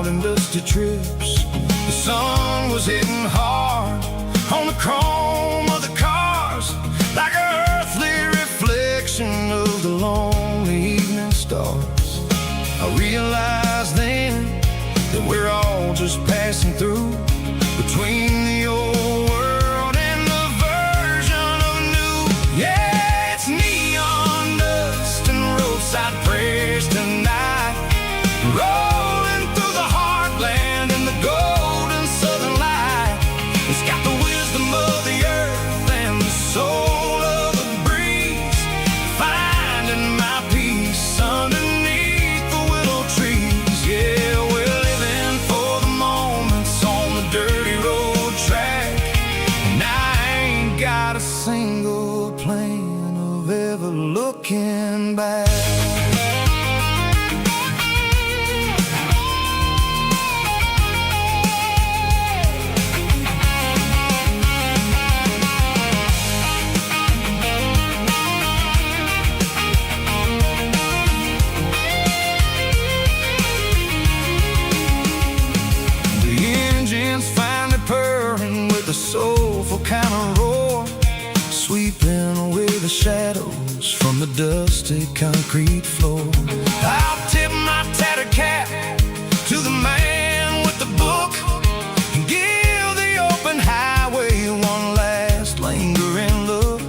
out in dusty trips. The sun was hitting hard on the chrome of the cars, like an earthly reflection of the lonely evening stars. I realized then that we're all just passing through, between the old world and the version of new. Yeah, it's neon dust and roadside prayers tonight, rolling through the heartland in the golden southern light. It's got the wisdom of the earth and the soul of the breeze, finding my peace underneath the willow trees. Yeah, we're living for the moments on the dirty road track, and I ain't got a single plan of ever looking back. Finally purring with a soulful kind of roar, sweeping away the shadows from the dusty concrete floor. I'll tip my tattered cap to the man with the book and give the open highway one last lingering look.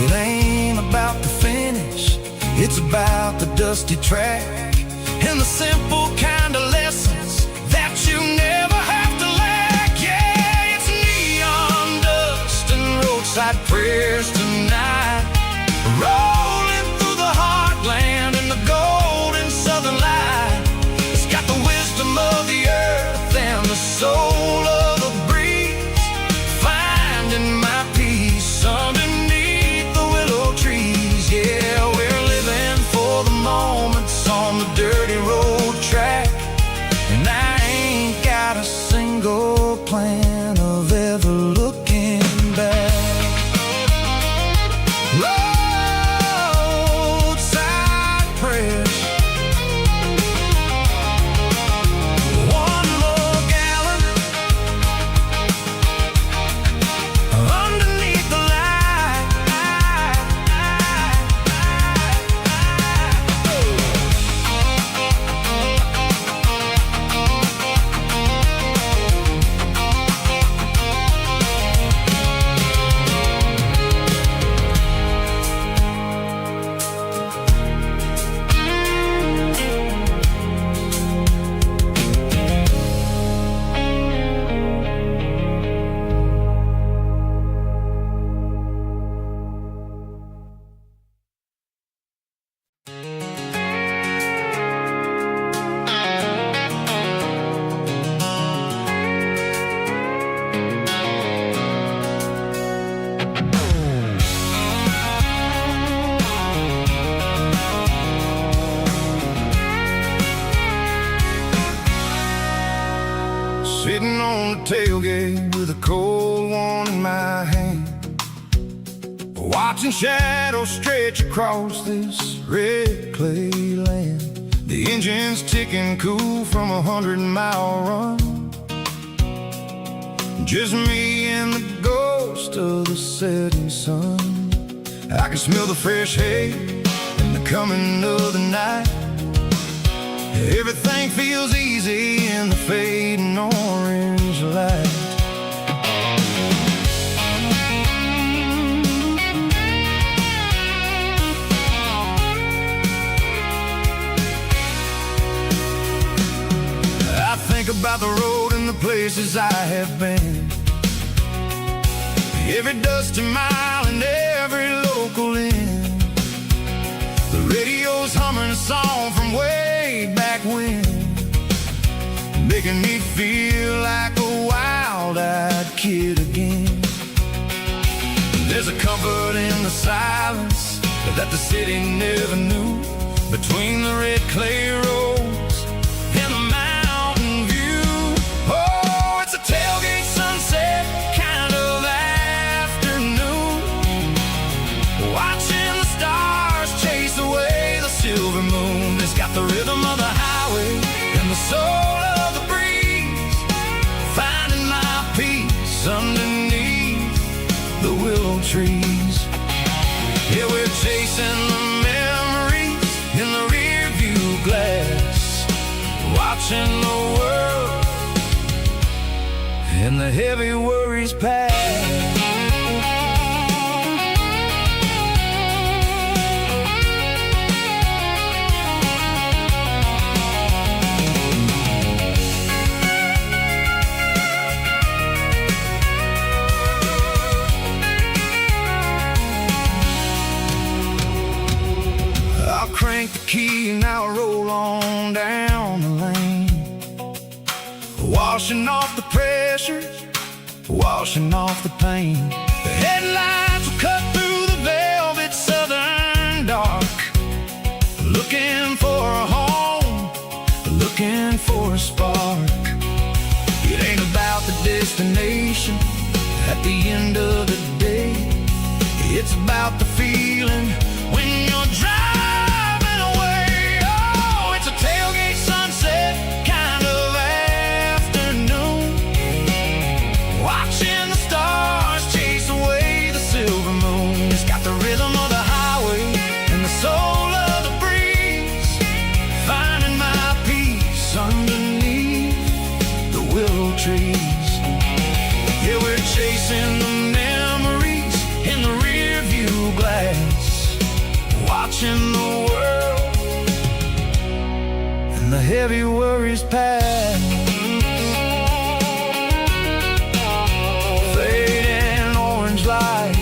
It ain't about the finish, it's about the dusty track and the simple kind of lessons that you never have to lack. Yeah, it's neon dust and roadside prayers tonight, rolling through the heartland in the golden southern light. It's got the wisdom of the earth and the soul of the breeze, finding my peace underneath the willow trees. Yeah, we're living for the moments on the dirty road track, and I ain't got a single plan of ever looking back. Roadside prayers, one more gallon underneath the light. Sitting on the tailgate with a cold one in my hand, watching shadows stretch across this red clay land. The engine's ticking cool from 100-mile run, just me and the ghost of the setting sun. I can smell the fresh hay and the coming of the night. Everything feels easy in the fading orange light. I think about the road and the places I have been, every dusty mile and every local inn. The radio's humming a song from way back when, making me feel like a wild-eyed kid again. There's a comfort in the silence that the city never knew, between the red clay roads and the mountain view. Oh, it's a tailgate sunset kind of afternoon, watching the stars chase away the silver moon. It's got the rhythm of the highway and the soul of the watching the world and the heavy worries pass. I'll crank the key and I'll roll on down the lane, washing off the pressure, washing off the pain. The headlights will cut through the velvet southern dark, looking for a home, looking for a spark. It ain't about the destination at the end of the day, it's about the feeling when you're driving away. Oh, it's a tailgate sunset kind of afternoon, watching the stars chase away the silver moon. It's got the rhythm of the highway and the soul of the breeze, finding my peace underneath the willow trees. Yeah, we're chasing the memories in the rear view glass, watching the world and the heavy worries pass. Fading orange light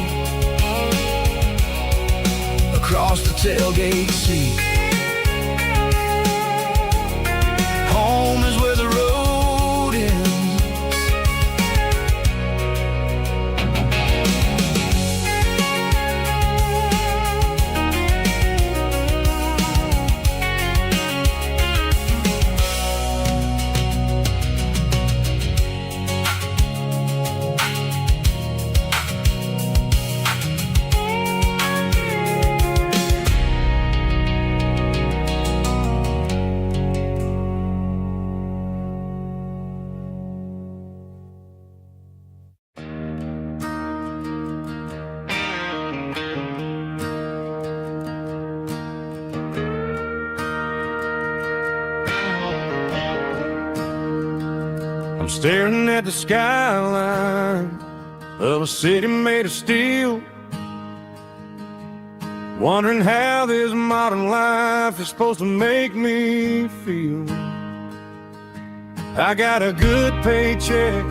across the tailgate seat. Home is where the road ends. I'm staring at the skyline of a city made of steel, wondering how this modern life is supposed to make me feel. I got a good paycheck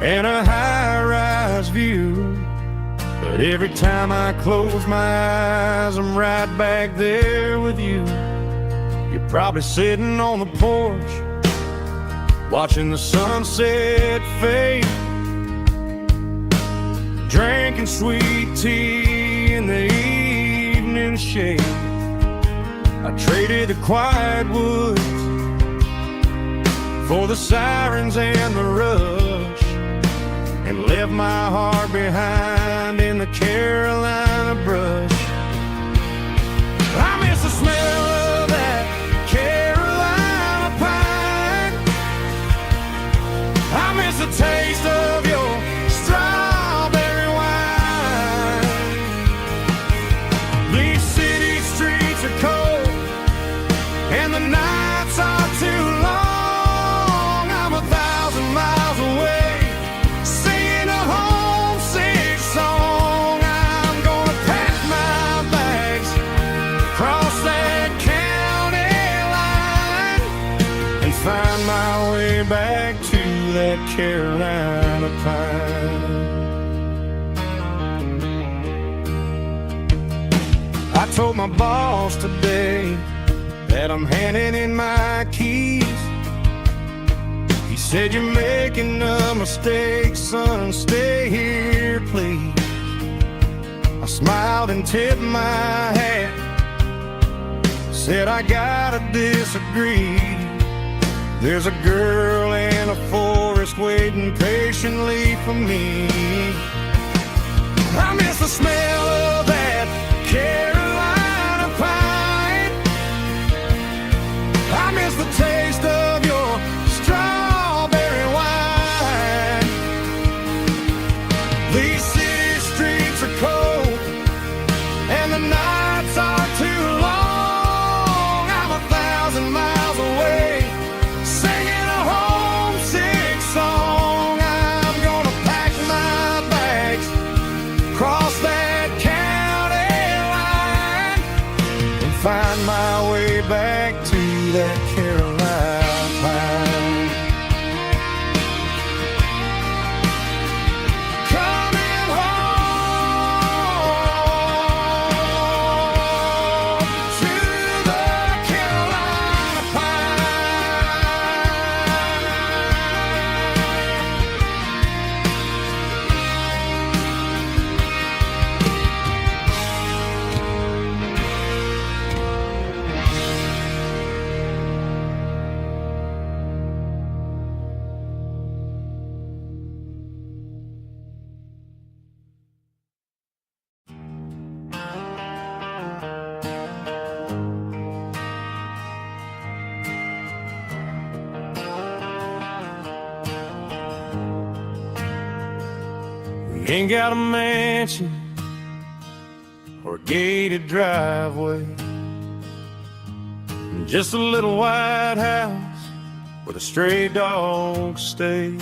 and a high-rise view, but every time I close my eyes, I'm right back there with you. You're probably sitting on the porch, watching the sunset fade, drinking sweet tea in the evening shade. I traded the quiet woods for the sirens and the rush, and left my heart behind in the Carolina brush. I miss the smell of that Carolina pine, I miss the taste of your strawberry wine. These city streets are cold and the nights are too long. I'm 1,000 miles away, singing a homesick song. I'm gonna pack my bags, cross that county line, and find my way back to that Carolina pine. I told my boss today that I'm handing in my keys. He said, "You're making a mistake, son, stay here, please." I smiled and tipped my hat, said, "I gotta disagree. There's a girl in a forest waiting patiently for me." I miss the smell of that Carolina pine, I miss the taste of your strawberry wine. These city streets are cold and the nights are too long. I'm 1,000 miles away, We ain't got a mansion or a gated driveway, just a little white house where the stray dogs stay.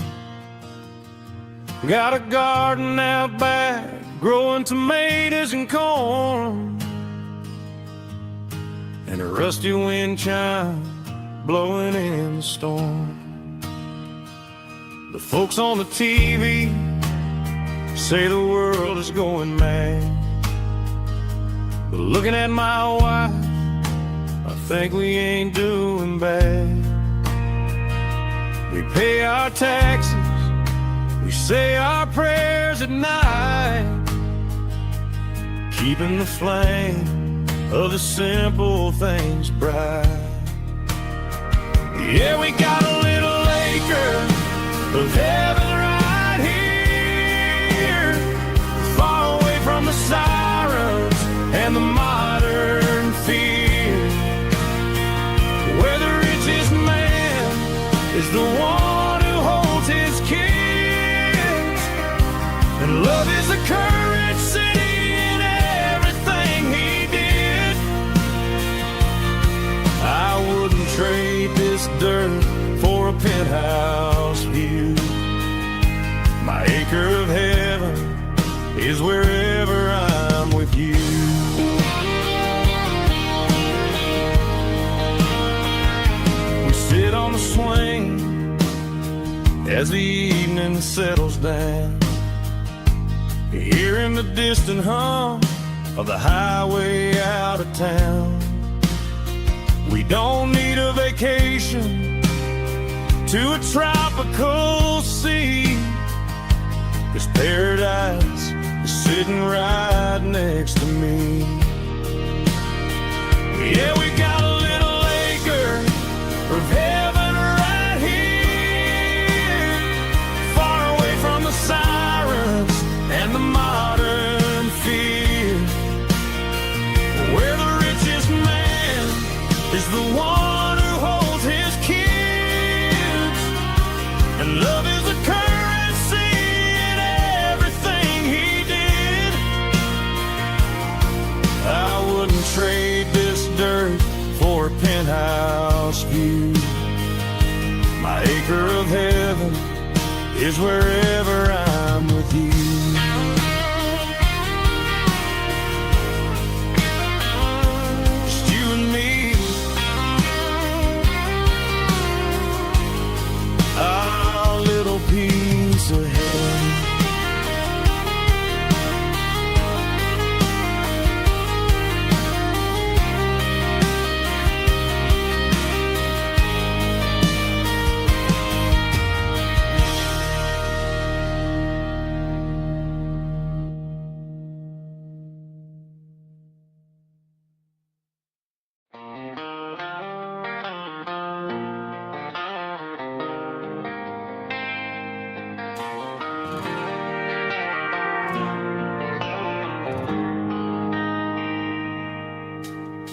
Got a garden out back, growing tomatoes and corn, and a rusty wind chime blowing in the storm. The folks on the TV say the world is going mad, but looking at my wife, I think we ain't doing bad. We pay our taxes, we say our prayers at night, keeping the flame of the simple things bright. Yeah, we got a little acre of heaven right here, far away from the sirens and the modern fear, where the richest man is the one who holds his kids, and love is the currency in everything he did. I wouldn't trade this dirt for a penthouse view. My acre of heaven is wherever I'm with you. We sit on the swing as the evening settles down, hearing the distant hum of the highway out of town. We don't need a vacation to a tropical sea, 'cause paradise is sitting right next to me. Yeah, we got a little acre of heaven right here, far away from the sirens and the modern fear, where the richest man is the one who holds his kids, and love is a currency in everything he did. I wouldn't trade this dirt for a penthouse view. My acre of heaven is wherever I'm with you. Just you and me, our little piece of heaven.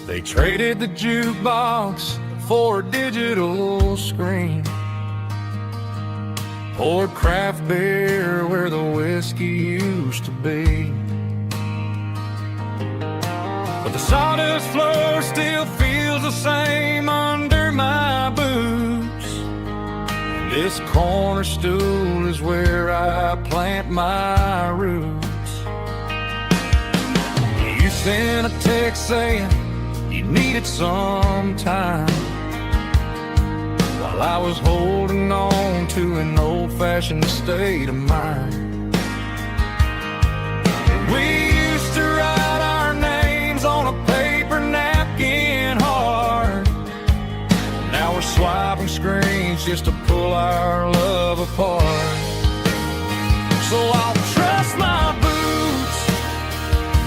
They traded the jukebox for a digital screen, poured craft beer where the whiskey used to be, but the sawdust floor still feels the same under my boots. This corner stool is where I plant my roots. You sent a text saying you needed some time, while I was holding on to an old-fashioned state of mind. We used to write our names on a paper napkin hard. Now we're swiping screens just to pull our love apart. So I'll trust my boots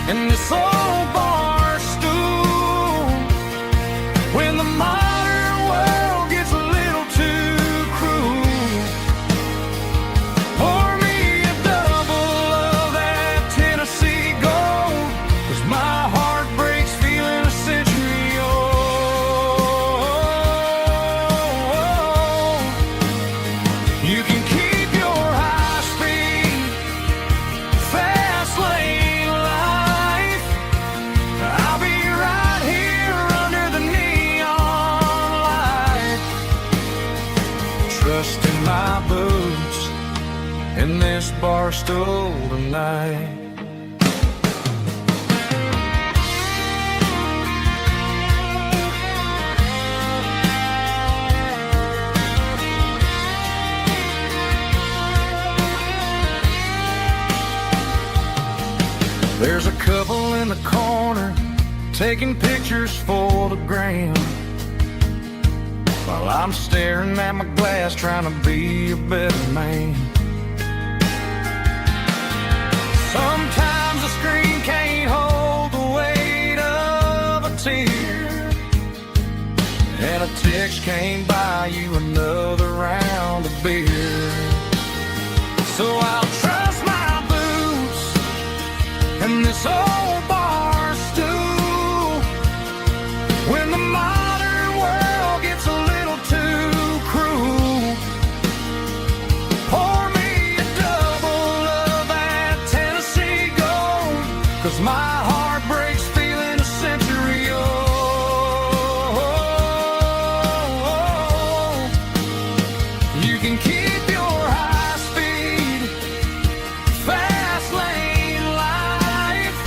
and this old bar stool when the modern world gets a little too cruel. Pour me a double of that Tennessee Gold, 'cause my heart breaks feeling a century old. You can keep your high speed Trusting my boots in this bar stool tonight. There's a couple in the corner taking pictures for the gram, while I'm staring at my glass trying to be a better man. Sometimes the screen can't hold the weight of a tear, and a text can't buy you another round of beer. So I'll trust my boots and this old bar stool when the modern world gets a little too cruel. Pour me a double of that Tennessee Gold, 'cause my heart breaks feeling a century old. You can keep your high speed, fast lane life.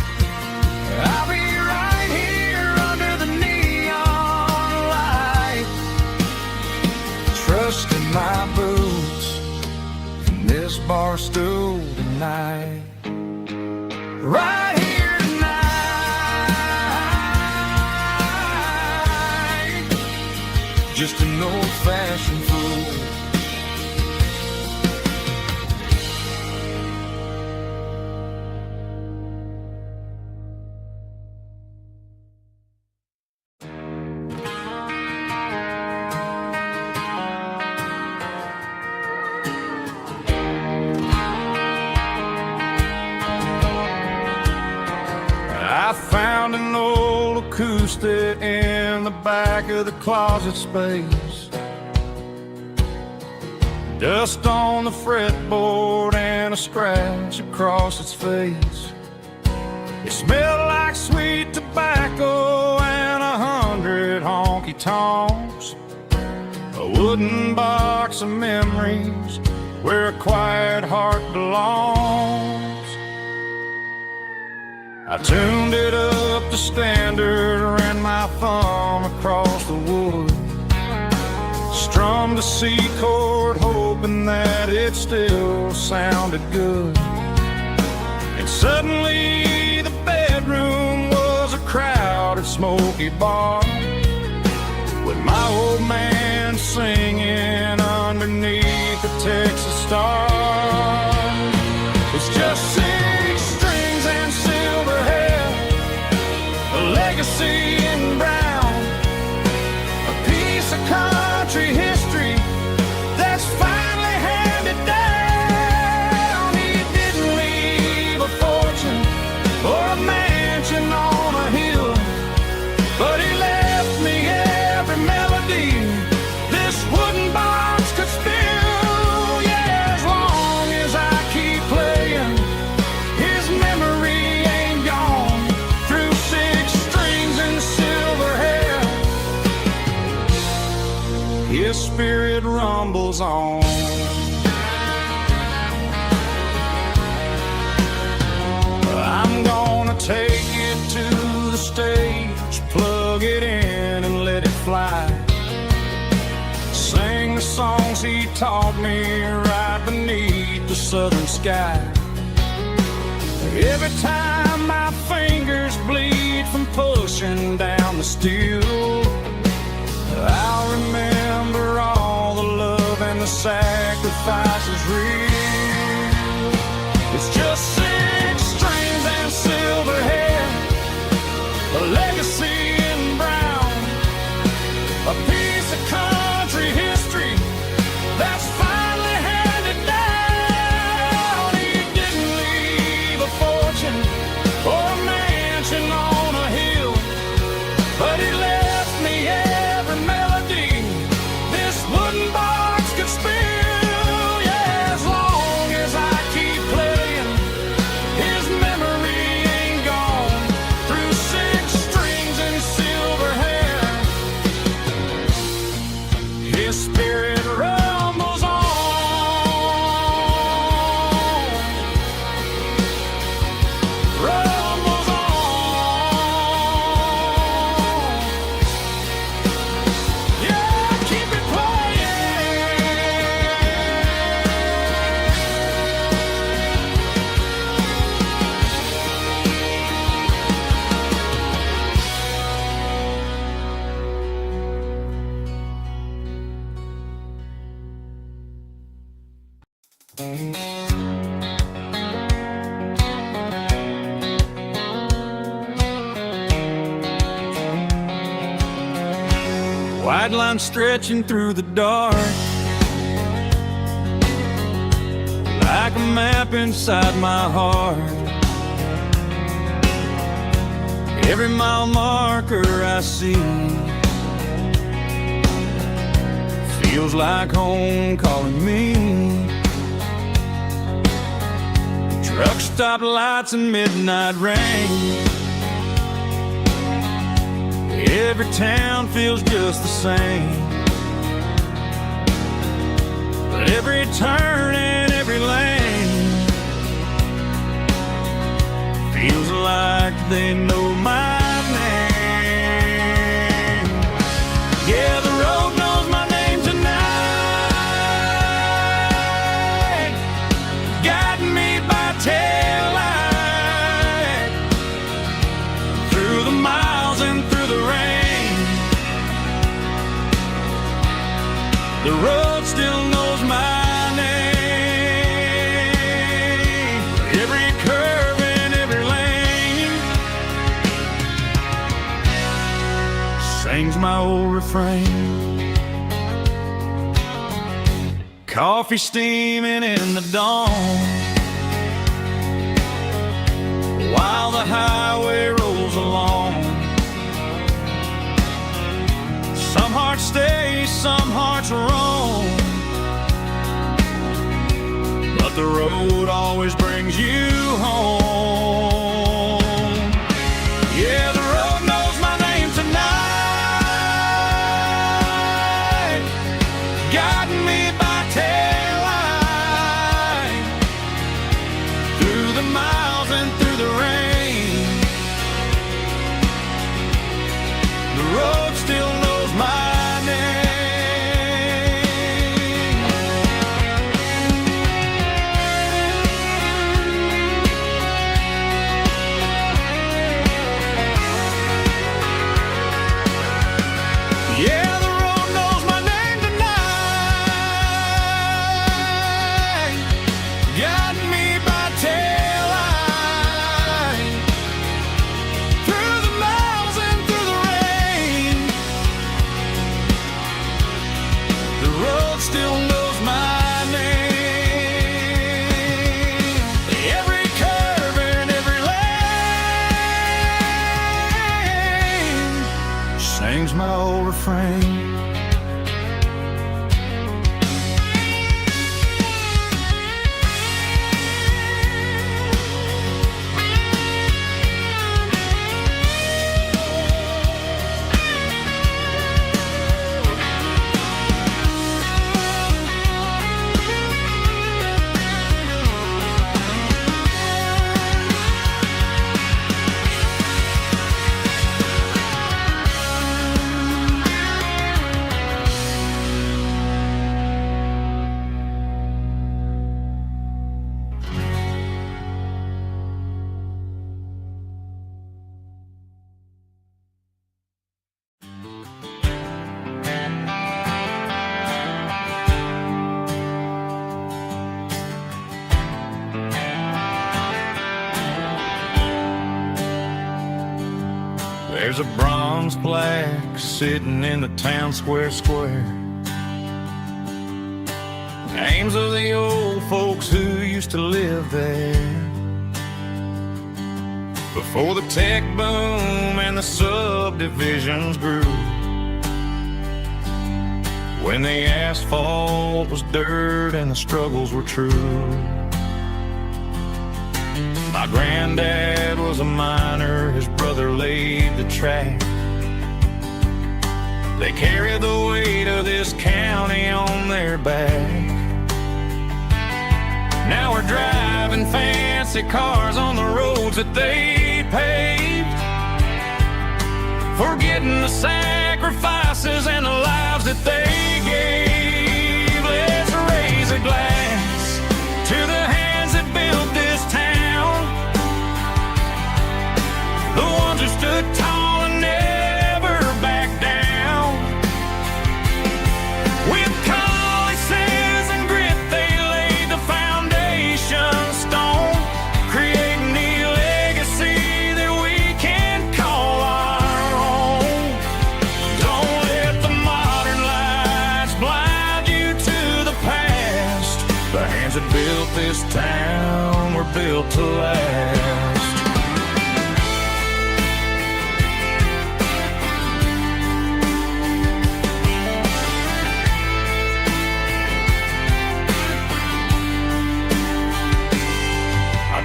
I'll be right here under the neon light, trusting my boots in this bar stool tonight. Right here tonight, just an old-fashioned fool. I found an old acoustic in the back of the closet space, dust on the fretboard and a scratch across its face. It smelled like sweet tobacco and 100 honky-tonks, a wooden box of memories where a quiet heart belongs. I tuned it up to standard, ran my thumb across the wood, strummed a C chord hoping that it still sounded good. And suddenly the bedroom was a crowded smoky bar, with my old man singing underneath the Texas star. It's just six strings and silver hair, a legacy in brown, a piece of country history that's finally handed down. He didn't leave a fortune or a mansion on a hill, but he left me every melody this wooden box could spill. Yeah, as long as I keep playing, his memory ain't gone through six strings and silver hair. His spirit rumbles on. I'm gonna take it to the stage, plug it in and let it fly. Sing the songs he taught me right beneath the southern sky. Every time my fingers bleed from pushing down the steel, I'll remember all the love and the sacrifices real. It's just six strings and silver hair, a legacy in brown, a piece of country history that's finally handed down. He didn't leave a fortune or a mansion on a hill, but he left me every melody this wooden box could spill. Yeah, as long White line stretching through the dark, like a map inside my heart. Every mile marker I see feels like home calling me. Truck stop lights and midnight rain. Every town feels just the same, but every turn and every lane feels like they know my name. Yeah, the road knows my name tonight, guiding me by taillight through the miles and through the rain. The road still knows my name. Every curve and every lane sings my old refrain. Coffee steaming in the dawn, while the highway rolls along. Some hearts stay, some hearts roam, but the road always brings you home. Yeah, the road knows my name tonight, guiding me by taillight through the miles and through the rain. The road still knows my name. Yeah, the road knows my name tonight, guiding me by taillight through the miles and through the rain. The road still knows my name. Every curve and every lane sings my old refrain. There's a bronze plaque sitting in the town square. Names of the old folks who used to live there before the tech boom and the subdivisions grew, when the asphalt was dirt and the struggles were true. My granddad was a miner, his brother laid the track. They carried the weight of this county on their back. Now we're driving fancy cars on the roads that they paved, forgetting the sacrifices and the lives that they gave. Let's raise a glass to the hands that built this town, the ones who stood tall and never backed down. With calluses and grit, they laid the foundation hands that built this town were built to last.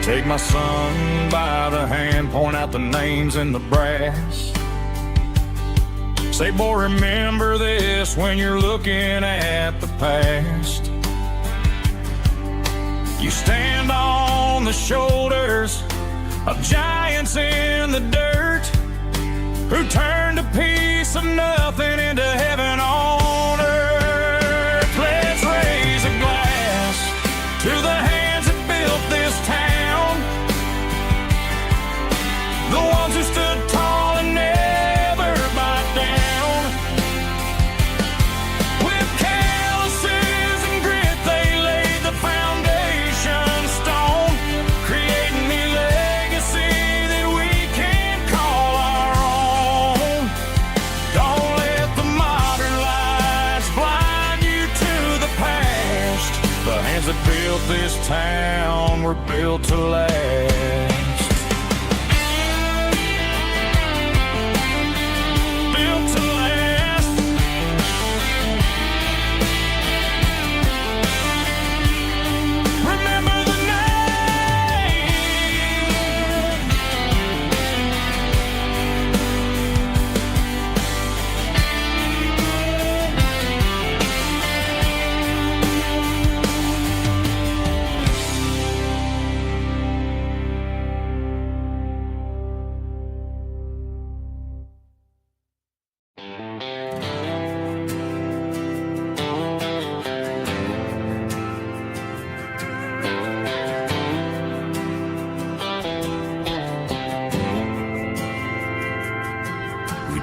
Take my son by the hand, point out the names in the brass. Say, boy, remember this when you're looking at the past. You stand on the shoulders of giants in the dirt who turned a piece of nothing into heaven on earth. Let's raise a glass to the hands that built this town, the ones who stood tall and never backed down. With calluses and grit, they laid the foundation stone, creating a legacy that we can call our own. Don't let the modern lights blind you to the past. The hands that built this town were built to last.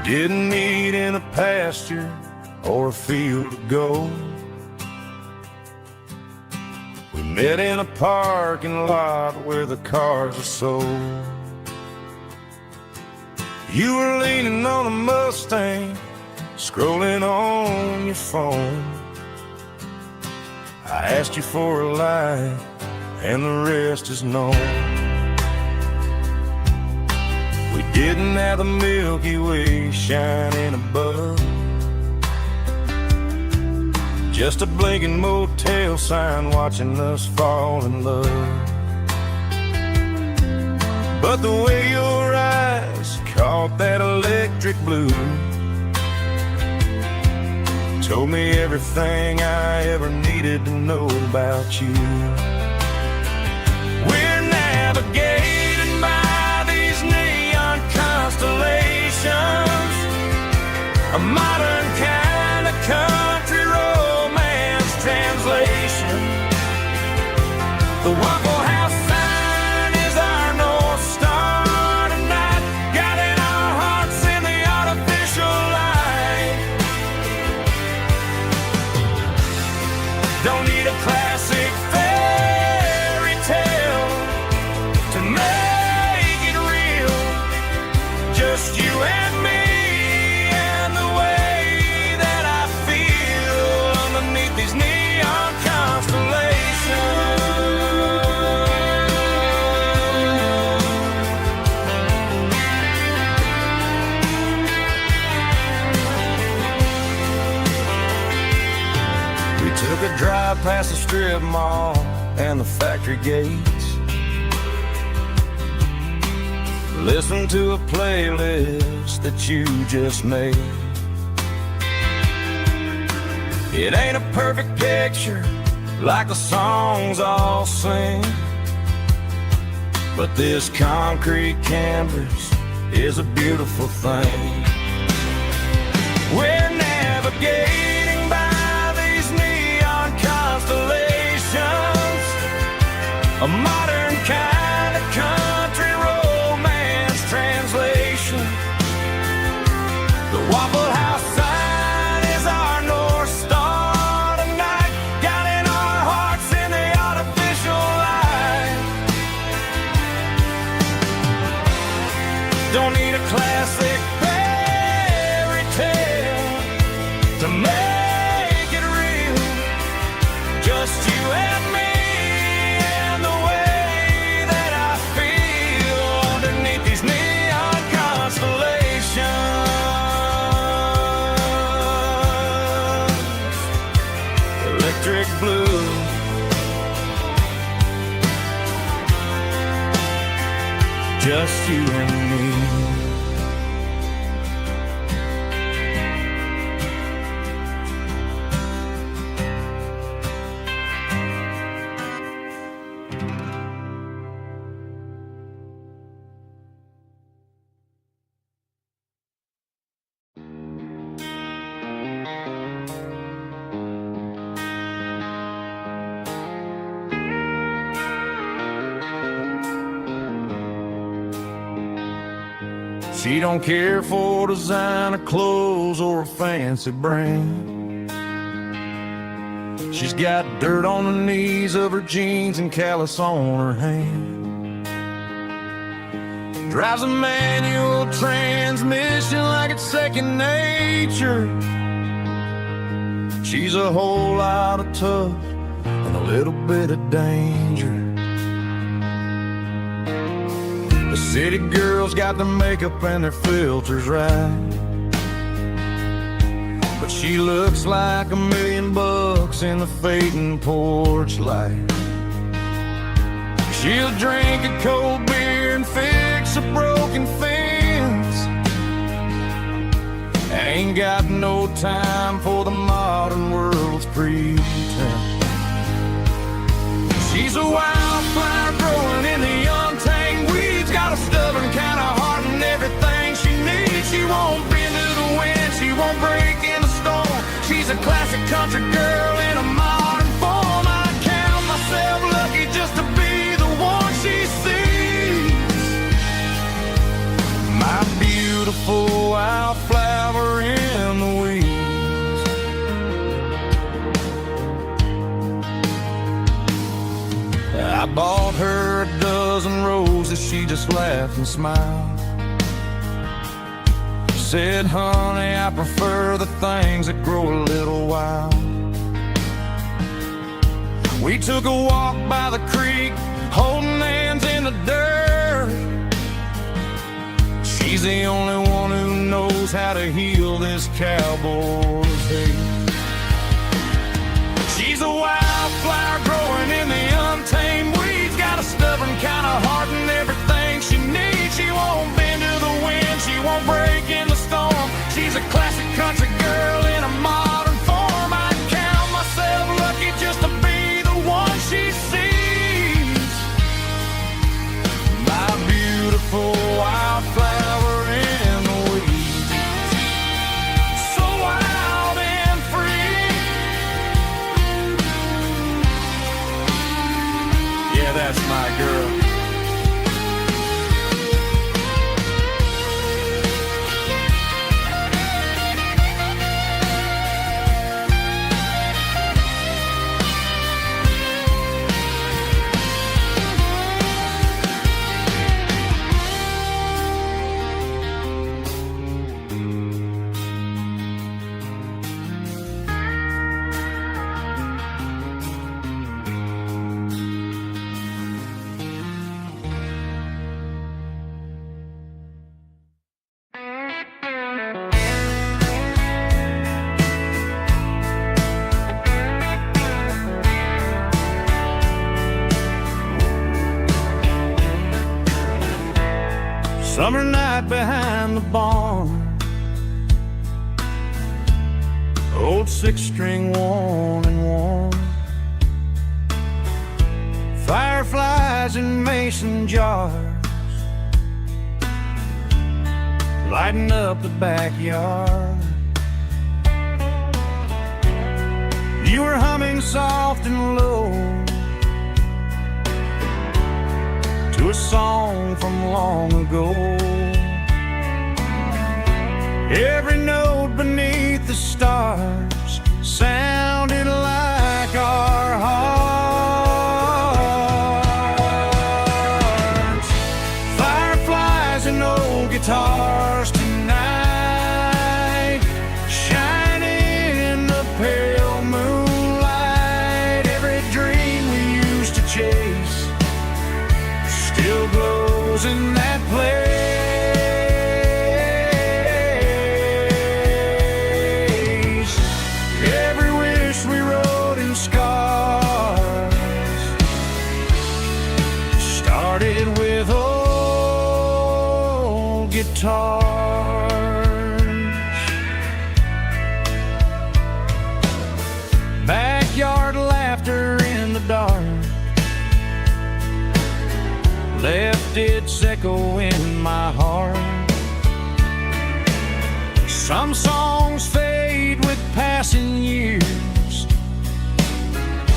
Didn't meet in a pasture or a field of gold. We met in a parking lot where the cars are sold. You were leaning on a Mustang, scrolling on your phone. I asked you for a light, and the rest is known. We didn't have the Milky Way shining above, just a blinking motel sign watching us fall in love. But the way your eyes caught that electric blue told me everything I ever needed to know about you. We're navigating by these neon constellations, a modern kind of country romance translation. The Waffle House sign is our North Star tonight, guiding our hearts in the artificial light. Don't need a classic fairy tale to make it real, just you and me and the way that I feel underneath these neon constellations. We took a drive past the strip mall and the factory gates, listened to a playlist that you just made. It ain't a perfect picture like the songs all sing, but this concrete canvas is a beautiful thing. We're navigating by these neon constellations, a modern kind of country romance translation. The Waffle House sign is our North Star tonight, guiding our hearts in the artificial light. Don't need a classic fairy tale to make it real, just you and me electric blue. Just you and me. She don't care for designer clothes or a fancy brand. She's got dirt on the knees of her jeans and callus on her hand. Drives a manual transmission like it's second nature. She's a whole lot of tough and a little bit of danger. The city girls got their makeup and their filters right, but she looks like $1 million in the fading porch light. She'll drink a cold beer and fix a broken fence. Ain't got no time for the modern world's pretense. She's a wildflower growing in the untamed weeds. Got a stubborn kind of heart and everything she needs. She won't bend to the wind, she won't break in the storm. She's a classic country girl in a modern form. I count myself lucky just to be the one she sees. My beautiful wildflower in the weeds. I bought her a dozen roses, she just laughed and smiled. She said, honey, I prefer the things that grow a little wild. We took a walk by the creek, holding hands in the dirt. She's the only one who knows how to heal this cowboy's hate. She's a wildflower growing in the untamed weeds. Got a stubborn kind of heart and everything she needs. She won't bend to the wind, she won't break in the storm. She's a classic country girl in a modern form. I count myself lucky just to be the one she sees. My beautiful wildflower in the weeds. So wild and free. Yeah, that's my girl. Summer night behind the barn, old 6-string worn and worn. Fireflies in mason jars, lighting up the backyard. You were humming soft and low to a song from long ago. Every note beneath the stars sounded like our hearts. Fireflies and old guitars tonight, shining in the pale moonlight. Every dream we used to chase still glows in that place. Every footsteps echo in my heart. Some songs fade with passing years,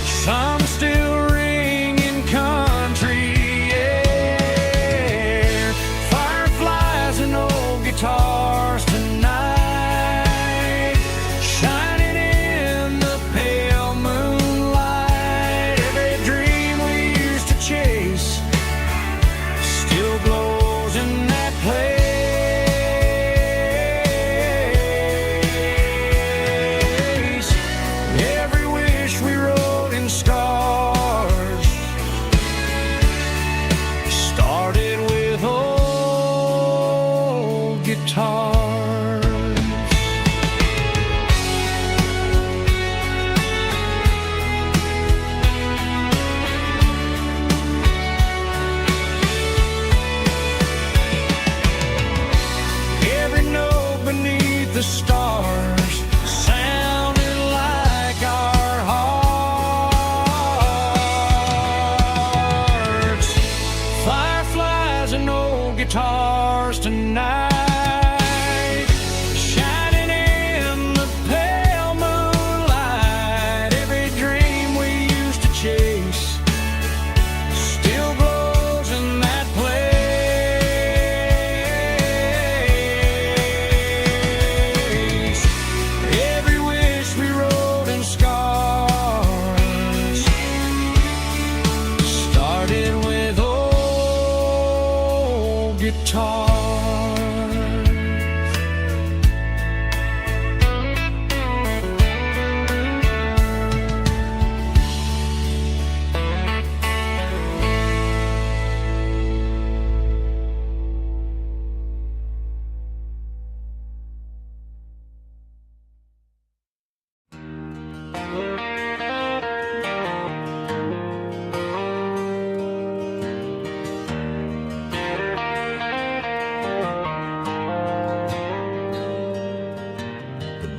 some still ring in country air. Fireflies and old guitars tonight, shining in the pale moonlight. Every dream we used to chase still glows in that place. Every wish we wrote in stars started with old guitars. Every note beneath the stars sounded like our hearts. Fireflies and old guitars tonight, shining in the pale moonlight. Every dream we used to chase still glows in that place. Every wish we wrote in scars started with old guitars.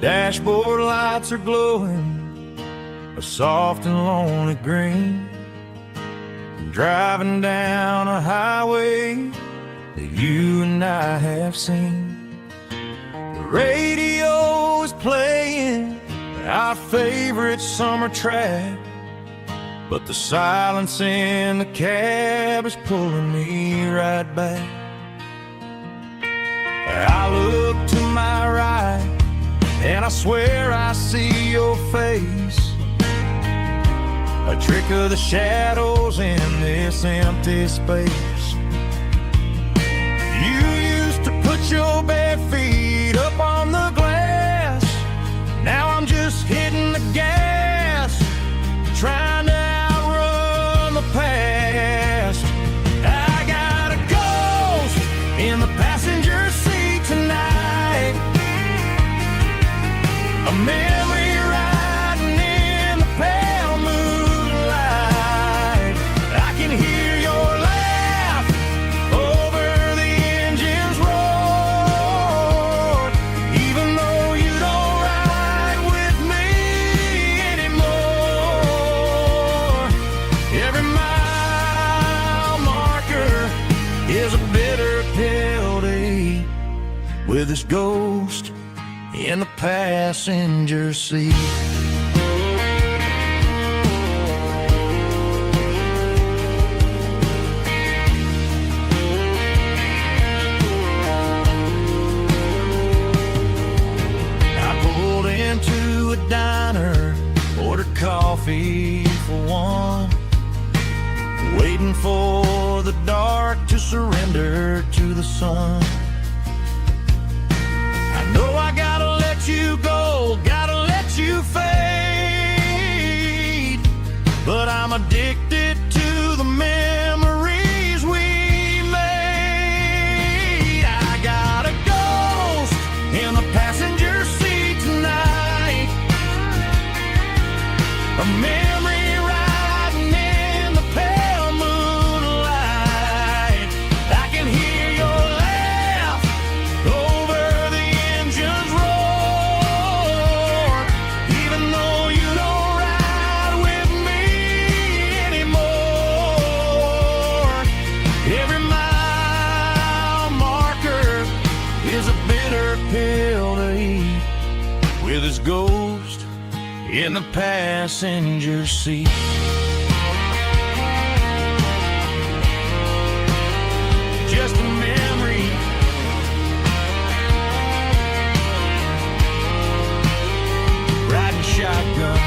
Dashboard lights are glowing a soft and lonely green. Driving down a highway that you and I have seen. The radio is playing our favorite summer track, but the silence in the cab is pulling me right back. I look to my right and I swear I see your face, a trick of the shadows in this empty space. You used to put your bare feet up on the glass. Now I'm just hitting the gas, trying to outrun the past. I got a ghost in the passenger seat tonight, a memory riding in the pale moonlight. I can hear your laugh over the engine's roar, even though you don't ride with me anymore. Every mile marker is a bitter pill to eat with this ghost in the passenger seat. I pulled into a diner, ordered coffee for one, waiting for the dark to surrender to the sun. I know I gotta let you go, gotta let you fade, but I'm addicted to the memories we made. I got a ghost in the passenger seat tonight, a memory riding in the pale moonlight. I can hear your laugh over the engine's roar, even though you don't ride with me anymore. ghost in the passenger seat. Just a memory, riding shotgun.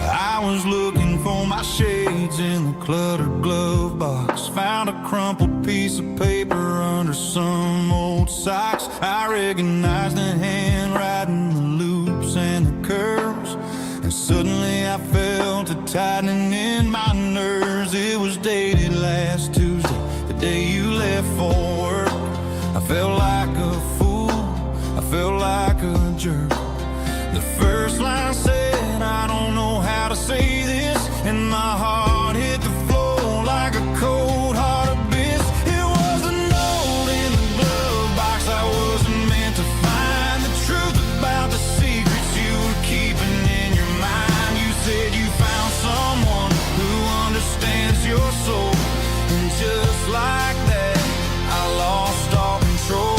I was looking for my shades in the cluttered glove box. Found a crumpled piece of paper under some old socks. I recognized the handwriting, the loops and the curves, and suddenly I felt a tightening in my nerves. It was dated last Tuesday, the day you left for work. I felt like a fool, I felt like a jerk. The first line said, I don't know how to say this, and my heart hit the floor like a cold heart abyss. It was a note in the glove box. I wasn't meant to find the truth about the secrets you were keeping in your mind. You said you found someone who understands your soul, and just like that, I lost all control.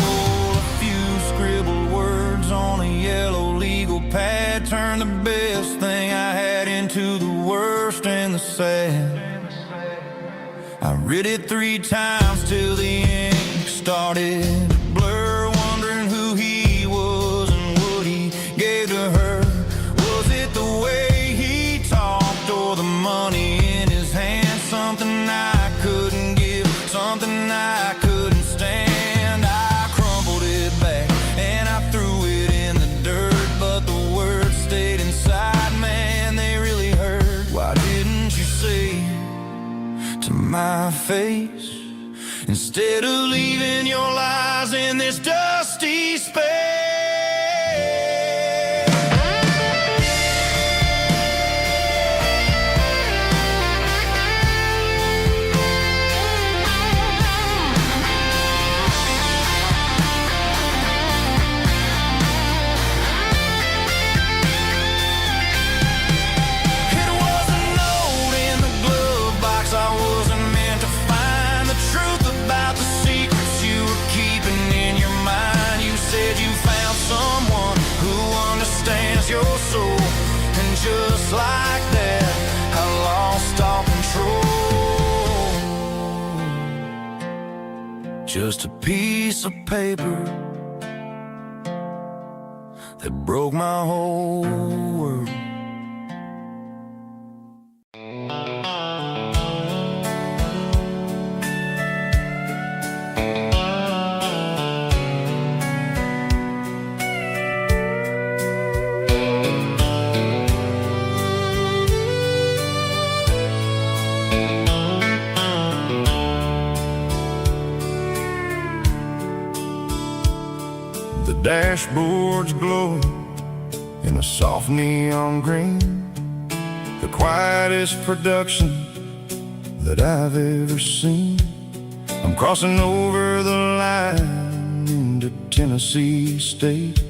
A few scribbled words on a yellow legal pad turned the best thing I had into the worst and the sad. I read it 3 times till the ink started to blur, wondering who he was and what he gave to her. Was it the way he talked or the money in his hand? Something I couldn't give, something I couldn't stand. I crumpled it back and I threw it in the dirt, but the words stayed inside. Man, they really hurt. Why didn't you say to my face, instead of leaving your lies in this dusty space? Your soul, and just like that, I lost all control. Just a piece of paper that broke my whole world. The dashboard's glowing in a soft neon green, the quietest production that I've ever seen. I'm crossing over the line into Tennessee State,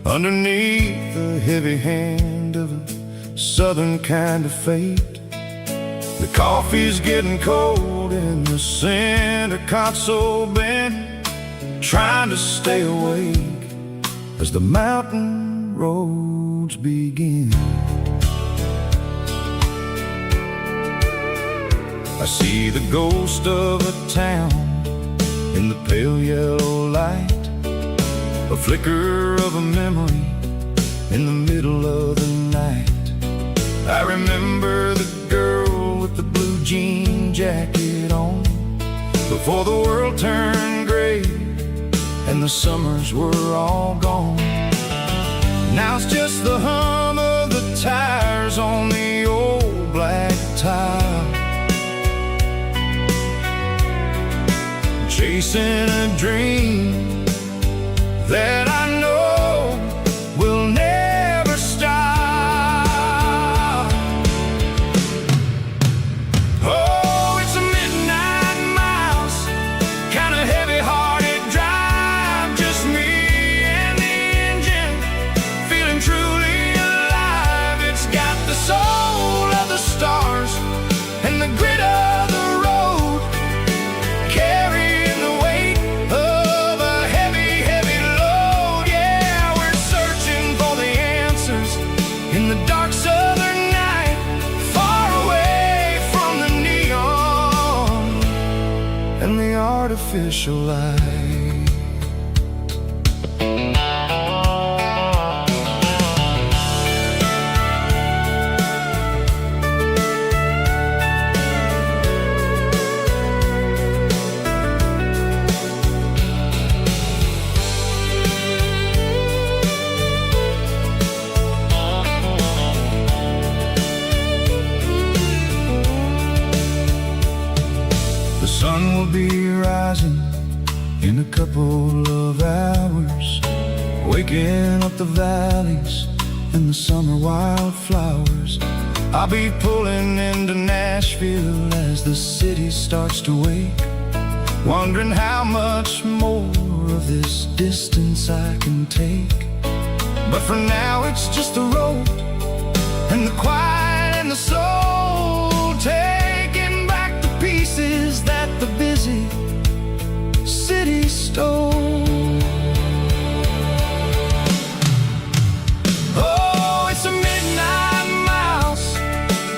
underneath the heavy hand of a southern kind of fate. The coffee's getting cold in the center console bin, trying to stay awake as the mountain roads begin. I see the ghost of a town in the pale yellow light, a flicker of a memory in the middle of the night. I remember the girl with the blue jean jacket on, before the world turned gray and the summers were all gone. Now it's just the hum of the tires on the old black tile, chasing a dream that I know will never stop. Oh, it's a midnight miles, kind of heavy-hearted drive, just me and the engine, feeling truly alive. It's got the soul of the stars and the grit of the road, carrying the weight of a heavy, heavy load. Yeah, we're searching for the answers in the dark southern night, far away from the neon and the artificial light. The sun will be rising in a couple of hours, waking up the valleys and the summer wildflowers. I'll be pulling into Nashville as the city starts to wake, wondering how much more of this distance I can take. But for now it's just the road and the quiet and the soul, taking back the pieces that the busy city stole. Oh, it's a midnight miles,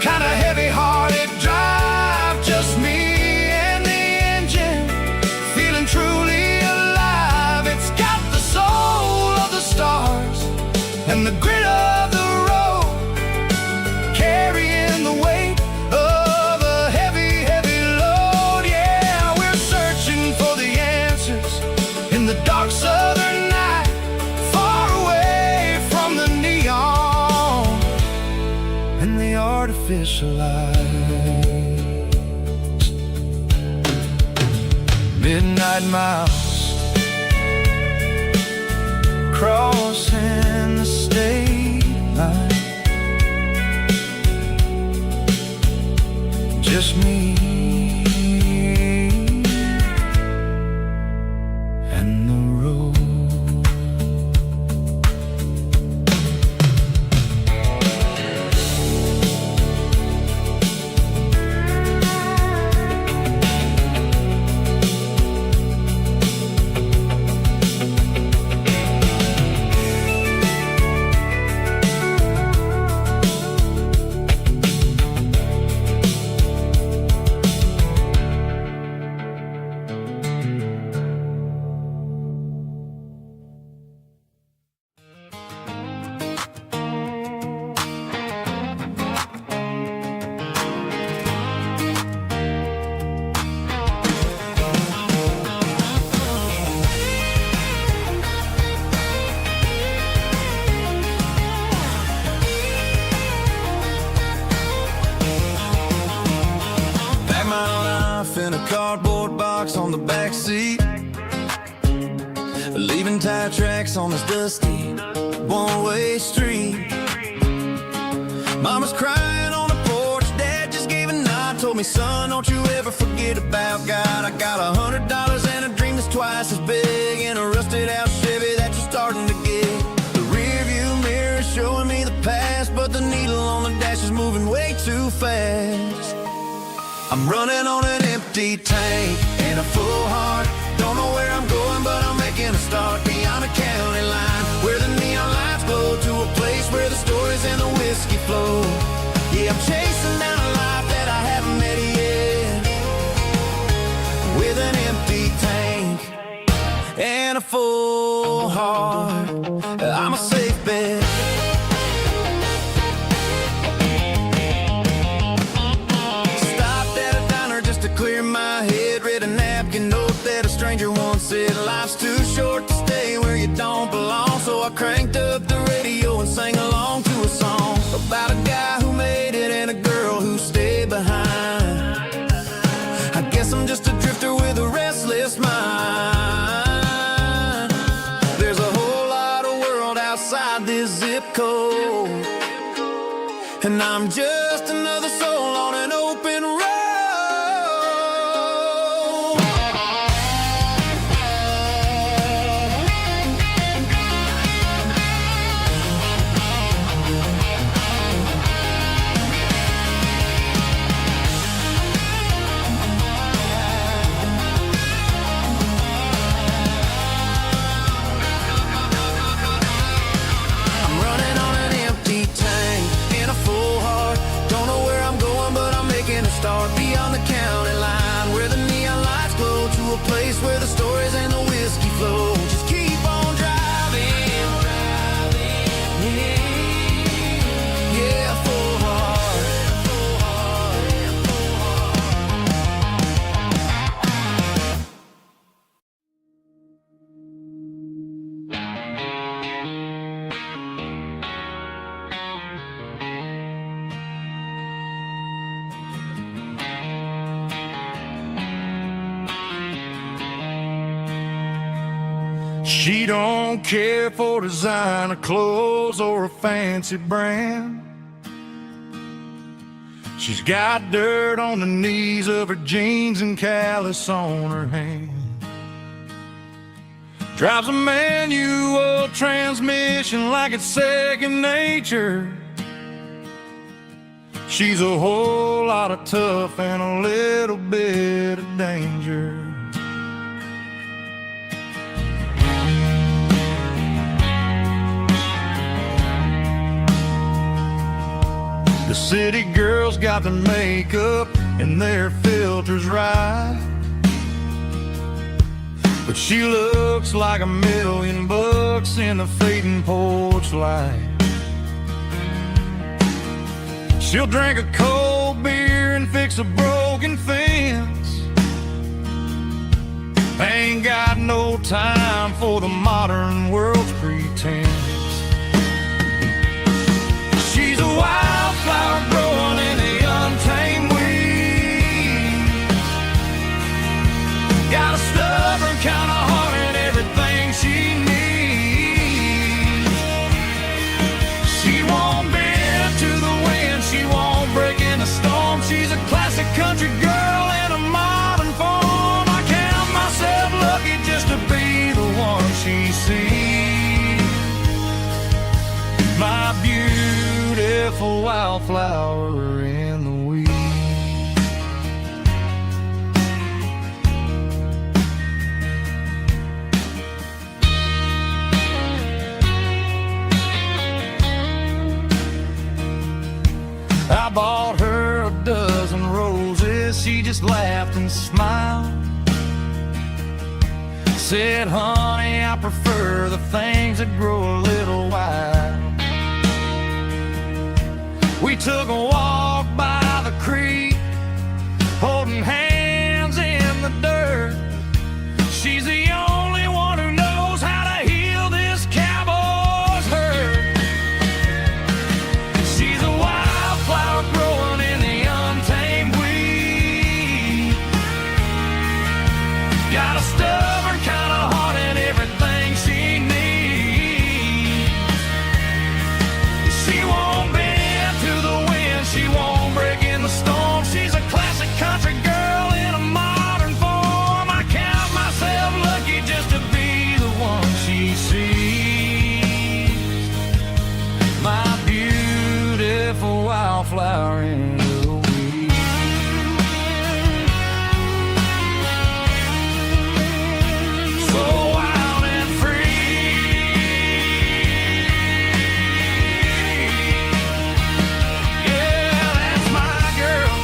kind of heavy-hearted drive, just me and the engine, feeling truly alive. It's got the soul of the stars and the grit of the road, carrying the weight of a heavy, heavy load. Yeah, we're searching for the answers in the dark southern night, far away from the neon and the artificial lights. Midnight miles, crossing the state line, just me and the road. In a cardboard box on the back seat, leaving tire tracks on this dusty one-way street. Mama's crying on the porch, Dad just gave a nod, told me, son, don't you ever forget about God. I got $100 and a dream that's twice as big, in a rusted out Chevy that you're starting to get. The rear view mirror is showing me the past, but the needle on the dash is moving way too fast. I'm running on an empty tank and a full heart. Don't know where I'm going, but I'm making a start beyond a county line, where the neon lights glow, to a place where the stories and the whiskey flow. Yeah, I'm chasing down a life that I haven't met yet, with an empty tank and a full heart. I'm a safe bet. Clear my head, read a napkin note that a stranger once said, life's too short to stay where you don't belong. So I cranked up the radio and sang along to a song about a guy who made it and a girl who stayed behind. I guess I'm just a drifter with a restless mind. and I'm just another soul on an open road. Start beyond the county line, where the neon lights glow, to a place where the stories and the whiskey flow. Just keep on driving, yeah, full heart. She don't care for designer clothes or a fancy brand. She's got dirt on the knees of her jeans and callus on her hand. Drives a manual transmission like it's second nature. She's a whole lot of tough and a little bit of danger. The city girls got their makeup and their filters right, but she looks like $1,000,000 in the fading porch light. She'll drink a cold beer and fix a broken fence. Ain't got no time for the modern world's pretense. She's a wildflower growing in the untamed weeds. Got a stubborn kind of heart and everything she needs. She won't bend to the wind, she won't break in a storm. She's a classic country girl in a modern form. I count myself lucky just to be the one she sees. My beautiful wildflower in the weeds. I bought her a dozen roses, she just laughed and smiled. Said, honey, I prefer the things that grow a little wild. We took a walk by the creek, holding hands in the dirt. She's the only one who knows how to heal this cowboy's hurt. She's a wildflower growing in the untamed weed. Got a stubborn kind of heart and everything she needs. She won't bend to the wind, she won't break in the storm. She's a classic country girl in a modern form. I count myself lucky just to be the one she sees. My beautiful wildflower in the weeds. So wild and free, yeah, that's my girl.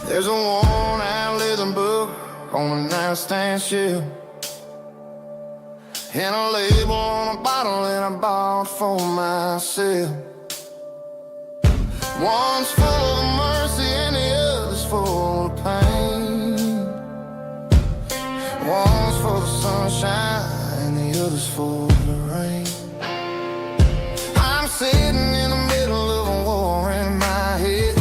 There's a worn-out on a nightstand shelf, and a label on a bottle that I bought for myself. One's full of mercy and the other's full of pain. One's full of sunshine and the other's full of rain. I'm sitting in the middle of a war in my head,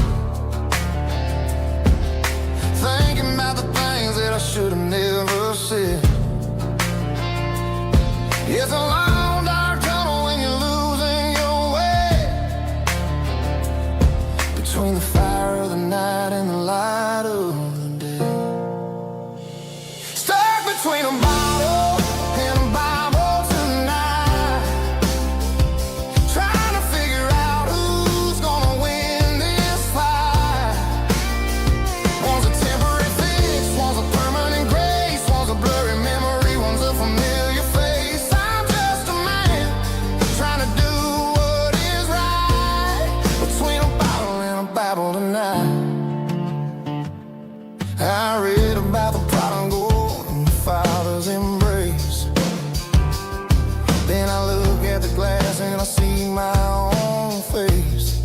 thinking about the things that I should have never said. It's a long dark tunnel when you're losing your way, between the fire of the night and the light of the day. Stuck between a bottle and a Bible tonight, trying to figure out who's gonna win this fight. One's a temporary fix, one's a permanent grace, one's a blurry memory, one's a familiar face. I'm just a man trying to do what is right, between a bottle and a Bible tonight. I read about the prodigal and the Father's embrace. Then I look at the glass and I see my own face.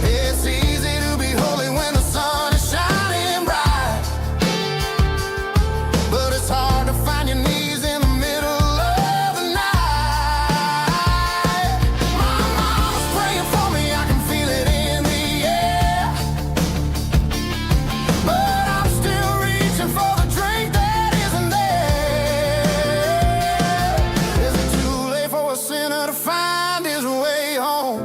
It's easy to be holy when the sun is shining bright, but it's hard to find your knees in the middle of the night. My mama's praying for me, I can feel it in the air, but I'm still reaching for the drink that isn't there. Is it too late for a sinner to find his way home?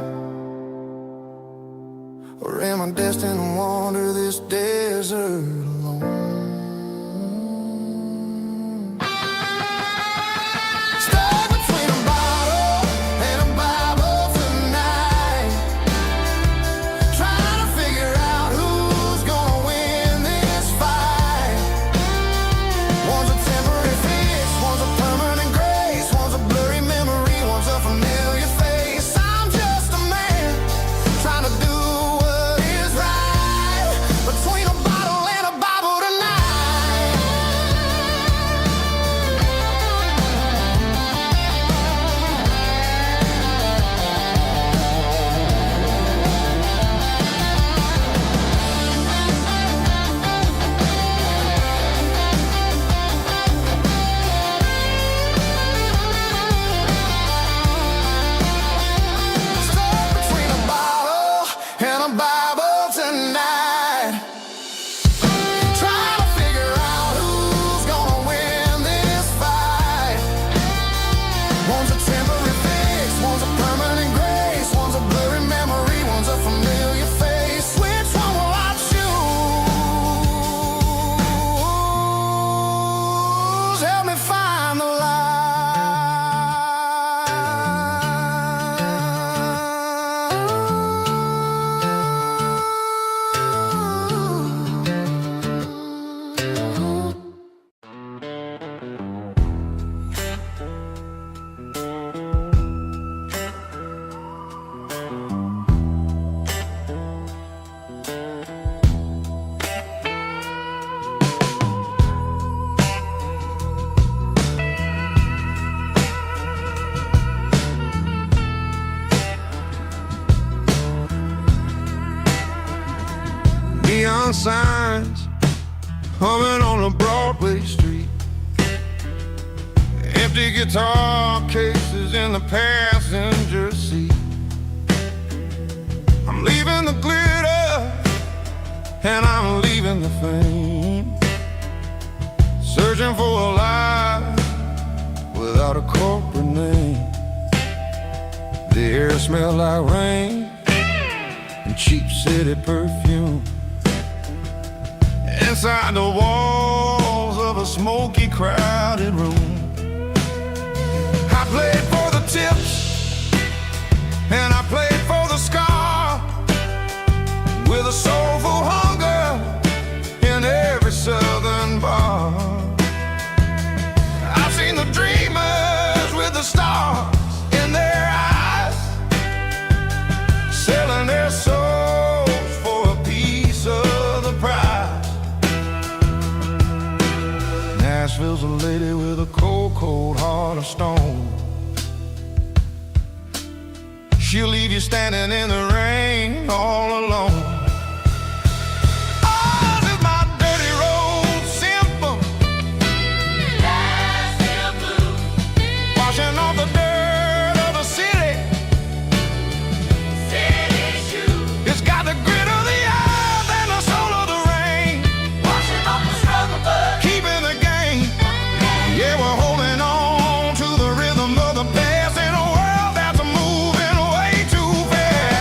Or am I destined to wander this desert alone? Stuck between a bottle and a Bible tonight, trying to figure out who's gonna win this fight. One's a temporary fix, one's a permanent grace, one's a blurry memory, one's a familiar face. I'm just a man trying to do what is right, between a bottle and a Bible tonight. Stuck between a bottle and a Bible tonight, trying to figure out who's gonna win this fight. One's a temporary fix, one's a permanent grace, one's a blurry memory, one's a familiar face. Which one will I choose? Help me find the neon signs humming on a Broadway street, empty guitar cases in the passenger seat. I'm leaving the glitter and I'm leaving the fame, searching for a life without a corporate name. The air smelled like rain and cheap city perfume. Inside the walls of a smoky, crowded room, I played for the tips and I played for the scar, with a soulful hunger in every southern bar. I've seen the dreamers with the stars in their eyes, selling their souls for a piece of the prize. heart of stone. She'll leave you standing in the rain all alone. Oh, this is my dirty road symphony. Nashville blues. Washing off the dirt of the city. City shoes. It's got the grit of the earth and the soul of the rain. Washing off the struggle, but keeping the game. Yeah, we're holding on to the rhythm of the past in a world that's moving way too fast.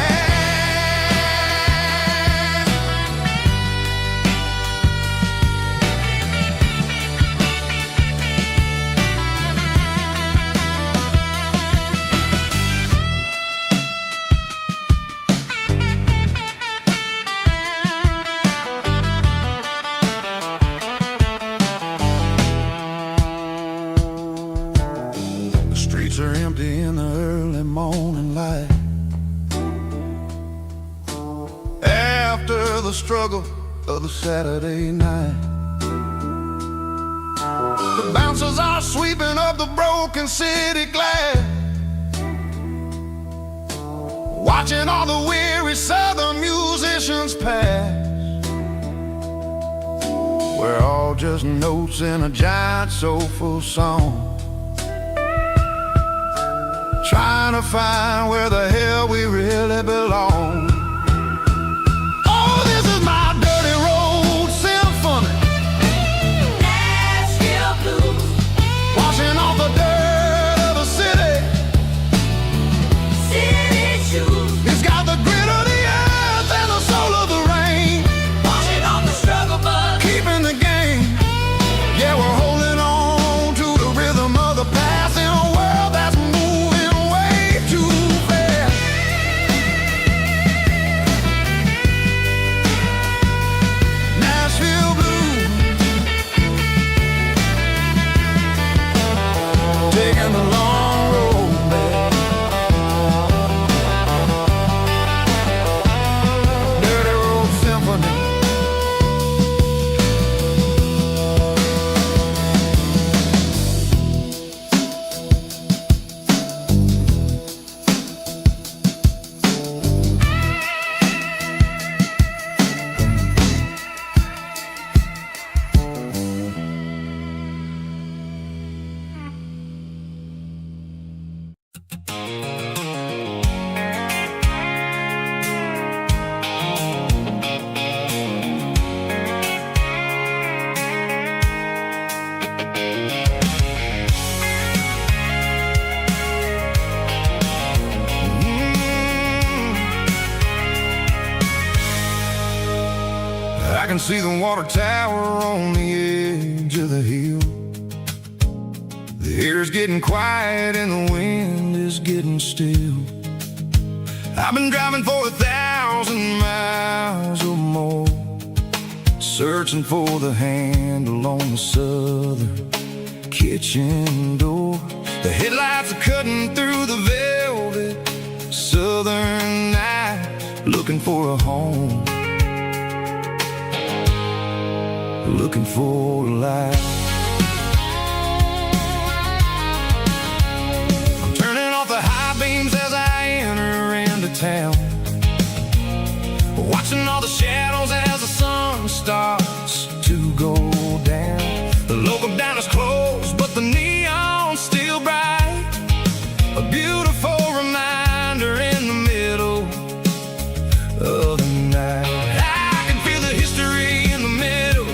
The streets are empty in the early morning light. After the struggle of the Saturday night, the bouncers are sweeping up the broken city glass, watching all the weary southern musicians pass. We're all just notes in a giant soulful song, trying to find where the hell we really belong. Oh, this is my dirty road symphony. Nashville blues. Washing off the dirt of the city. City shoes. It's got the grit of the earth and the soul of the rain. Washing off the struggle, but keeping the game. Yeah, we're holding on to the rhythm of the past in a world that's moving way too fast. Nashville blues, taking the long road back. Dirty road symphony. I can see the water tower on the edge of the hill. The air's getting quiet and the wind is getting still. I've been driving for 1,000 miles or more, searching for the handle on the southern kitchen door. The headlights are cutting through the velvet southern night, looking for a home, looking for a life. I'm turning off the high beams as I enter into town, watching all the shadows as the sun starts to go down. The local dine is closed, but the neon's still bright, a beautiful reminder in the middle of the night. I can feel the history in the middle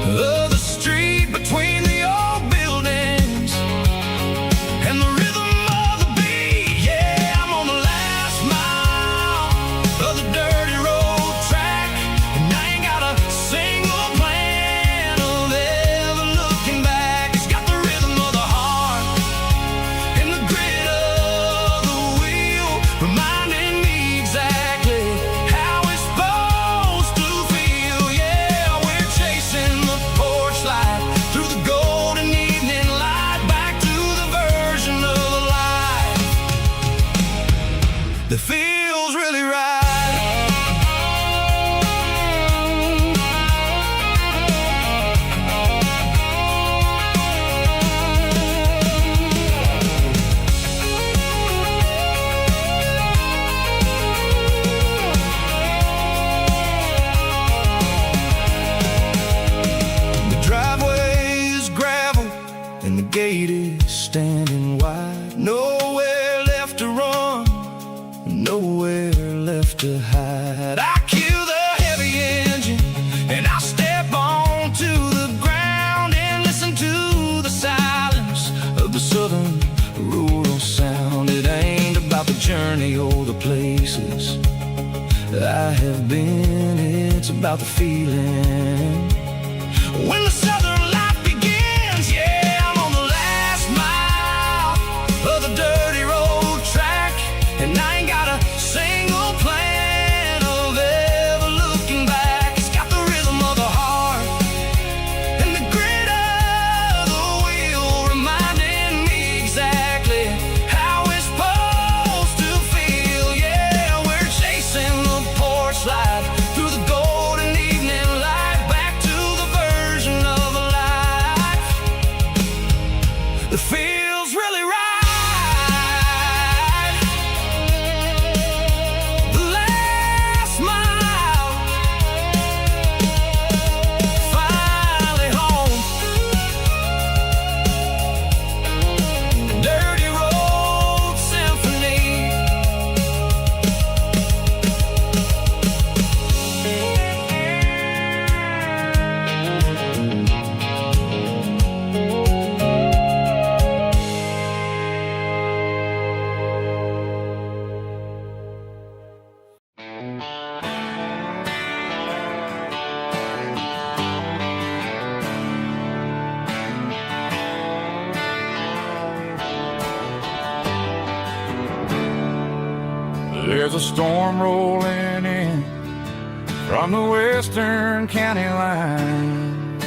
of the street between the old buildings and the rhythm of the beat. Yeah, I'm on the last mile of the dirty road track, and I ain't got a single plan of ever looking back. It's got the rhythm of the heart and the grit of the wheel, reminding me exactly how it's supposed to feel. Yeah, we're chasing the porch light through the golden evening light, back to the version of life that feels really right. ride. Nowhere left to run, nowhere left to hide. I kill the heavy engine and I step onto the ground and listen to the silence of the southern rural sound. It ain't about the journey or the places I have been, it's about the feeling. When the southern life begins, yeah, I'm on the last mile of the dirty road track, and I ain't got a single plan of ever looking back. It's got the rhythm of the heart and the grit of the wheel, reminding me exactly how it's supposed to feel. Yeah, we're chasing the porch light through the golden evening light, back to the version of a life that feels really right. The last mile, finally home. Dirty road symphony. There's a storm rolling in from the western county line,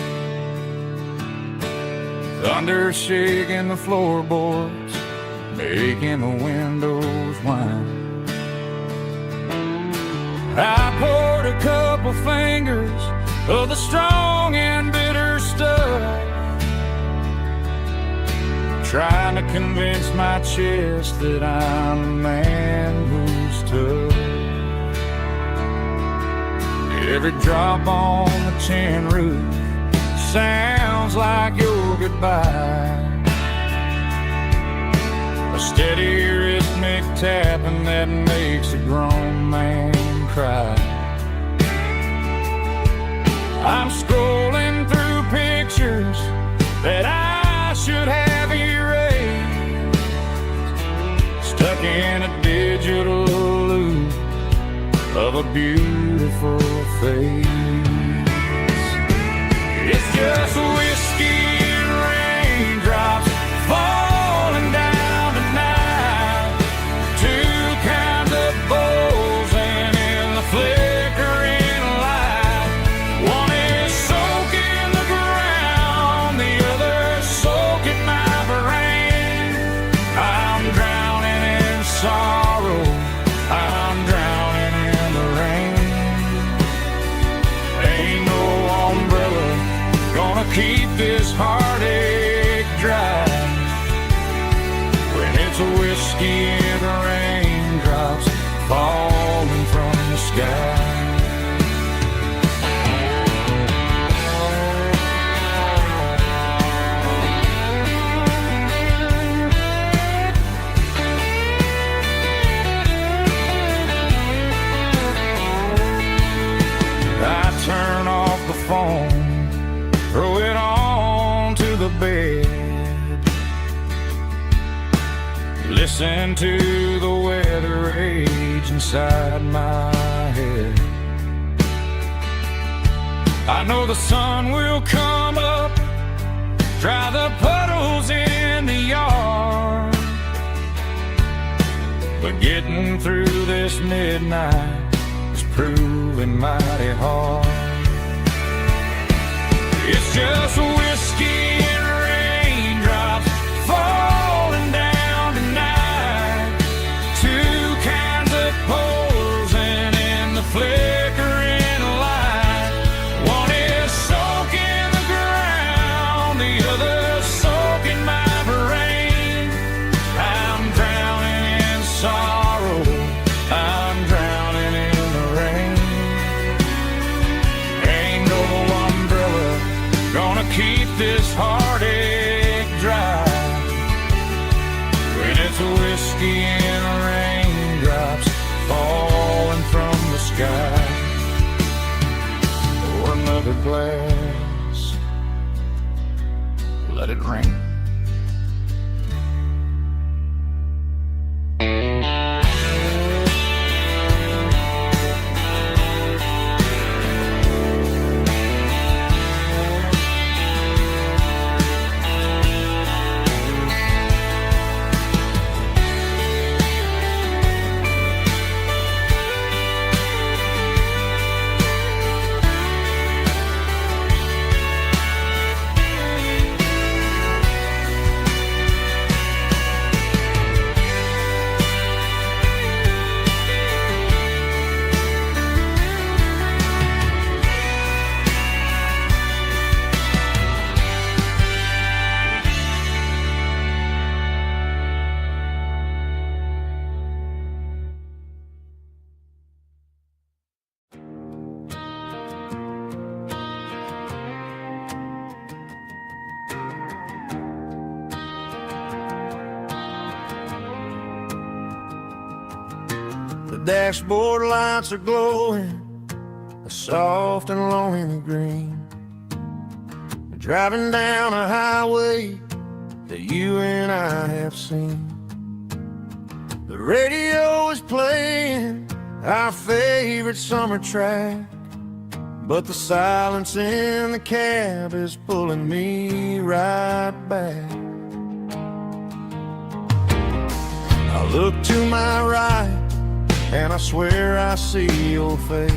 thunder shaking the floorboards, making the windows whine. I poured a couple fingers of the strong and bitter stuff, trying to convince my chest that I'm a man who's tough. Every drop on the tin roof sounds like your goodbye, a steady rhythmic tapping that makes a grown man cry. I'm scrolling through pictures that I should have erased, stuck in a digital loop of a beautiful face. It's just whiskey and raindrops falling down tonight, two kinds of bowls and in the flickering light. One is soaking the ground, the other soaking my brain. I'm drowning in sorrow, I'm drowning in the rain. Ain't no umbrella gonna keep this heartache dry when it's a whiskey and raindrops falling from the sky. I turn off the phone, throw it on to the bed, listen to the weather rage inside my head. I know the sun will come up, dry the puddles in the yard, but getting through this midnight is proving mighty hard. It's just whiskey and raindrops falling down tonight, two kinds of pours and in the flickering light. One is soaking the ground, the other soaking my brain. I'm drowning in sorrow, I'm drowning in the rain. Ain't no umbrella gonna keep of whiskey and raindrops falling from the sky. Pour another glass, let it rain. The dashboard lights are glowing, a soft and lonely green. Driving down a highway that you and I have seen. The radio is playing our favorite summer track, but the silence in the cab is pulling me right back. I look to my right and I swear I see your face,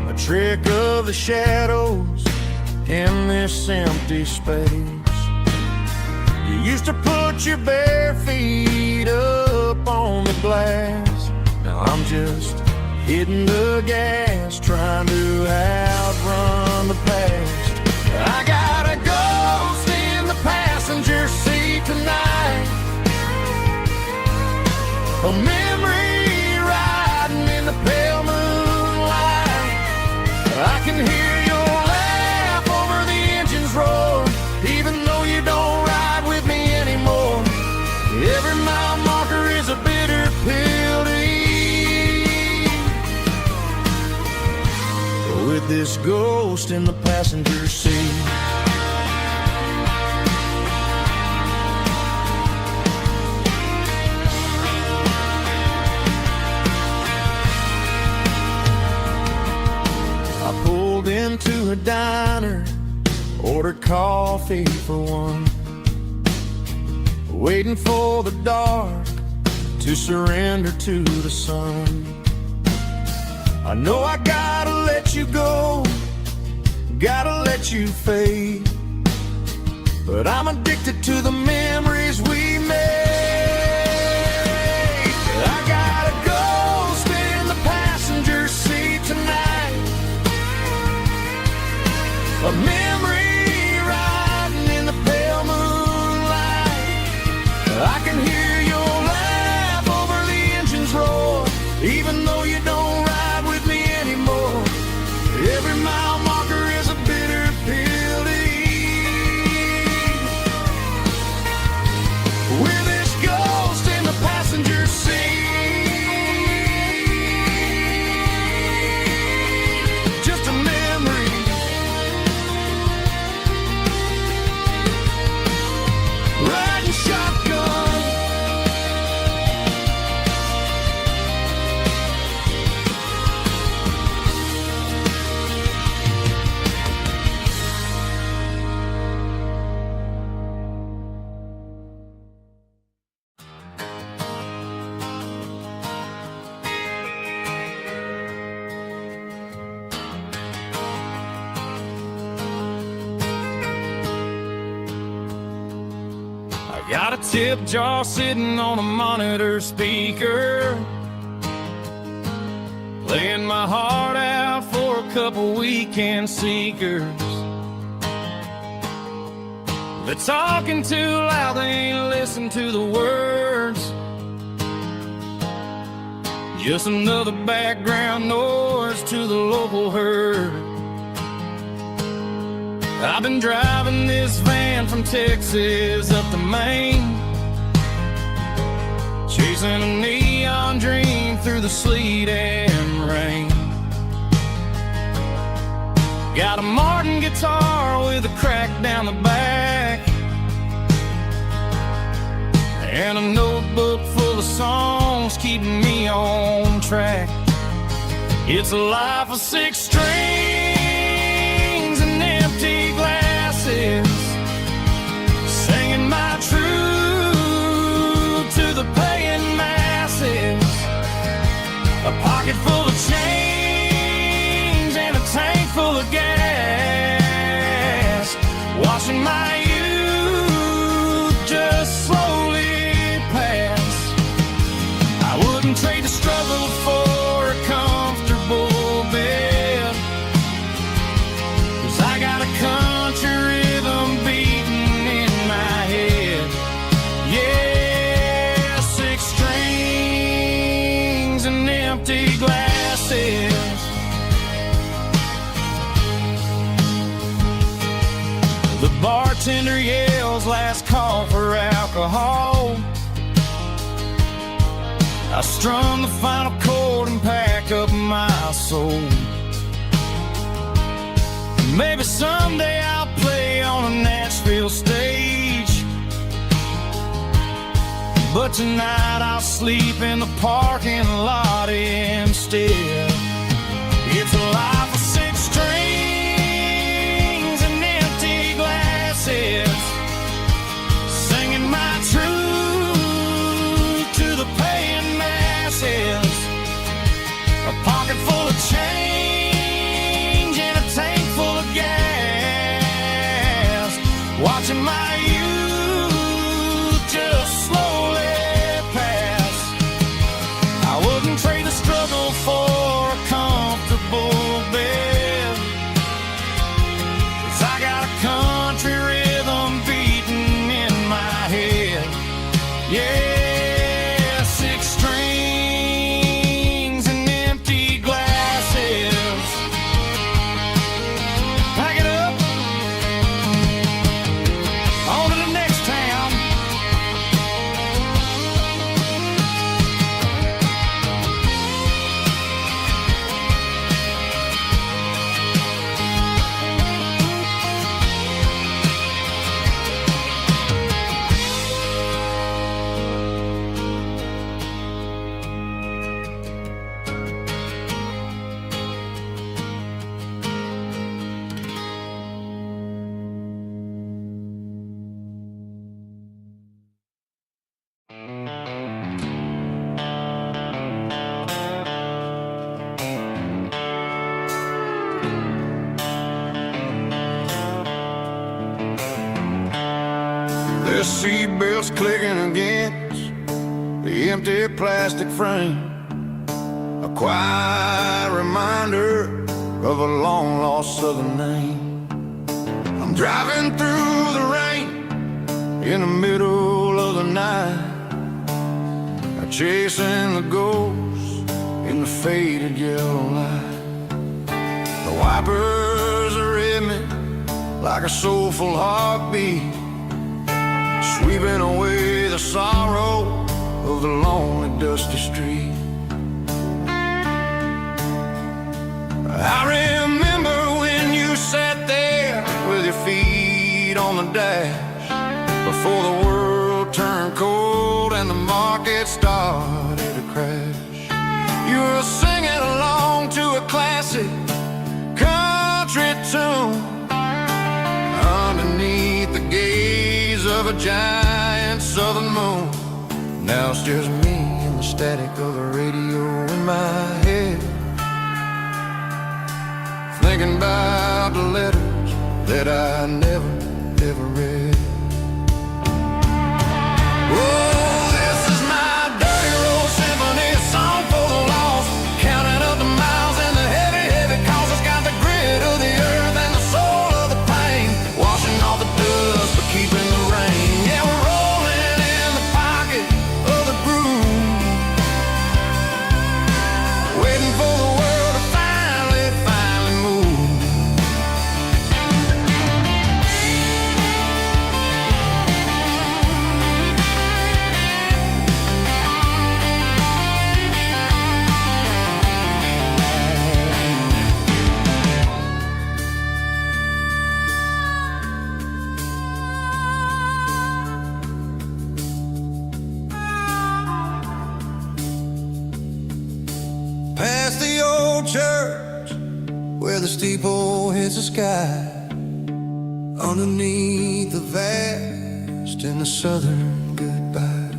a trick of the shadows in this empty space. You used to put your bare feet up on the glass. Now I'm just hitting the gas, trying to outrun the past. I got a ghost in the passenger seat tonight, a memory riding in the pale moonlight. I can hear your laugh over the engine's roar, even though you don't ride with me anymore. Every mile marker is a bitter pill to eat, with this ghost in the passenger seat. Into a diner, ordered coffee for one, waiting for the dark to surrender to the sun. I know I gotta let you go, gotta let you fade, but I'm addicted to the memories we made. I got a ghost in the passenger seat tonight, a memory riding in the pale moonlight. I can hear your laugh over the engine's roar, even though you don't ride with me anymore. Every mile marker is a bitter pill to eat, with this ghost in the passenger seat. Just a memory, riding shotgun. Got a tip jar sitting on a monitor speaker, playing my heart out for a couple weekend seekers. They're talking too loud, they ain't listen to the words. Just another background noise to the local herd. I've been driving this van from Texas up to Maine, chasing a neon dream through the sleet and rain. Got a Martin guitar with a crack down the back, and a notebook full of songs keeping me on track. It's a life of 6 strings and empty glasses, singing my truth to the paying masses. A pocket full of change and a tank full of gas, watching my youth just slowly pass. I wouldn't trade the struggle for a comfortable bed, 'cause I got a country rhythm beating in my head. Yeah, 6 strings and empty glasses. The bartender yells last call for alcohol. I strum the final chord and pack up my soul. Maybe someday I'll play on a Nashville stage, but tonight I'll sleep in the parking lot instead. It's a life of 6 strings and empty glasses, singing my truth to the paying masses. A pocket full of change and a tank full of gas, watching my youth just slowly pass. I wouldn't trade the struggle for a comfortable bed, 'cause I got a country rhythm beating in my head. Yeah, 6 strings and empty glasses. Pack it up, on to the next town. The seatbelts clicking against the empty plastic frame, a quiet reminder of a long-lost southern name. I'm driving through the rain in the middle of the night, chasing the ghosts in the faded yellow light. The wipers are in me like a soulful heartbeat, sweeping away the sorrow of the lonely, dusty street. I remember when you sat there with your feet on the dash, before the world turned cold and the market started to crash. You were singing along to a classic country tune underneath the gaze of a giant southern moon. Now it's just me and the static of the radio in my head, thinking about the letters that I never, ever read. Oh, this is my dirty road symphony, a song for the lost, counting up the miles and the heavy, heavy calls. It's got the grit of the earth and the soul of the pain, washing off the dust but keeping the rain. Yeah, we're rolling in the pocket of the groove, waiting for the world to finally move. where the steeple hits the sky, underneath the vast in the southern goodbye.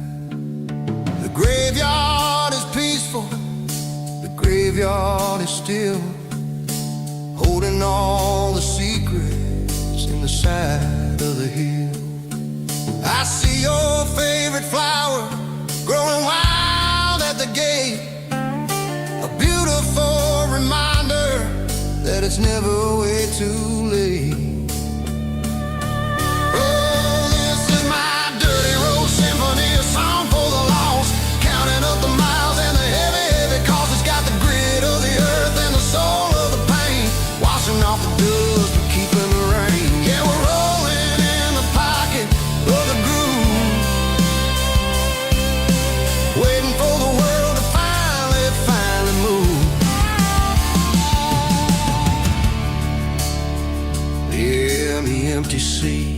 The graveyard is peaceful, the graveyard is still, holding all the secrets in the side of the hill. I see your favorite flower growing wild at the gate, a beautiful reminder that it's never way too late. Oh, this is my dirty road symphony, a song for the lost, counting up the miles and the heavy, heavy cost. It's got the grit of the earth and the soul of the pain, washing off the dust but keeping the rain. Yeah, we're rolling in the pocket of the groove, waiting for the world to finally move. Yeah, the empty sea,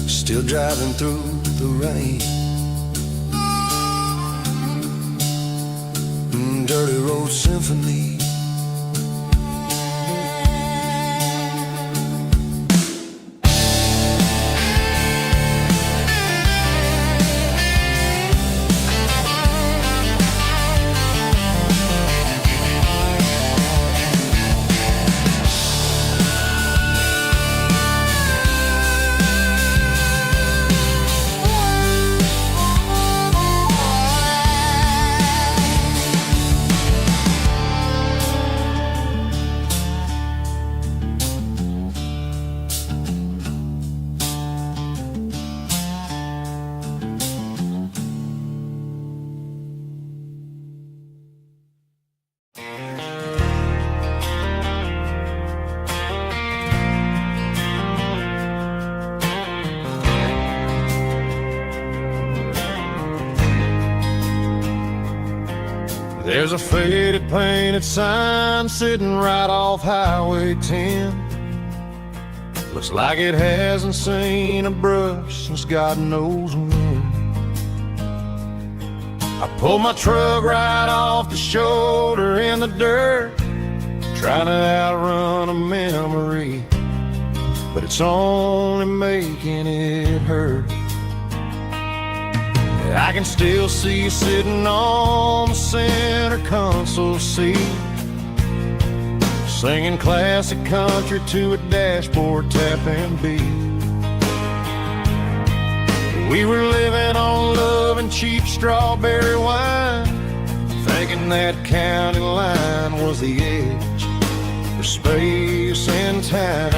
still driving through the rain. Dirty road symphony. There's a faded painted sign sitting right off Highway 10. Looks like it hasn't seen a brush since God knows when. I pulled my truck right off the shoulder in the dirt, trying to outrun a memory, but it's only making it hurt. I can still see you sitting on the center console seat, singing classic country to a dashboard tapping beat. We were living on love and cheap strawberry wine, thinking that county line was the edge for space and time.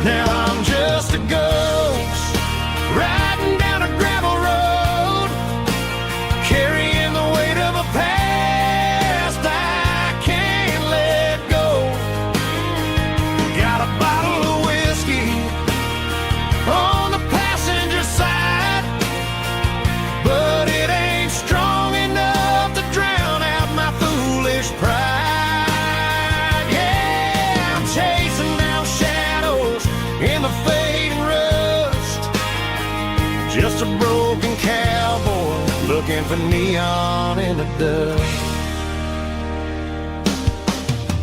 Now I'm just a ghost riding down a gravel road, carrying the weight of a past I can't let go. Got a bottle of whiskey on the passenger side, but it ain't strong enough to drown out my foolish pride. Yeah, I'm chasing down shadows in the fading rust, just a broken cowboy looking for neon in the dust.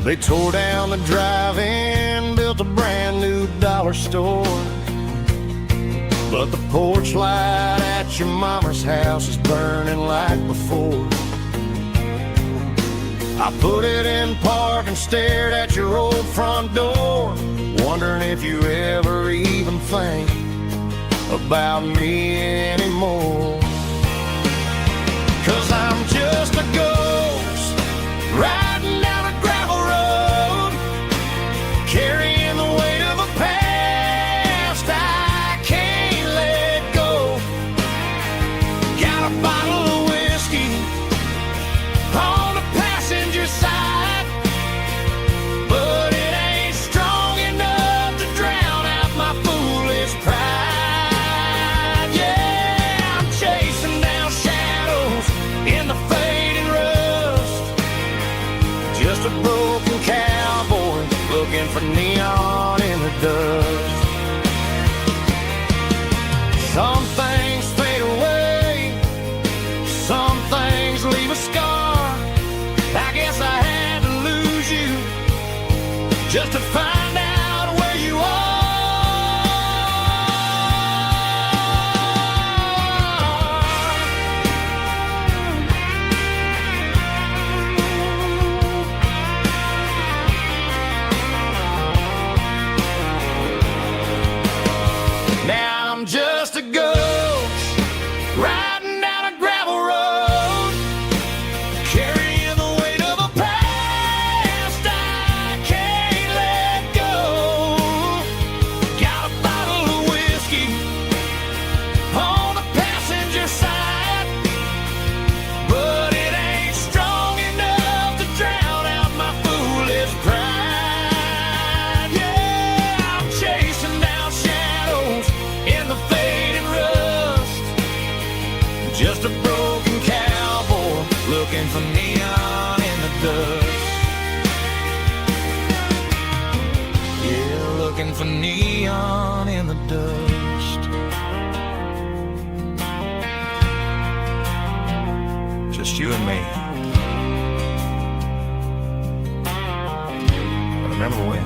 They tore down the drive-in, built a brand new dollar store, but the porch light at your mama's house is burning like before. I put it in park and stared at your old front door, wondering if you ever even think about me anymore. 'Cause I'm just a ghost riding down a gravel road, carrying the weight of a past I can't let go. Got a bottle of whiskey on the passenger side, but it ain't strong enough to drown out my foolish pride. Yeah, I'm chasing down shadows in the fading rust, just a broken cowboy looking for neon in the dust. Some things fade away, some things leave a scar, just to find out where you are. Now I'm just a ghost riding down a gravel road, carrying the weight of a past I can't let go. Got a bottle of whiskey on the passenger side, but it ain't strong enough to drown out my foolish pride. Yeah, I'm chasing down shadows in the fading rust, just a broken cowboy looking for neon in the dust. Yeah, looking for neon in the dust. Just you and me. But remember when?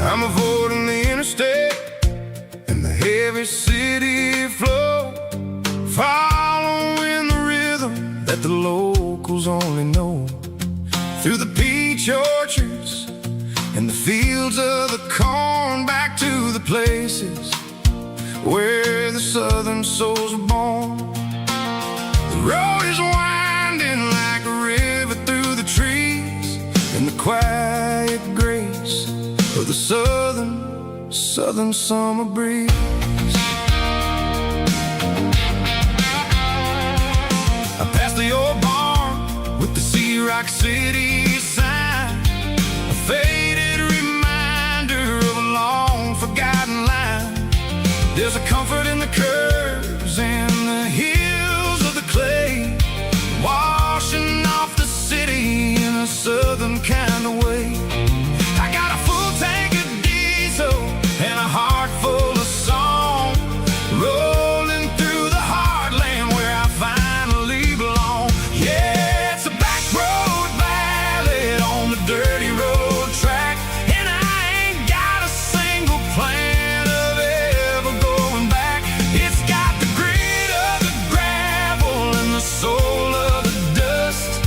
I'm avoiding the interstate and the heavy city flow, following the rhythm that the locals only know. Through the peach orchards and the fields of the corn, back to the places where the southern souls were born. The road is winding like a river through the trees, in the quiet grace of the southern summer breeze. I passed the old barn with the Sea Rock City sign, a faded reminder of a long forgotten line. There's a comfort in the curves and the hills of the clay, washing off the city in a southern kind of way. I got a full tank of diesel and a heart full of song, rolling through the heartland where I finally belong. Yeah, it's a back road ballad on the dirty road track, and I ain't got a single plan of ever going back. It's got the grit of the gravel and the soul of the dust,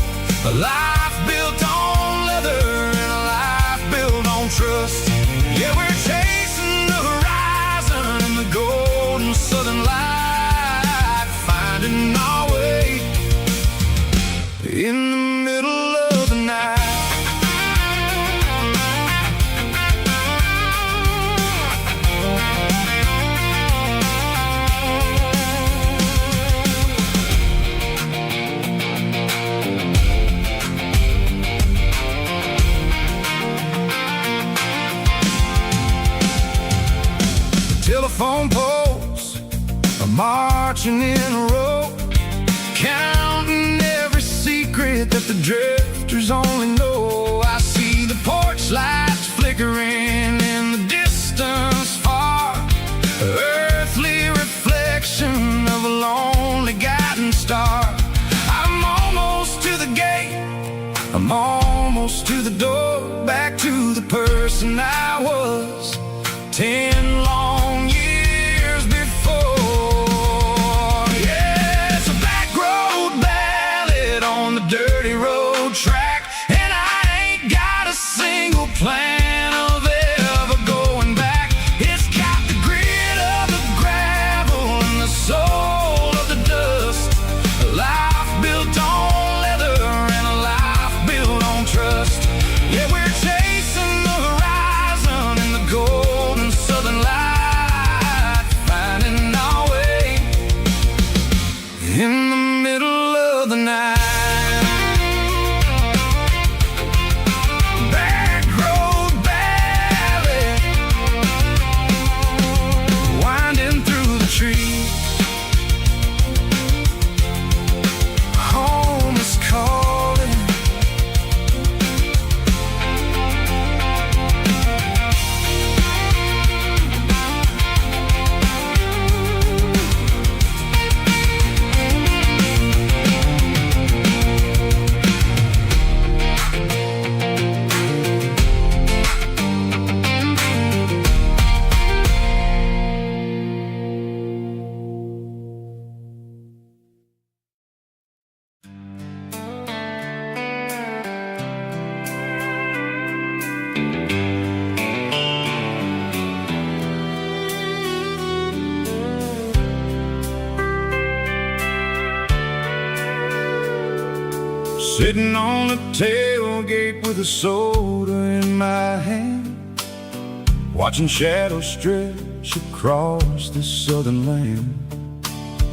a life built on leather and a life built on trust. Yeah, we're chasing the horizon in the golden southern light, finding our way in the middle of the night. Telephone poles are marching in a row, counting every secret that the drifters only know. I see the porch lights flickering in the distance far, earthly reflection of a lonely guiding star. I'm almost to the gate, I'm almost to the door, back to the person I was 10 long years before. Yeah, it's a back road ballad on the dirty road track, and I ain't got a single plan of ever going back. It's got the grit of the gravel and the soul of the dust, a life built on leather and a life built on trust. Yeah, we're chasing the horizon in the golden southern Sitting on the tailgate with a soda in my hand, watching shadows stretch across this southern land.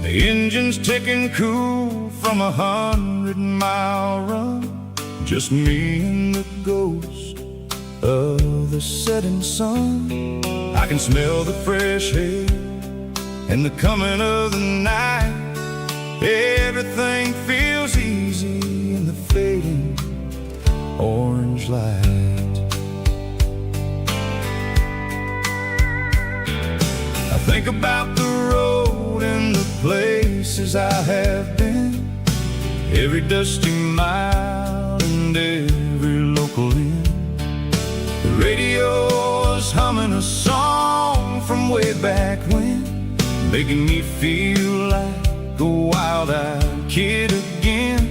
The engine's ticking cool from 100-mile run, just me and the ghost of the setting sun. I can smell the fresh air and the coming of the night. Everything feels easy in the fading orange light. I think about the road and the places I have been, every dusty mile and every local inn. The radio is humming a song from way back when, making me feel like a wild-eyed kid again.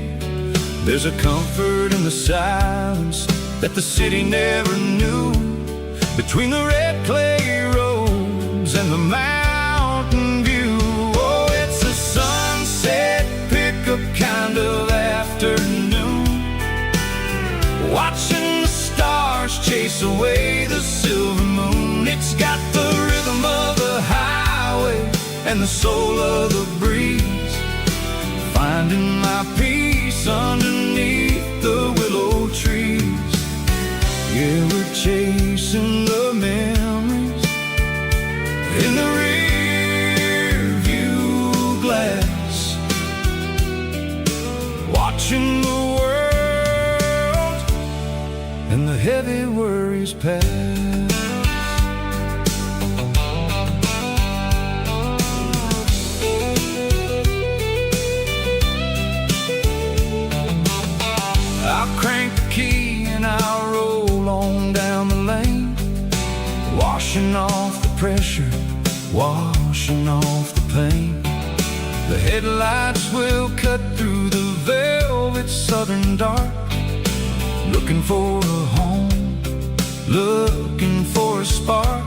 There's a comfort in the silence that the city never knew, between the red clay roads and the mountain view. Oh, it's a sunset pickup kind of afternoon, watching the stars chase away the silver moon. It's got the rhythm of the highway and the soul of the breeze, finding my peace underneath the willow trees. Yeah, we're chasing the memories in the rear view glass, watching the world and the heavy worries pass. I'll crank the key and I'll roll on down the lane, washing off the pressure, washing off the pain. The headlights will cut through the velvet southern dark, looking for a home, looking for a spark.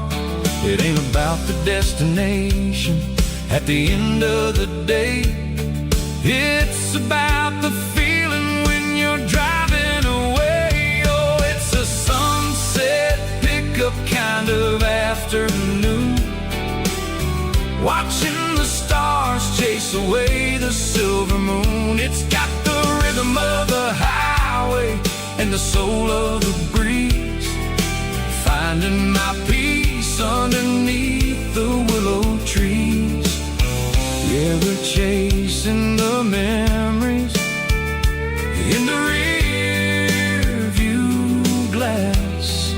It ain't about the destination at the end of the day, it's about the feeling when you're driving away. Oh, it's a sunset pickup kind of afternoon, watching the stars chase away the silver moon. It's got the rhythm of the highway and the soul of the breeze, finding my peace underneath the willow trees. Yeah, we're chasing the memories in the rear view glass,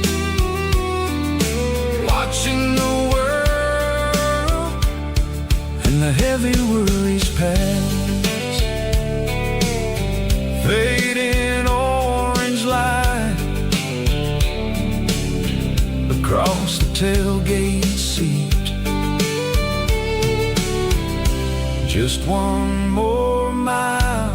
watching the world and the heavy worries pass. Fading orange light across the tailgate seat, just one more mile.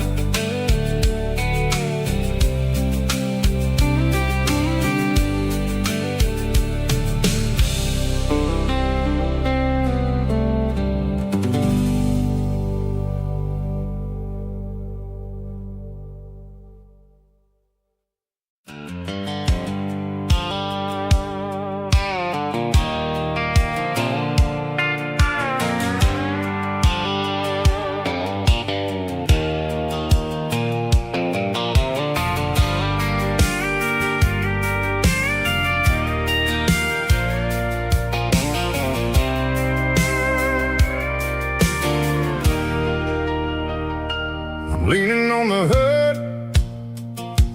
Leaning on the hood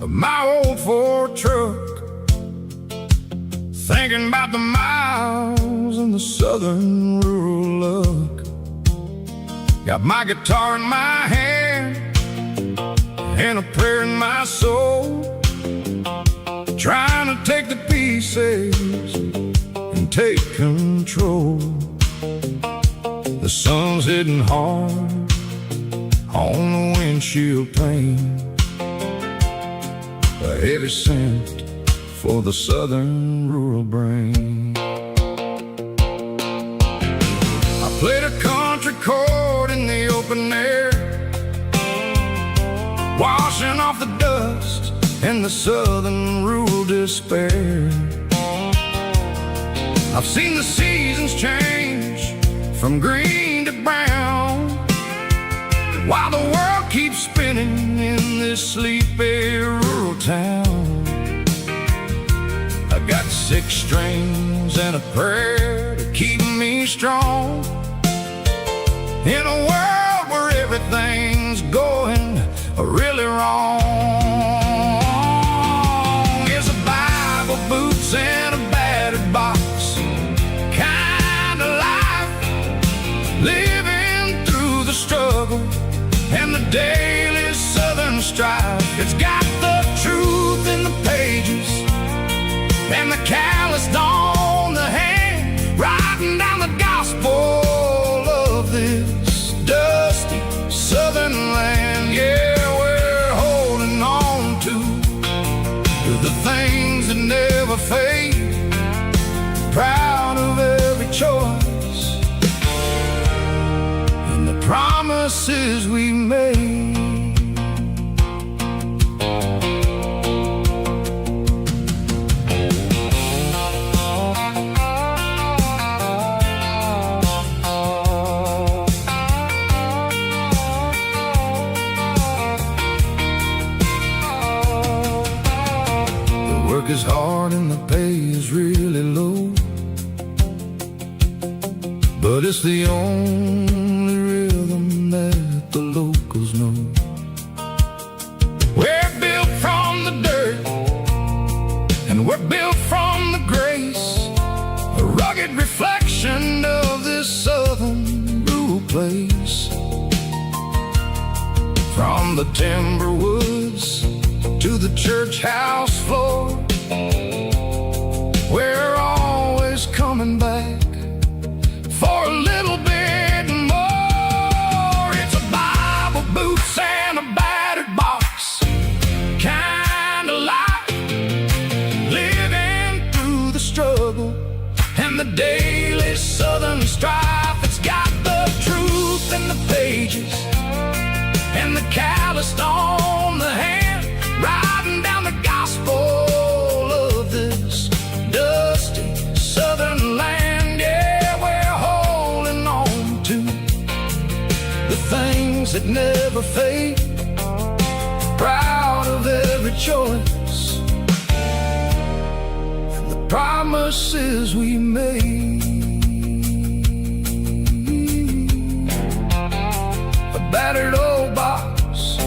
of my old Ford truck, thinking about the miles and the southern rural look. Got my guitar in my hand and a prayer in my soul, trying to take the pieces and take control. The sun's hitting hard on the windshield pane, a heavy scent for the southern rural brain. I played a country chord in the open air, washing off the dust the southern rural despair. I've seen the seasons change from green to brown, while the world keeps spinning in this sleepy rural town. I got 6 strings and a prayer to keep me strong in a world where everything's going really wrong. Is a Bible, boots, and a battered box kind of life, living through the struggle and the daily southern strife. It's got the truth in the pages and the calloused on the hand, writing down the gospel of this dusty southern land. Yeah, we're holding on to the things that never fade, proud of every choice and the promises we made. Work is hard and the pay is really low, but it's the only rhythm that the locals know. We're built from the dirt and we're built from the grace, a rugged reflection of this southern rural place. From the timber woods to the church house floor, we're always coming back for a little bit more. It's a Bible, boots, and a battered box kind of life, living through the struggle and the daily southern strife. It's got the truth in the pages and the calloused on the hand, writing down the gospel of this dusty southern land. Yeah, we're holding on to the things that never fade, proud of every choice and the promises we made. A battered old box,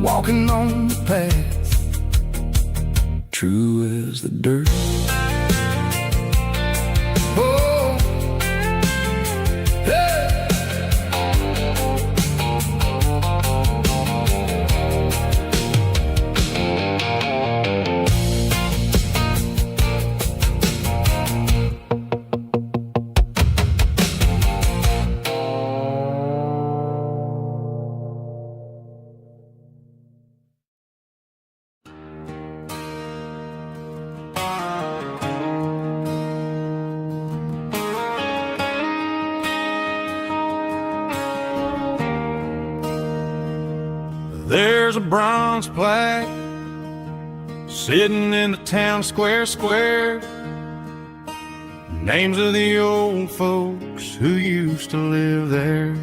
walking on the path, true as the dirt. Oh, hey. There's a bronze plaque sitting in the town square. Names of the old folks who used to live there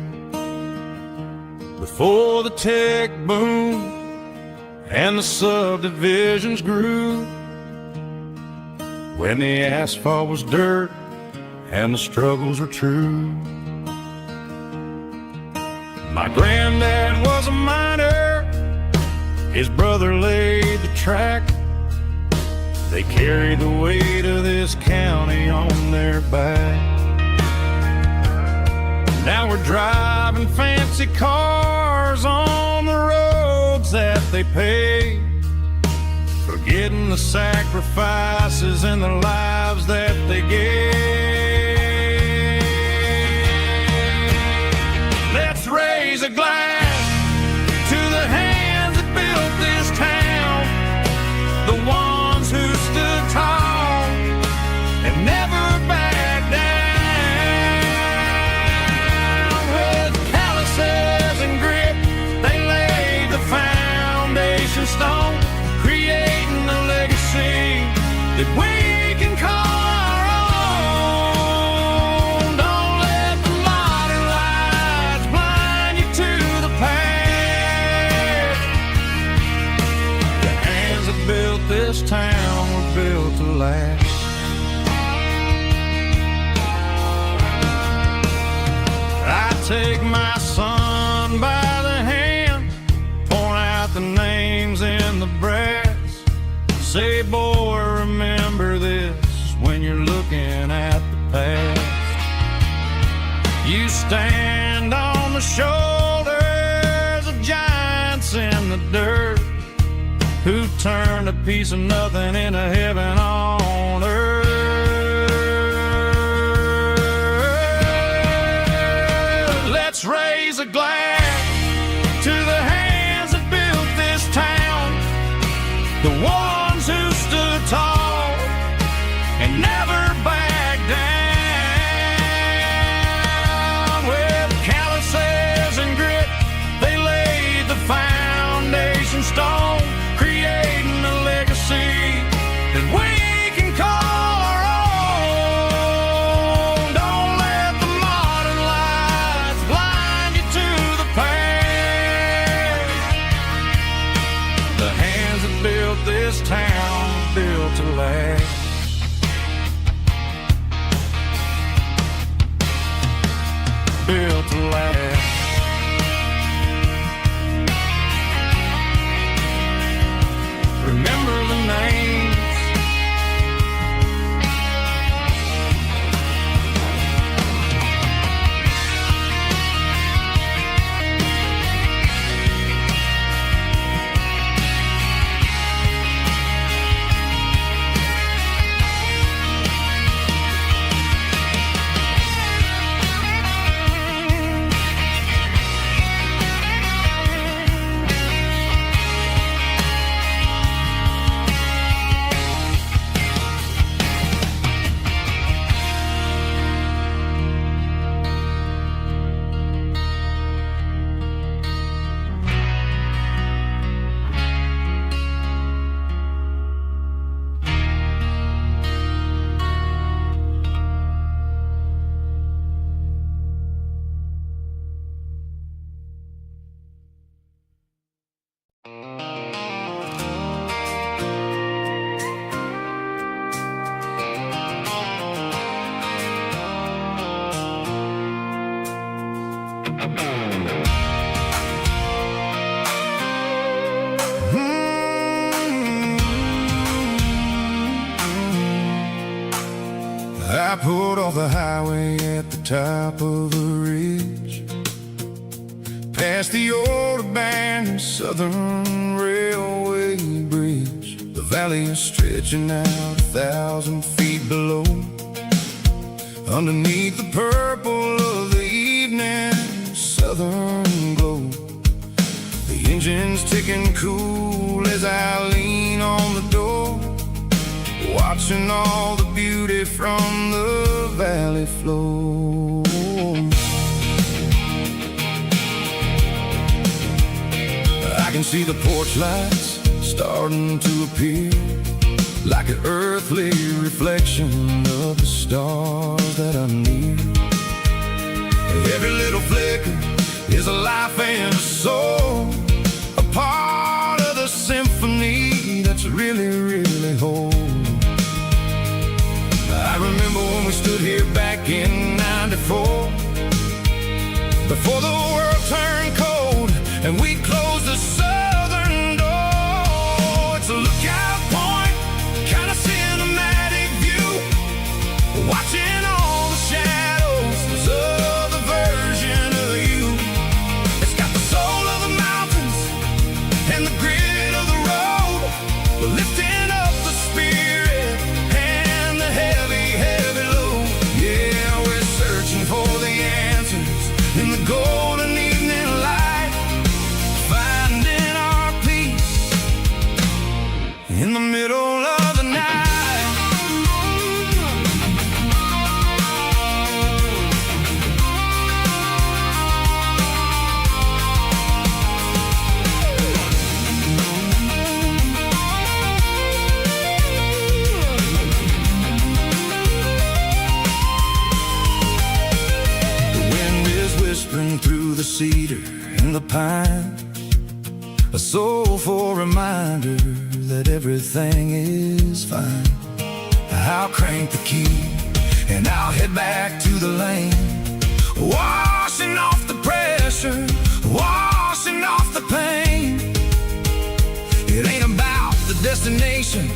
before the tech boom and the subdivisions grew, when the asphalt was dirt and the struggles were true. My granddad was a miner, his brother laid the track. They carried the weight of this county on their back. Now we're driving fancy cars on the roads that they paved, forgetting the sacrifices and the lives that they gave. Let's raise a glass to the hands that built this town, the ones who stood tall and never backed down. With calluses and grit, they laid the foundation stone take my son by the hand, point out the names in the brass. Say, boy, remember this when you're looking at the past. You stand on the shoulders of giants in the dirt, who turned a piece of nothing into heaven on earth. Let's raise a glass to the hands that built this town, the ones who stood tall and never backed down. With calluses and grit, they laid the foundation stone, creating a legacy that we can call our own. Don't let the modern lights blind you to the past. The hands that built this town, built to last. Built to last. Remember the names. I pulled off the highway at the top of a ridge, past the old abandoned Southern Railway bridge. The valley is stretching out 1,000 feet below, underneath the purple of the evening southern glow. The engine's ticking cool as I lean on the door, watching all the beauty from the valley flow. I can see the porch lights starting to appear, like an earthly reflection of the stars that are near. Every little flicker is a life and a soul, a part of the symphony that's really, really whole. I remember when we stood here back in '94, before the world turned cold and we closed the southern door. It's a lookout point, kind of cinematic view, watching all the shadows of the version of you. It's got the soul of the mountains and the grit of the road, lifting up the spirit and the heavy, heavy load. Yeah, we're searching for the answers in the golden evening light, finding our peace in the middle of the night. Whispering through the cedar and the pine, a soulful reminder that everything is fine. I'll crank the key and I'll head back to the lane, washing off the pressure, washing off the pain. It ain't about the destination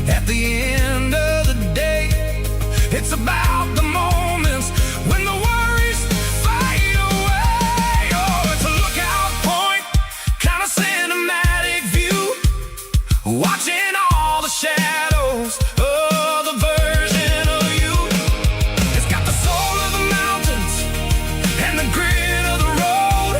at the end of the day. It's about the moments when the worries fade away. Oh, it's a lookout point, kind of cinematic view, watching all the shadows of the version of you. It's got the soul of the mountains and the grit of the road,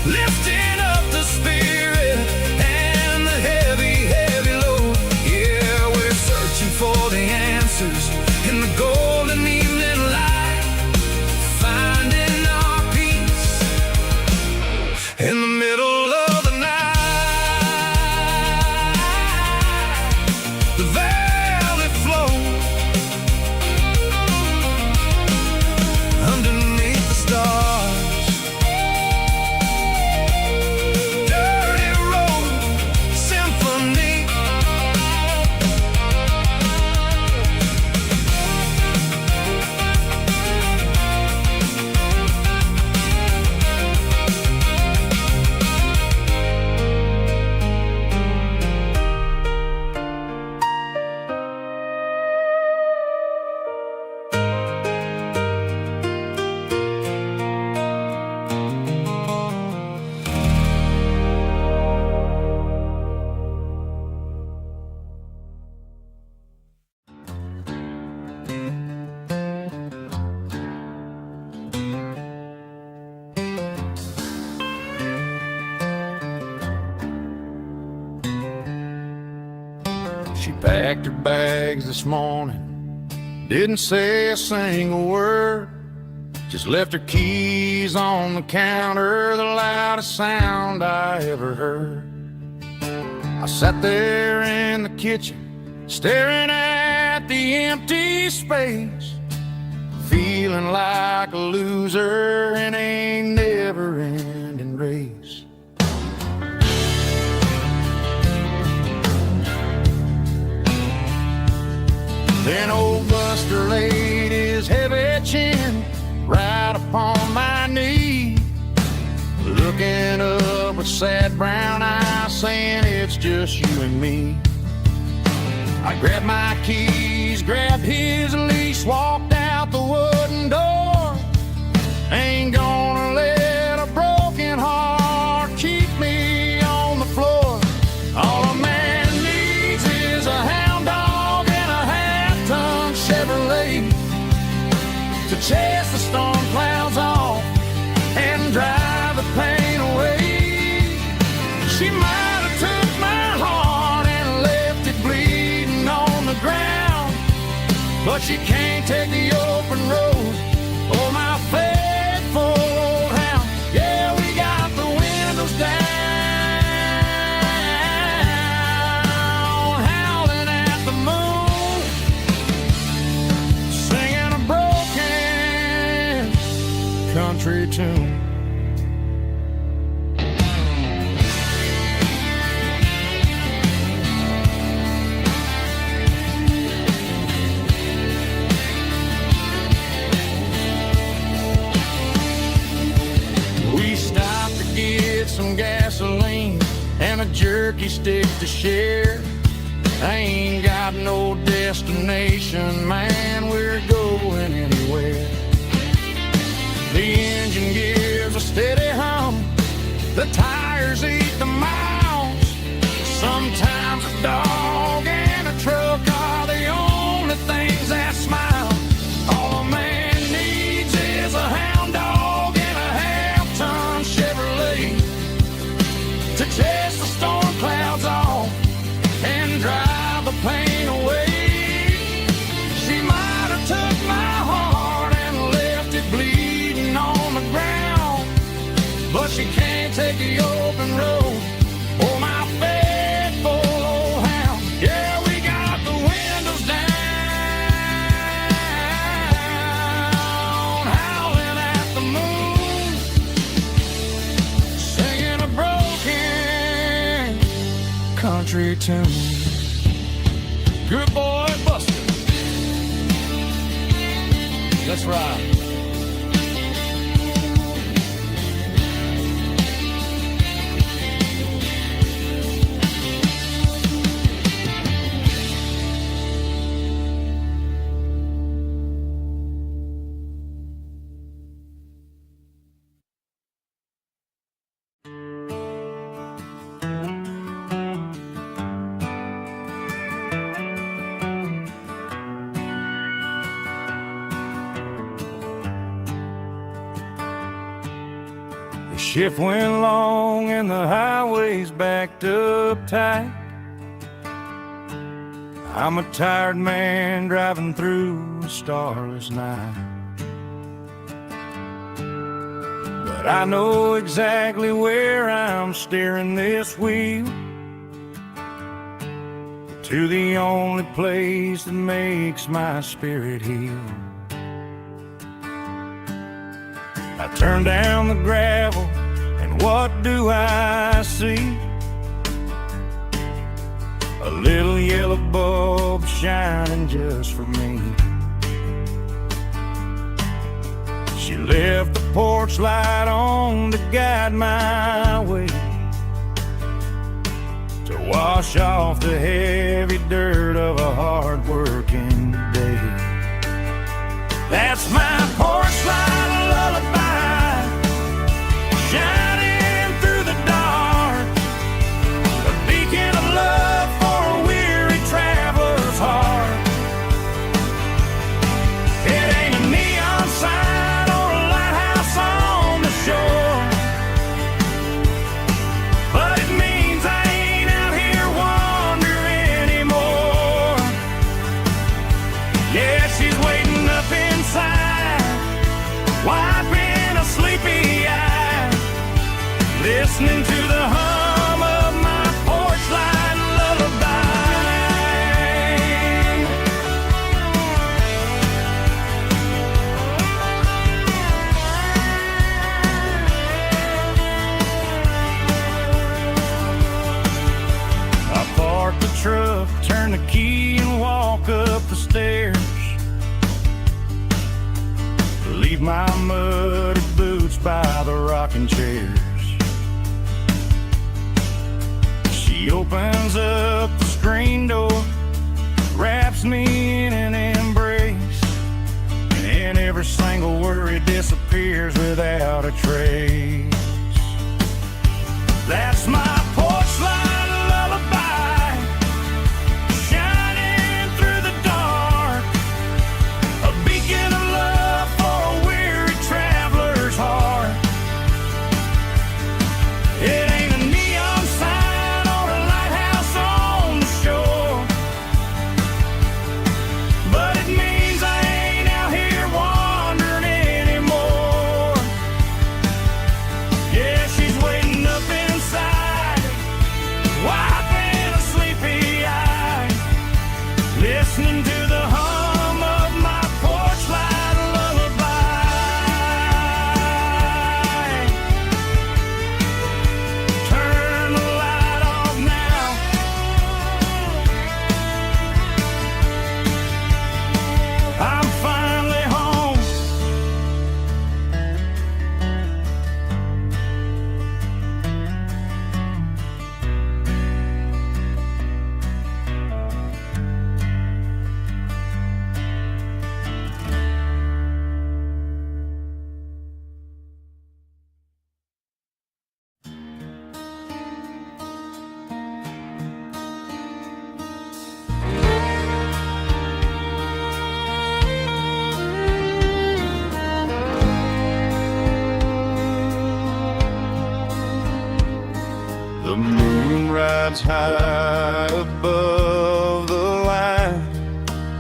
lifting up the spirit and the heavy, heavy load. Yeah, we're searching for the answers in the golden evening light, finding our peace in the middle of the night. The valley flows underneath the stars. Dirty road symphony. She packed her bags this morning, didn't say a single word, just left her keys on the counter, the loudest sound I ever heard. I sat there in the kitchen, staring at the empty space, feeling like a loser in a never-ending race. Then old Buster laid his heavy chin right upon my knee, looking up with sad brown eyes, saying it's just you and me. I grabbed my keys, grabbed his leash, walked out the wooden door. Ain't gonna let a broken heart keep me on the floor. All a man needs is a hound dog and a half-ton Chevrolet to chase the storm clouds off and drive the pain away. She might have took my heart and left it bleeding on the ground, but she can't take the open road or my faithful old hound. Yeah, we got the windows down, howling at the moon, singing a broken country tune. We stopped to get some gasoline and a jerky stick to share. I ain't got no destination, man, we're going anywhere. The engine gives a steady hum, the tires eat the miles. Sometimes a dog and a truck are the only things that smile. All a man needs is a hound dog and a half-ton Chevrolet to chase the storm clouds off and drive the pain away. She might have took my heart and left it bleeding on the ground, but she can't take the open road or my faithful old hound. Yeah, we got the windows down, howling at the moon, singing a broken country tune. Good boy, Buster. Let's ride. Shift went long and the highway's backed up tight. I'm a tired man driving through a starless night. But I know exactly where I'm steering this wheel, to the only place that makes my spirit heal. I turn down the gravel, and what do I see? A little yellow bulb shining just for me. She left the porch light on to guide my way, to wash off the heavy dirt of a hard-working day. That's my porch light lullaby, shining through the dark, a beacon of love for a weary traveler's heart. It ain't a neon sign or a lighthouse on the shore, but it means I ain't out here wandering anymore. Yeah, she's waiting up inside, wiping a sleepy eye, listening to the hum of my porch light lullaby. I park the truck, turn the key and walk up the stairs, leave my muddy boots by the rocking chairs. She opens up the screen door, wraps me in an embrace, and every single worry disappears without a trace. That's my porch light lullaby, shining through the dark, a beacon of love for a weary traveler's heart. It ain't a neon sign or a lighthouse on the shore, but it means I ain't out here wandering anymore. Yeah, she's waiting up inside, wiping a sleepy eye, listening to the hum of my porch light lullaby. Turn the light off now, I'm finally home. The moon rides high above the line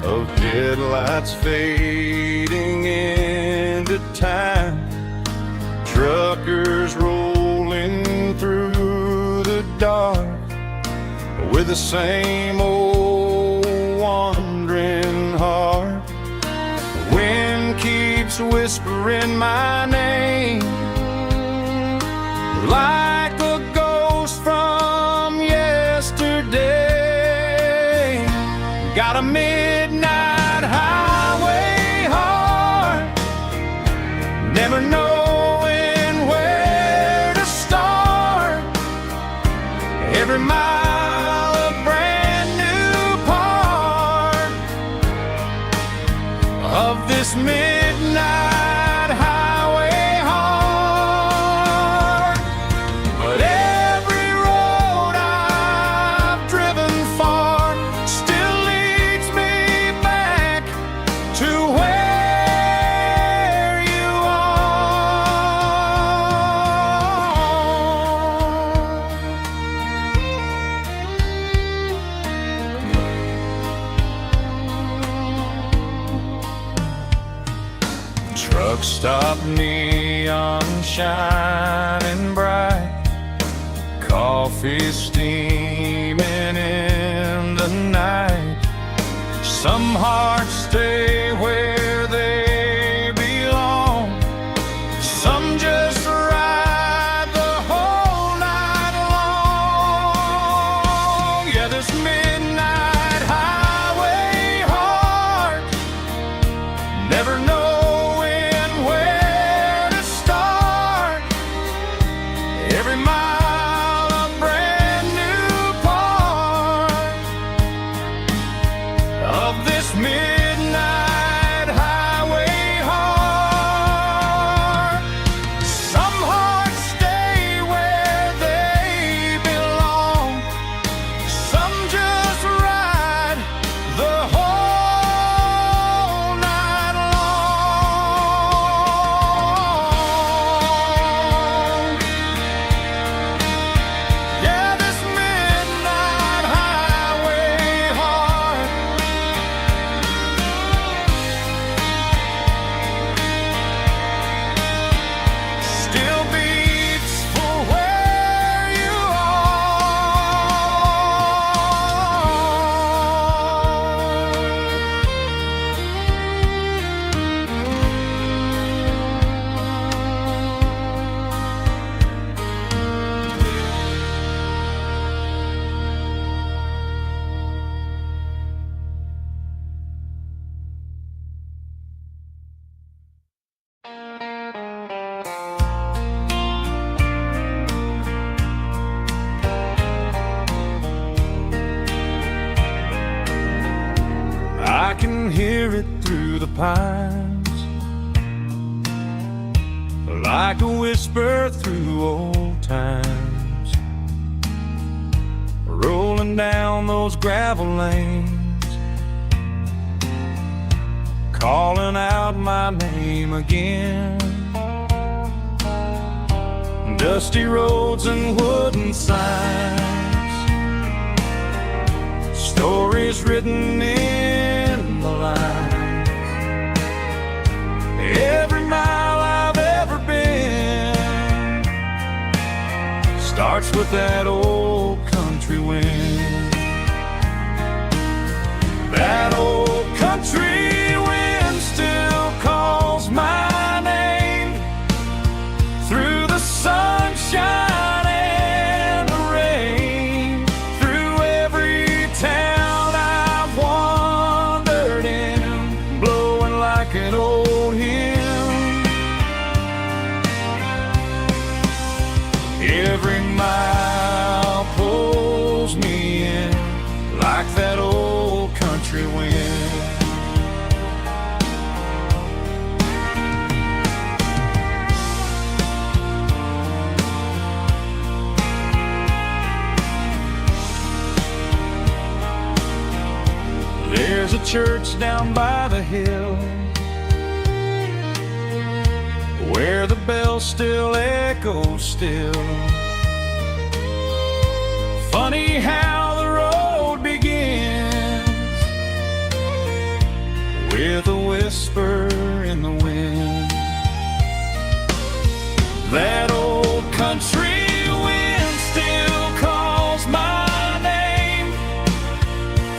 of headlights fading into time. Truckers rolling through the dark with the same old wandering heart. The wind keeps whispering my name like a ghost from yesterday. Got a midnight highway heart, never knowing where to start. Every mile a brand new part of this midnight highway heart. Truck stop neon shining bright, coffee steaming in the night. Some hearts stay where they belong, some just ride the whole night long. Yeah, this midnight highway heart never knowing where to start. Every mile a brand new part of this midnight highway heart. Some hearts stay where they belong, some just ride the whole night long. Yeah, this midnight highway heart still beats for where you I can hear it through the pines, like a whisper through old times, rolling down those gravel lanes, calling out my name again. Dusty roads and wooden signs, stories written in the lines. Every mile I've ever been starts with that old country wind. That old country wind still calls my name through the sunshine and the rain, through every town I've wandered in, blowing like an old hymn. Every mile pulls me in like that old country wind. There's a church down by the hill where the bells still echo still. Funny how the road begins with a whisper in the wind. That old country wind still calls my name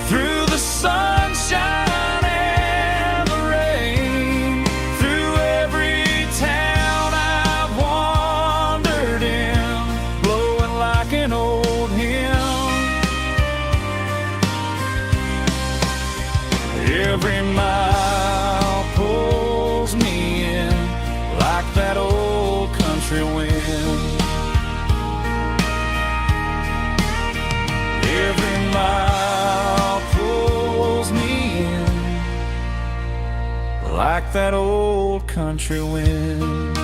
through the sunshine and the rain, through every town I've wandered in, blowing like an old hymn. Every mile pulls me in like that old country wind. Every mile pulls me in like that old country wind.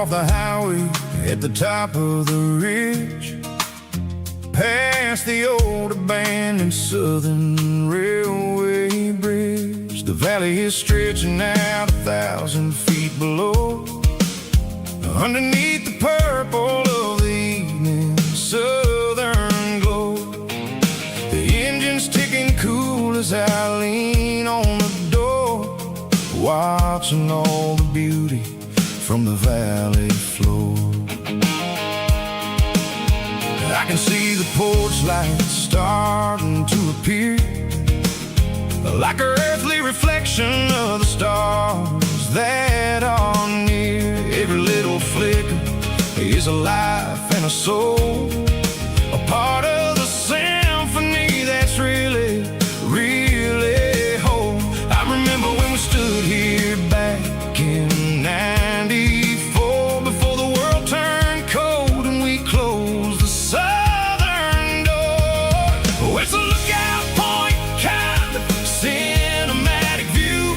off the highway at the top of the ridge, past the old abandoned Southern Railway bridge. The valley is stretching out 1,000 feet below, underneath the purple of the evening southern glow. The engine's ticking cool as I lean on the door, watching all the beauty from the valley floor. I can see the porch lights starting to appear, like an earthly reflection of the stars that are near. Every little flicker is a life and a soul, a part of the symphony that's really, really whole. I remember when we stood here back in '94, before the world turned cold and we closed the southern door. Oh, it's a lookout point, kind of cinematic view,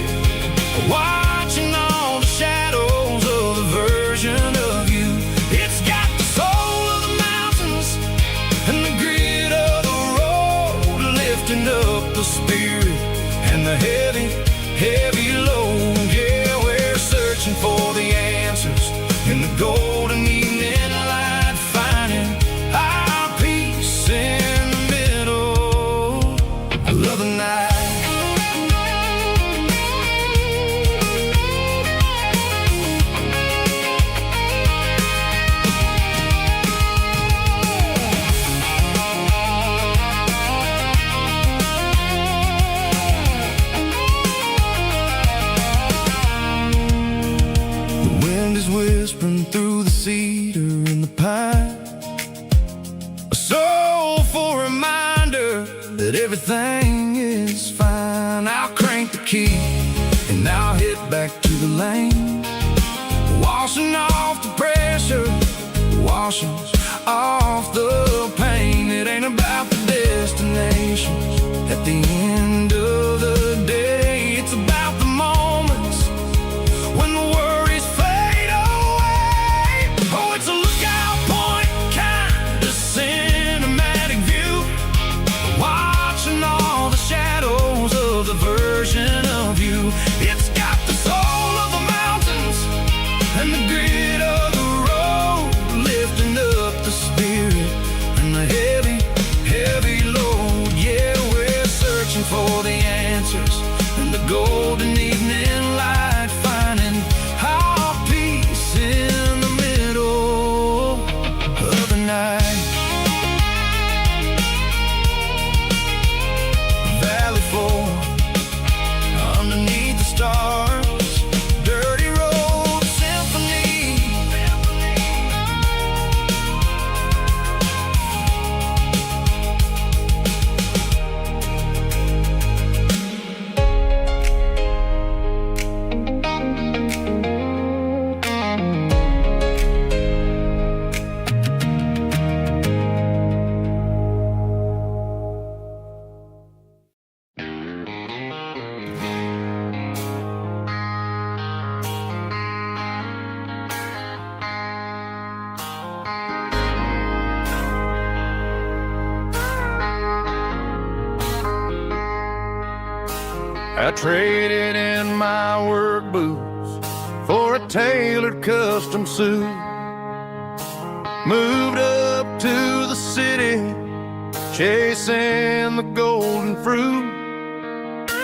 watching all the shadows of the version of you. It's got the soul of the mountains and the grit of the road, lifting up the spirit and the heavy, heavy load. Yeah, we're searching for the answers in the golden evening light, finding our peace in the middle of the night. Whispering through the cedar and the pine, a soulful reminder that everything is fine. I'll crank the key and I'll head back to the lane, washing off the pressure, washing off the pain. It ain't about the destinations at the end of the day, it's about the moments when the worries fade away. Oh, it's a lookout point, kind of cinematic view, watching all the shadows of the version of you. It's got the soul of the mountains and the grit of the road, lifting up the spirit and the heavy, heavy load. Yeah, we're searching for the answers in the golden evening light, finding our peace in the middle of the night. Valley floor, underneath the stars, dirty road symphony. I traded in my work boots for a tailored custom suit, moved up to the city, chasing the golden fruit.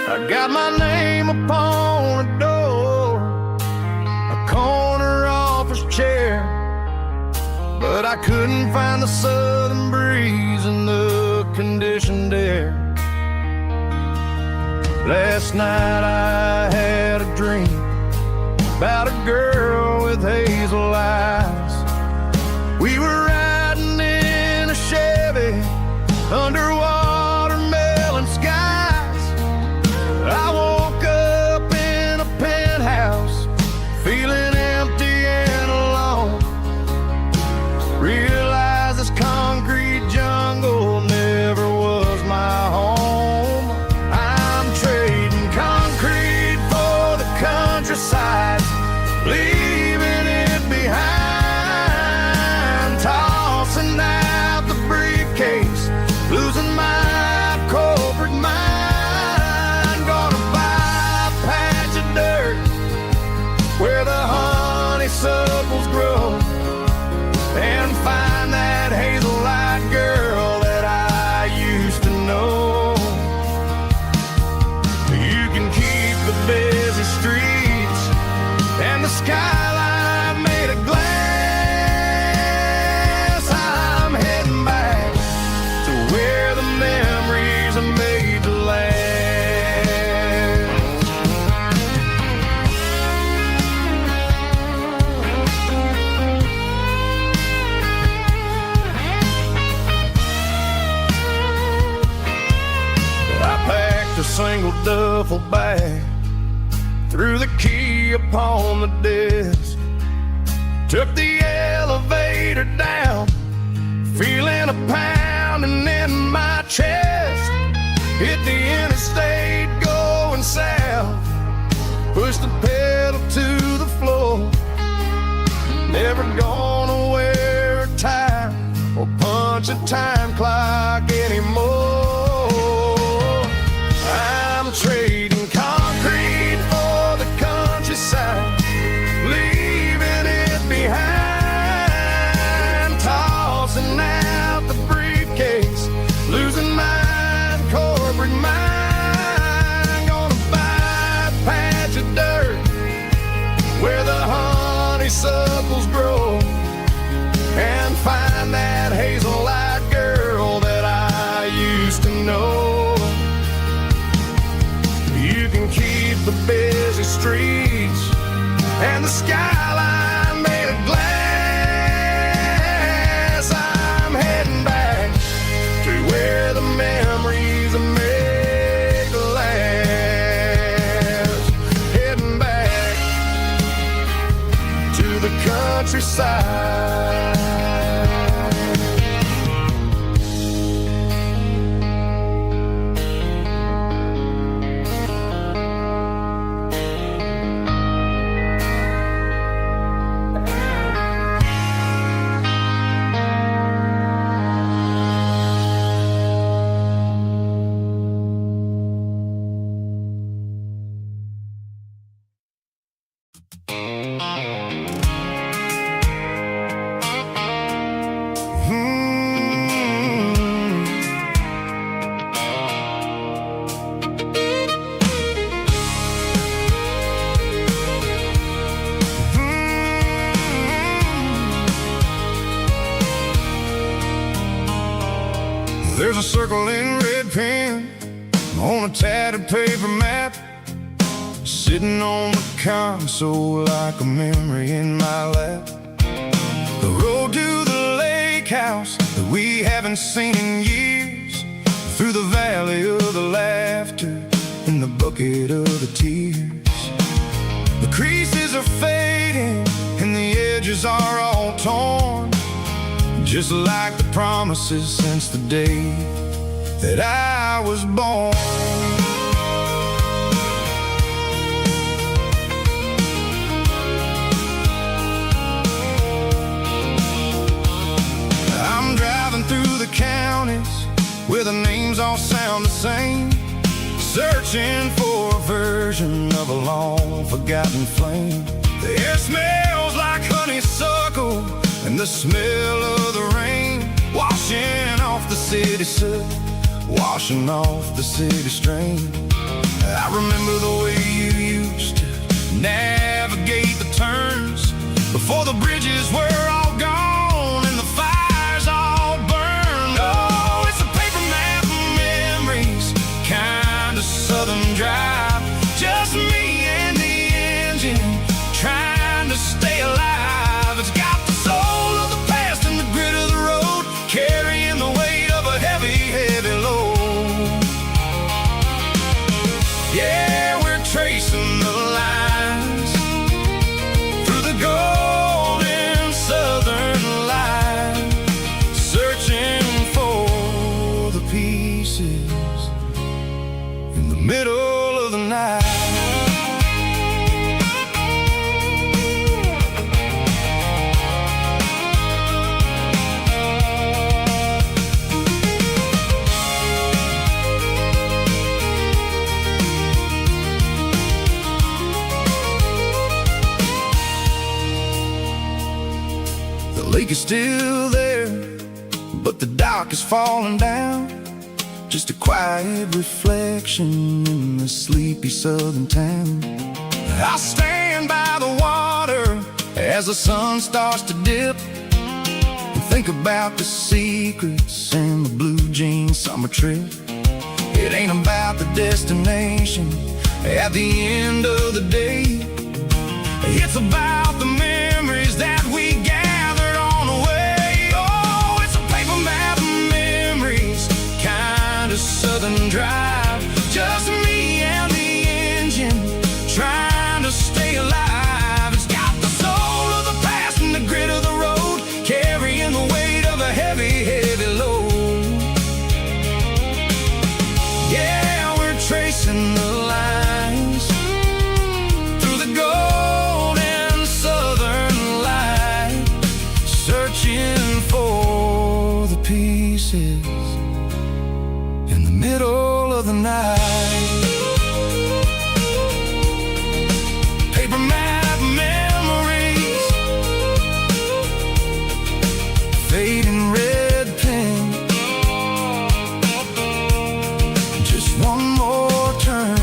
I got my name upon a door, a corner office chair, but I couldn't find the southern breeze in the conditioned air. Last night I had a dream about a girl with hazel eyes. We were riding in a Chevy under watermelon skies. I woke up in a penthouse feeling empty and alone. Realized this concrete jungle never was my home. Concrete for the countryside, leaving it behind. skyline made of glass. I'm heading back to where the memories are made to last. I packed a single duffel bag, threw the key upon the desk, took the elevator down, feeling a pounding in my chest. Hit the interstate going south, pushed the pedal to the floor. Never gonna wear a tie or punch a time clock anymore. I'm trading concrete for the countryside, leaving it behind, tossing out the briefcase, losing my corporate mind. Gonna buy a patch of dirt where the honeysuckles grow, and find that hazel-eyed girl that I used to know. You can keep the busy streets and the skyline made of glass. I'm heading back to where the memories are made to last. Heading back to the countryside. There's a circle in red pen on a tattered paper map, sitting on the console like a memory in my lap. The road to the lake house that we haven't seen in years, through the valley of the laughter and the bucket of the tears. The creases are fading and the edges are all torn, just like the promises since the day that I was born. I'm driving through the counties where the names all sound the same, searching for a version of a long forgotten flame. The air smells like honeysuckle and the smell of the rain, washing off the city soot, washing off the city strain. I remember the way you used to navigate the turns before the bridges were all gone and the fires all burned. Oh, it's a paper map of memories, kind of southern drive, just me and the engine trying to stay alive. It's got the soul of the past and the grit of the road, carrying the weight of a heavy, heavy load. Yeah, we're tracing the lines through the golden southern light, searching for the pieces in the middle of the night. The lake is still there, but the dock is falling down, just a quiet reflection in the sleepy southern town. I stand by the water as the sun starts to dip, and think about the secrets and the blue jean summer trip. It ain't about the destination at the end of the day. It's about the memories that we gathered on the way. Oh, it's a paper map of memories, kind of southern drive. Just me and the engine, trying to stay alive. It's got the soul of the past and the grit of the road, carrying the weight of a heavy, heavy load. Yeah, we're tracing the lines through the golden southern light, searching for the pieces in the middle of the night. Paper map memories, fading red pen, just one more turn.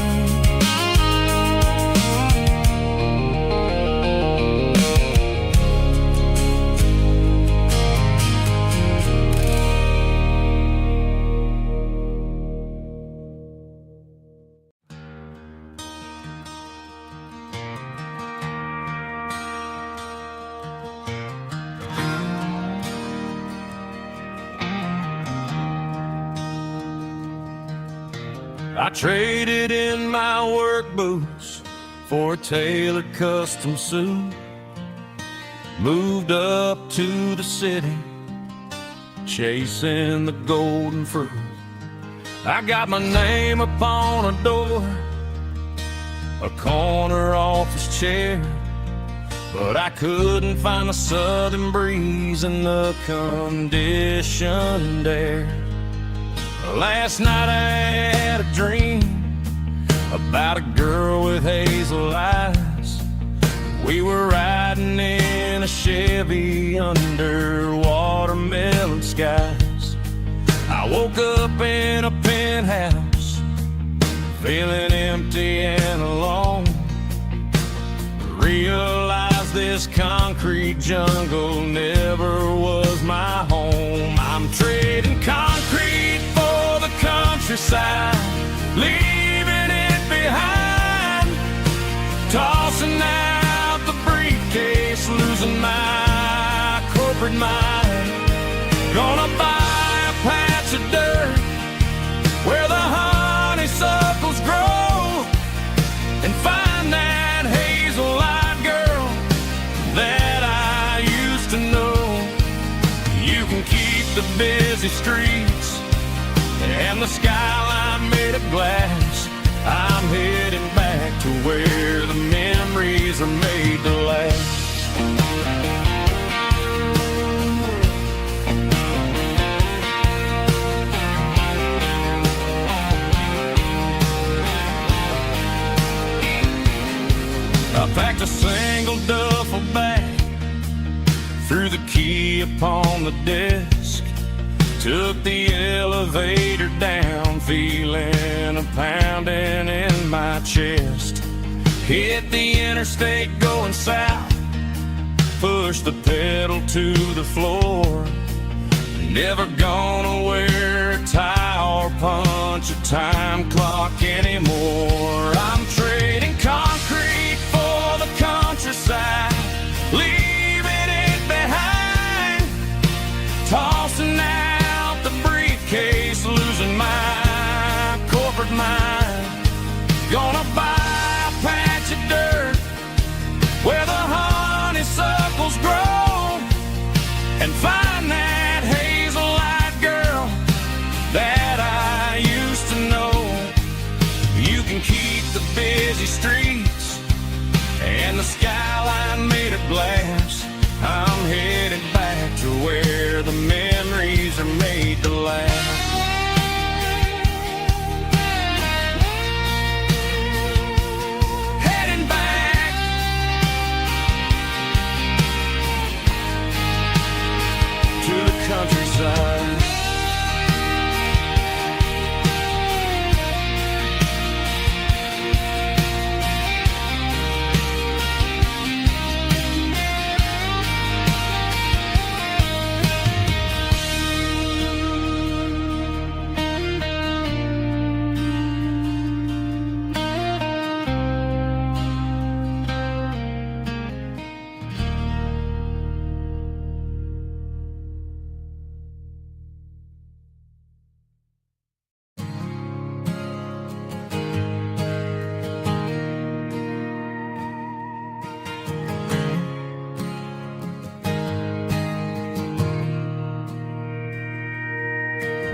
I traded in my work boots for a tailored custom suit. Moved up to the city, chasing the golden fruit. I got my name upon a door, a corner office chair, but I couldn't find the southern breeze in the conditioned air. Last night I had a dream about a girl with hazel eyes. We were riding in a Chevy under watermelon skies. I woke up in a penthouse, feeling empty and alone. Realized this concrete jungle never was my home. I'm trading concrete for the countryside, leaving it behind, tossing out the briefcase, losing my corporate mind. Gonna buy a patch of dirt where the honeysuckles grow, and find that hazel-eyed girl that I used to know. You can keep the busy streets and the skyline made of glass. I'm heading back to where the memories are made to last. I packed a single duffel bag, threw the key upon the desk, took the elevator down, feeling a pounding in my chest. Hit the interstate going south, pushed the pedal to the floor. Never gonna wear a tie or punch a time clock anymore. I'm trading concrete for the countryside, leaving it behind, tossing out the briefcase, losing my corporate mind. Gonna buy a patch of dirt where the honeysuckles grow, and find that hazel-eyed girl that I used to know. You can keep the busy streets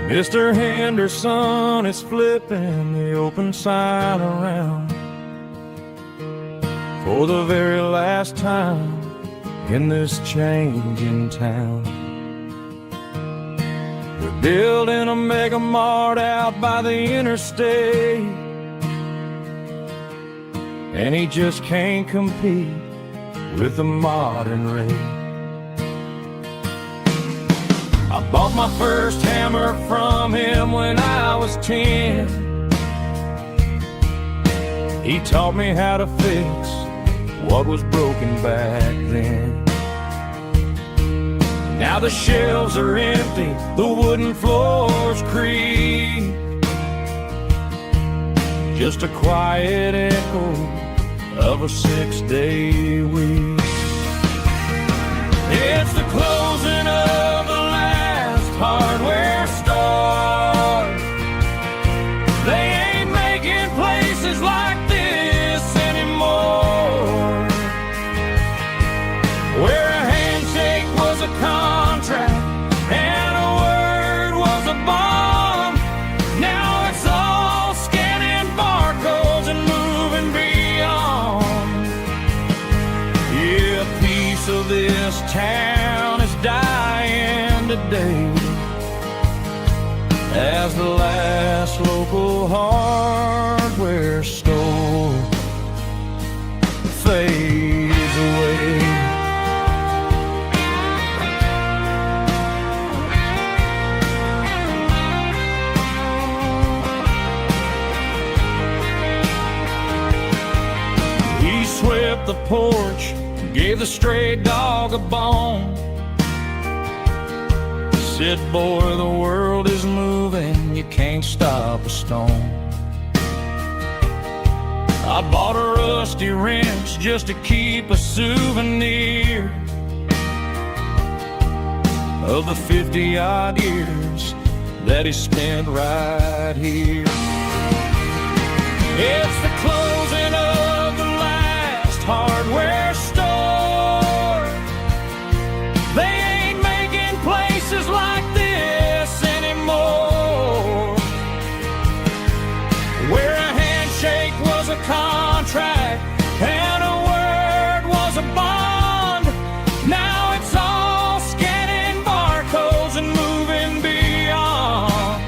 Mr. Henderson is flipping the open sign around for the very last time in this changing town. They're building a mega mart out by the interstate, and he just can't compete with the modern rate. I bought my first hammer from him when I was 10. He taught me how to fix what was broken back then. Now the shelves are empty, the wooden floors creak, just a quiet echo of a 6-day week. It's the closing of the last hardware store. They ain't making places like this anymore, where a handshake was a contract and a word was a bond. Now it's all scanning barcodes and moving beyond. Yeah, a piece of this town is dying today as the last local hardware store fades away. He swept the porch, gave the stray dog a bone, said, boy, the world is moving, you can't stop a stone. I bought a rusty wrench just to keep a souvenir of the 50-odd years that he spent right here. It's the closing of the last hardware store. They ain't making places like this anymore, where a handshake was a contract and a word was a bond. Now it's all scanning barcodes and moving beyond.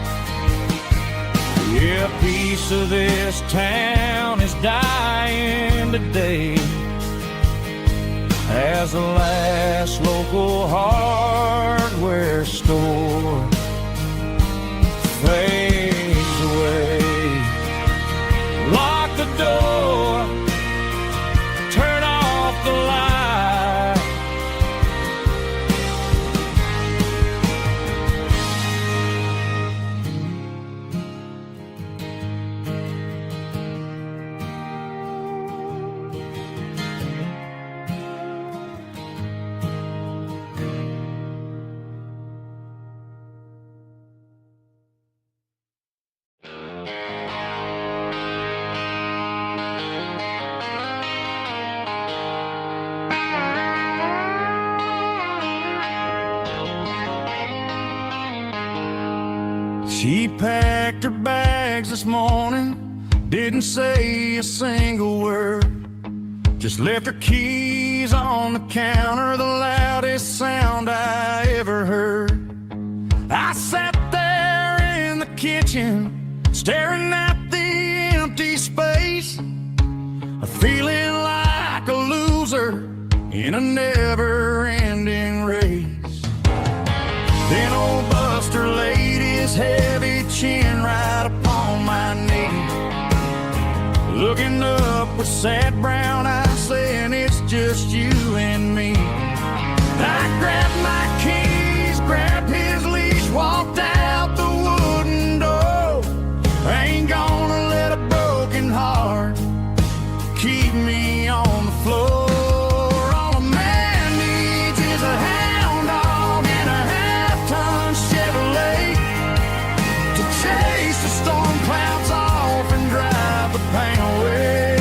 Yeah, a piece of this town is dying today as the last local hardware store fades away. Lock the door, turn off the light. She packed her bags this morning, didn't say a single word, just left her keys on the counter, the loudest sound I ever heard. I sat there in the kitchen, staring at the empty space, feeling like a loser in a never-ending race. Then old Buster laid his heavy chin right upon my knee, looking up with sad brown eyes, saying it's just you and me. I grabbed my keys, grabbed his leash, walked out the wooden door. I ain't gonna let a broken heart keep me on the floor. All a man needs is a hound dog and a half-ton Chevrolet to chase the storm clouds off and drive the pain away.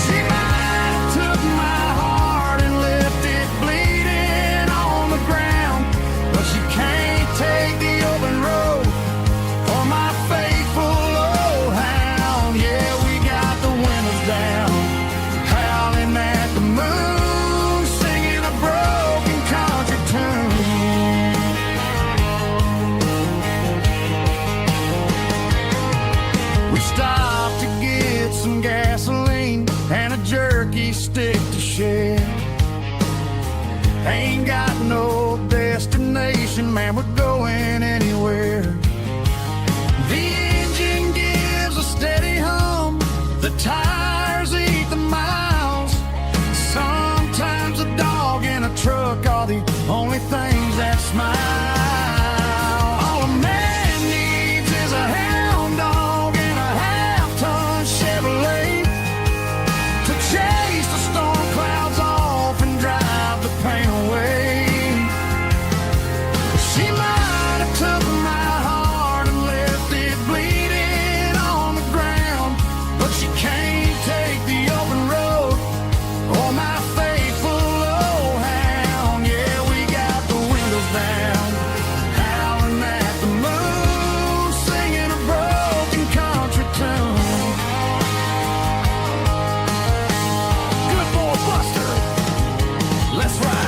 She might have took my heart and left it bleeding turkey stick to share. Ain't got no destination, man, we're going anywhere. The engine gives a steady hum, the tires eat the miles. Sometimes a dog in a truck are the only things that smile. All a man needs is a hound dog and a half-ton Chevrolet to chase the storm clouds off and drive the pain away. She might have took my heart and left it bleeding on the ground, but she can't take the open road or my faithful old hound. Yeah, we got the windows down, howling at the moon, singing a broken country tune. Good boy Buster, let's ride.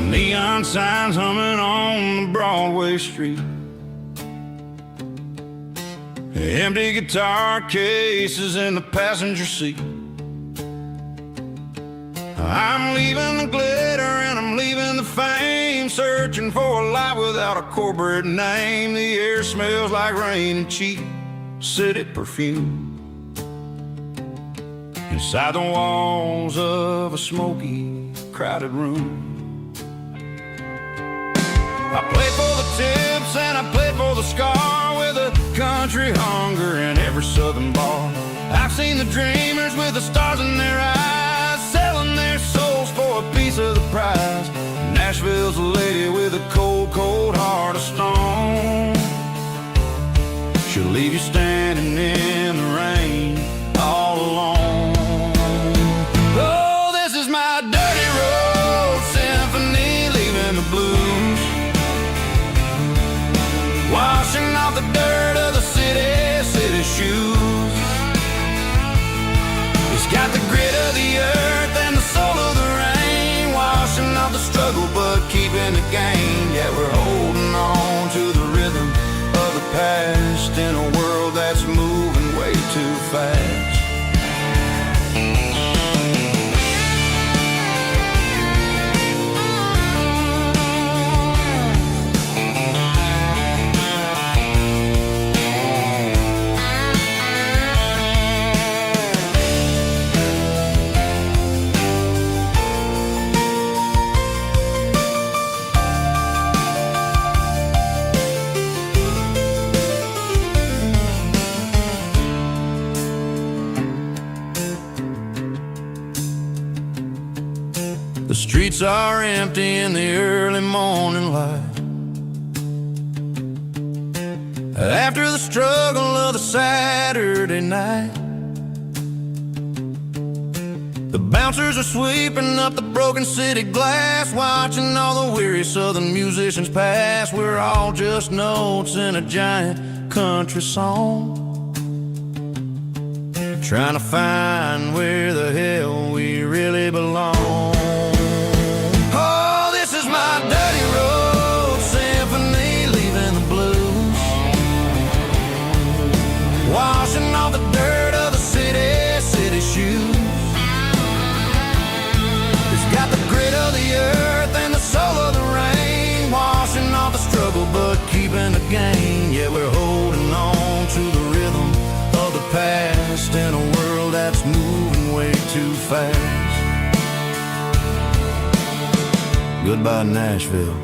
Neon signs humming on the Broadway street, empty guitar cases in the passenger seat. I'm leaving the glitter and I'm leaving the fame, searching for a life without a corporate name. The air smells like rain and cheap city perfume inside the walls of a smoky, crowded room. I played for the tips and I played for the scar, with a country hunger in every southern bar. I've seen the dreamers with the stars in their eyes, selling their souls for a piece of the prize. Nashville's a lady with a cold, cold heart of stone. She'll leave you standing in the rain all alone. Oh, this is my dirty road symphony, leaving the blues, washing off the dirt of the city shoes. It's got the grit of the earth and the soul of the rain, washing off the struggle but keeping the gain. Yeah, we're holding on to the rhythm of the past in a world that's moving way too fast. The streets are empty in the early morning light, after the struggle of the Saturday night. The bouncers are sweeping up the broken city glass, watching all the weary southern musicians pass. We're all just notes in a giant country song, trying to find where the hell we really belong. Oh, this is my dirty road symphony, leaving the blues, washing off the dirt of the city shoes. It's got the grit of the earth and the soul of the rain, washing off the struggle but keeping the gain. Yeah, we're holding on to the rhythm of the past in a world that's moving way too fast. Goodbye, Nashville.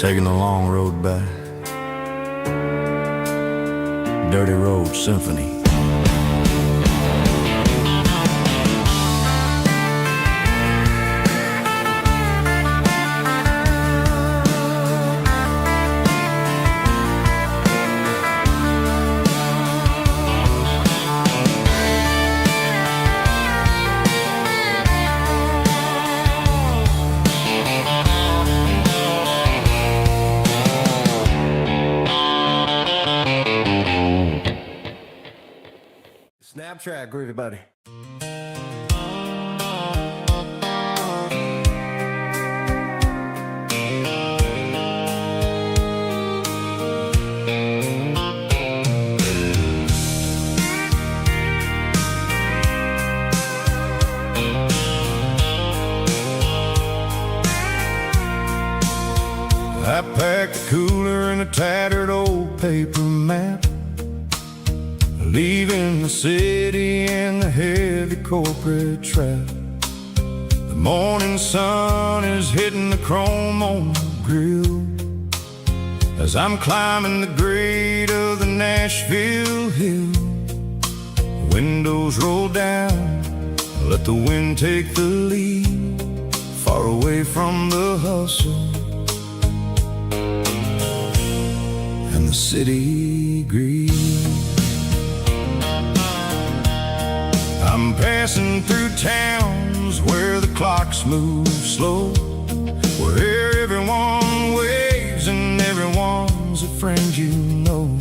taking the long road back. Dirty Road Symphony. Snap track, groovy buddy. I packed a cooler and a tattered old paper map, leaving the city and the heavy corporate trap. The morning sun is hitting the chrome on the grill as I'm climbing the grade of the Nashville hill. Windows roll down, let the wind take the lead, far away from the hustle and the city greed. I'm passing through towns where the clocks move slow, where everyone waves and everyone's a friend you know.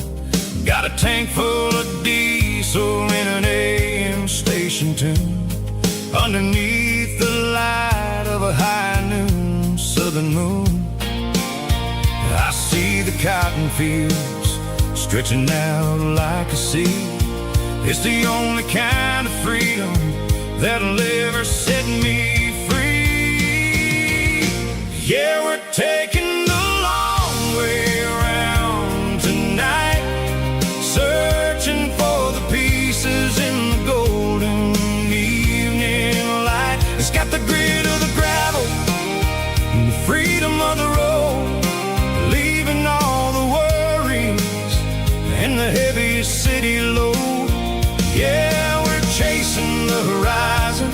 Got a tank full of diesel in an AM station tune, underneath the light of a high noon southern moon. I see the cotton fields stretching out like a sea. It's the only kind of freedom that'll ever set me free. Yeah, we're taking the long way around tonight, searching for the pieces in the golden evening light. It's got the grit of the gravel and the freedom of the road, leaving all the worries and the heavy city load. Yeah, we're chasing the horizon,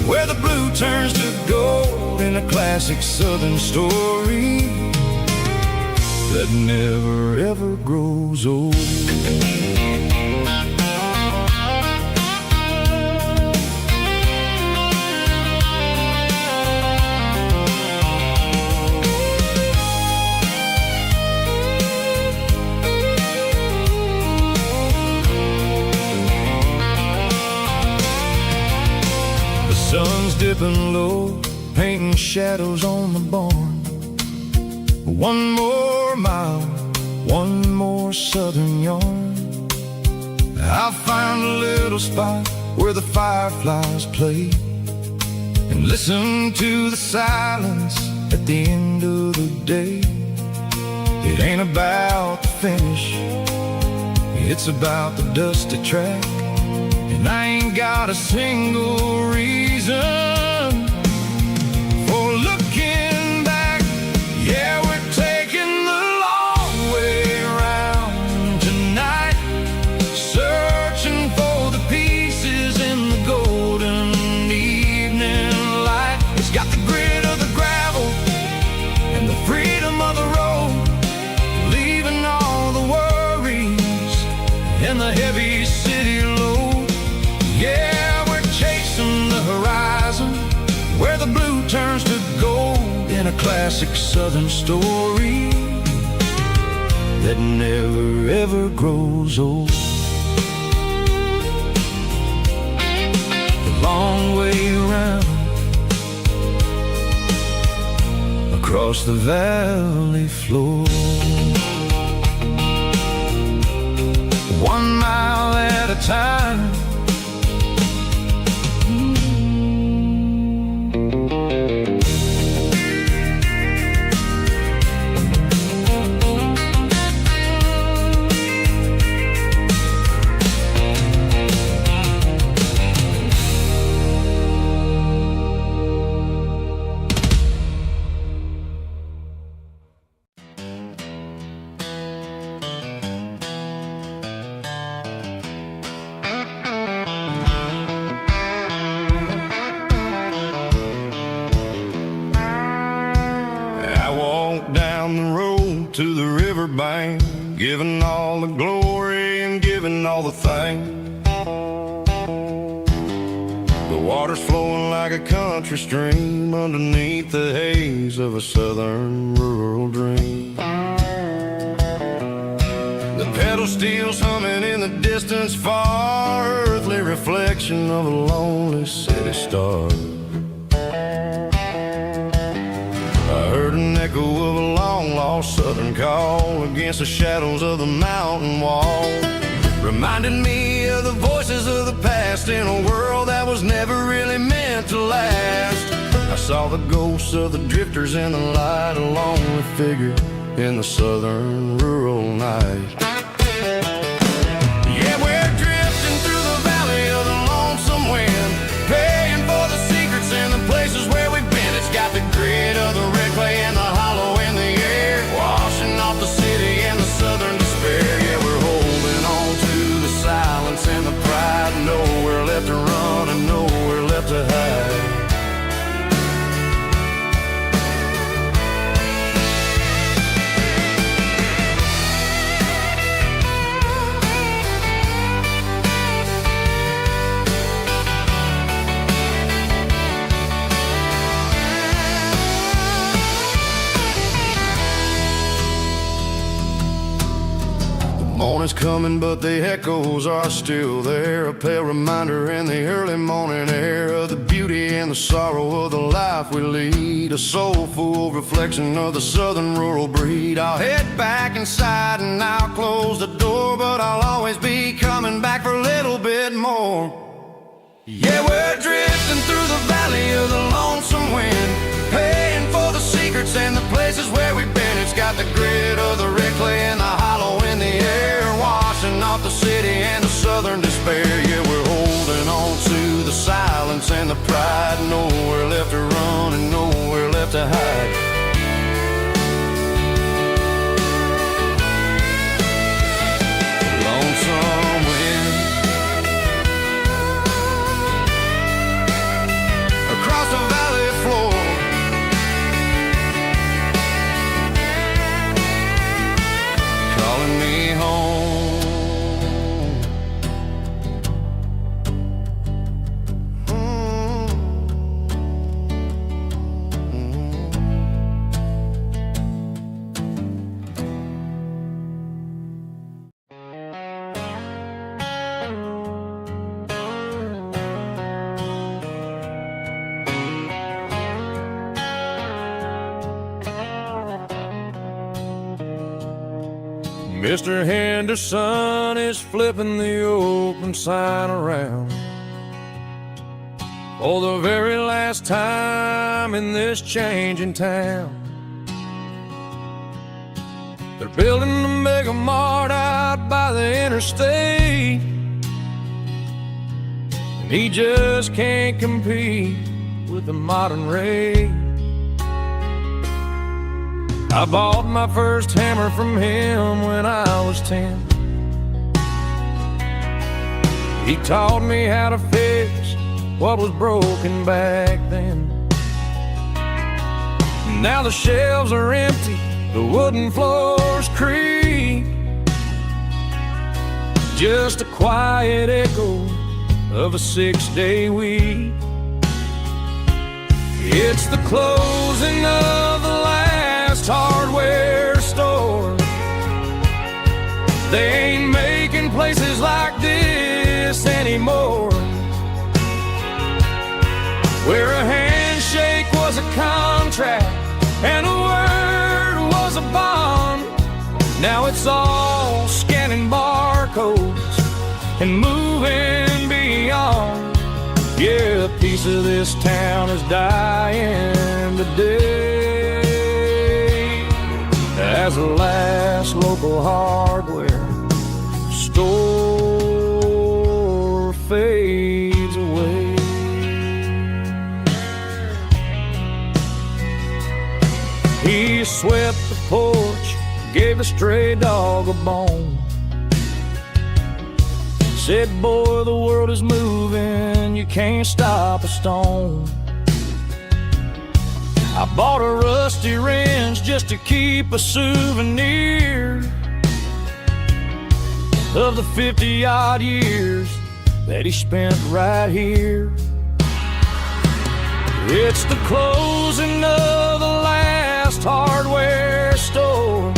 where the blue turns to gold, in a classic southern story that never ever grows old. Sun's dipping low, painting shadows on the barn. One more mile, one more southern yarn. I'll find a little spot where the fireflies play, and listen to the silence at the end of the day. It ain't about the finish, it's about the dusty track. And I ain't got a single reason for looking back. Yeah, we're taking the long way around tonight, searching for the pieces in the golden evening light. It's got the grit of the gravel and the freedom of the road, leaving all the worries and the heavy city load. Yeah, we're chasing the horizon, where the blue turns to gold, in a classic southern story that never ever grows old. The long way around, across the valley floor, 1 mile at a time. to the riverbank, giving all the glory and giving all the thanks. The water's flowing like a country stream underneath the haze of a southern rural dream. The pedal steel's humming in the distance far, earthly reflection of a lonely city star. I heard an echo of a long-lost southern call against the shadows of the mountain wall, reminded me of the voices of the past in a world that was never really meant to last. I saw the ghosts of the drifters in the light, a lonely figure in the southern rural night. Yeah, we're drifting through the valley of the lonesome wind, paying for the secrets and the places where we've been. It's got the grit of the red clay and the hollow in the air, washing off the city and the southern despair. Yeah, we're holding on to the silence and the pride, nowhere left to run and nowhere left to hide. Morning's coming, but the echoes are still there, a pale reminder in the early morning air of the beauty and the sorrow of the life we lead, a soulful reflection of the southern rural breed. I'll head back inside and I'll close the door, but I'll always be coming back for a little bit more. Yeah, we're drifting through the valley of the lonesome wind, paying for the secrets and the places where we've been. It's got the grit of the red clay and the hollow in the air, washing off the city and the southern despair. Yeah, we're holding on to the silence and the pride, nowhere left to run and nowhere left to hide. Lonesome wind across the valley floor, calling me home. Mr. Henderson is flipping the open sign around for the very last time in this changing town. They're building a mega mart out by the interstate, and he just can't compete with the modern rate. I bought my first hammer from him when I was 10. He taught me how to fix what was broken back then. Now the shelves are empty, the wooden floors creak, just a quiet echo of a 6-day week. It's the closing of the last hardware store. They ain't making places like this anymore, where a handshake was a contract and a word was a bond. Now it's all scanning barcodes and moving beyond. Yeah, a piece of this town is dying today as the last local hardware store fades away. He swept the porch, gave the stray dog a bone, said, boy, the world is moving, you can't stop a stone. I bought a rusty wrench just to keep a souvenir of the 50-odd years that he spent right here. It's the closing of the last hardware store.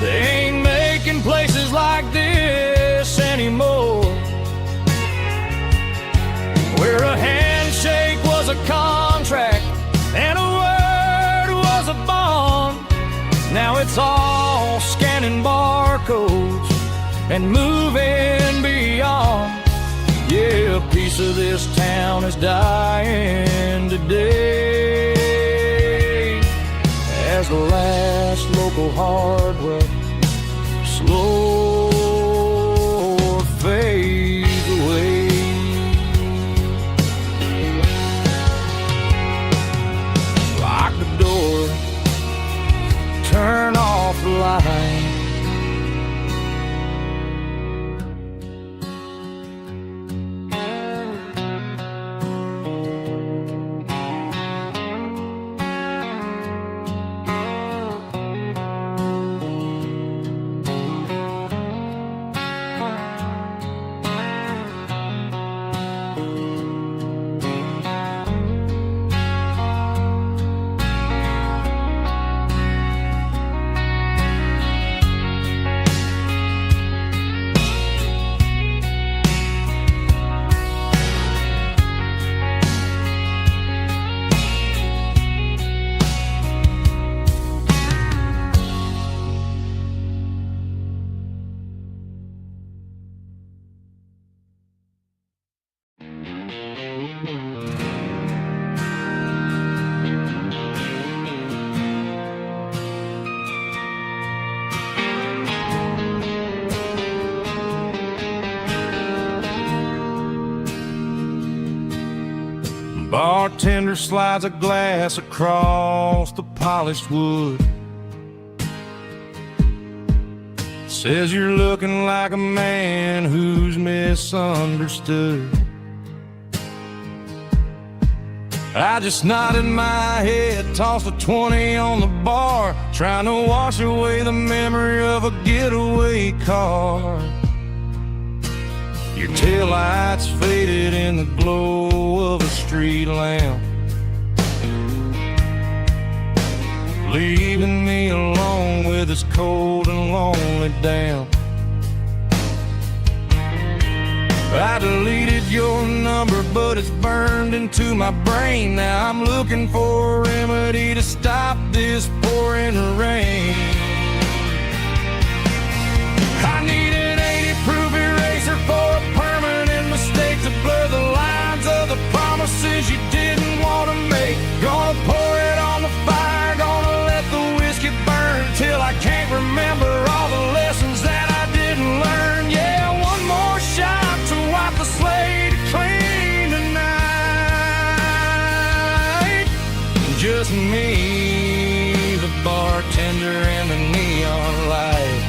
They ain't making places like this anymore, where a handshake was a contract and a word was a bond. Now it's all scanning barcodes and moving beyond. Yeah, a piece of this town is dying today as the last local hardware slow fades away. Lock the door, turn off the light. Bartender slides a glass across the polished wood. Says you're looking like a man who's misunderstood. I just nodded my head, tossed a 20 on the bar, trying to wash away the memory of a getaway car. Your taillights faded in the glow of a street lamp, leaving me alone with this cold and lonely damp. I deleted your number, but it's burned into my brain. Now I'm looking for a remedy to stop this pouring rain. I need an 80-proof eraser for a permanent mistake to blur the lines of the promises you didn't want to make. Gonna pour it on the fire, gonna let the whiskey burn till I can't remember all the lessons that I didn't learn. Yeah, one more shot to wipe the slate clean tonight. Just me, the bartender, and the neon light.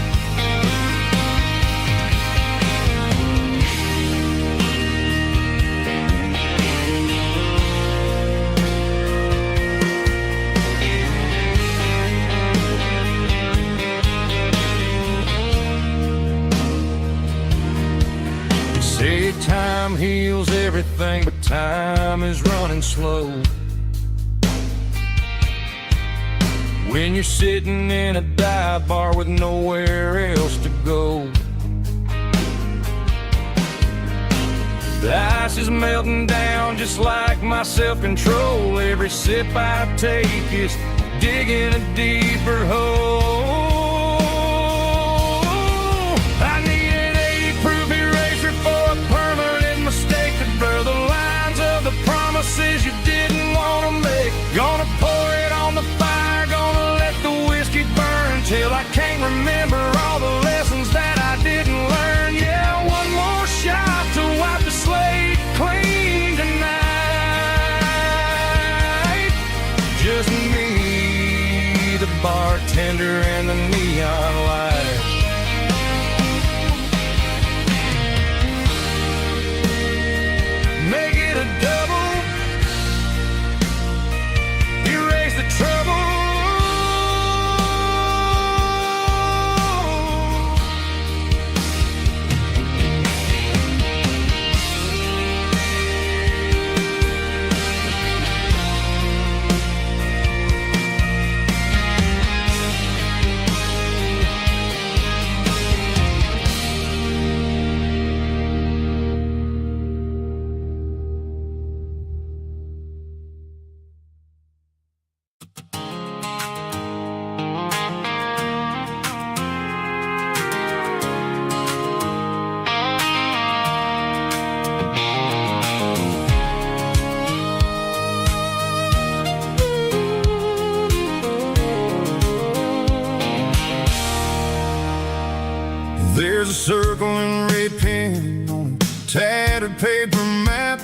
Say time heals everything, but time is running slow. When you're sitting in a dive bar with nowhere else to go, the ice is melting down just like my self-control. Every sip I take is digging a deeper hole. I need an 80-proof eraser for a permanent mistake to blur the lines of the promises you didn't want to make. Gonna pour it on the fire, gonna let the whiskey burn till I can't remember all the lessons that I didn't learn. Yeah, one more shot to wipe the slate clean tonight. Just me, the bartender, and the neon light. Make it a double, There's a circle in red pen on a tattered paper map,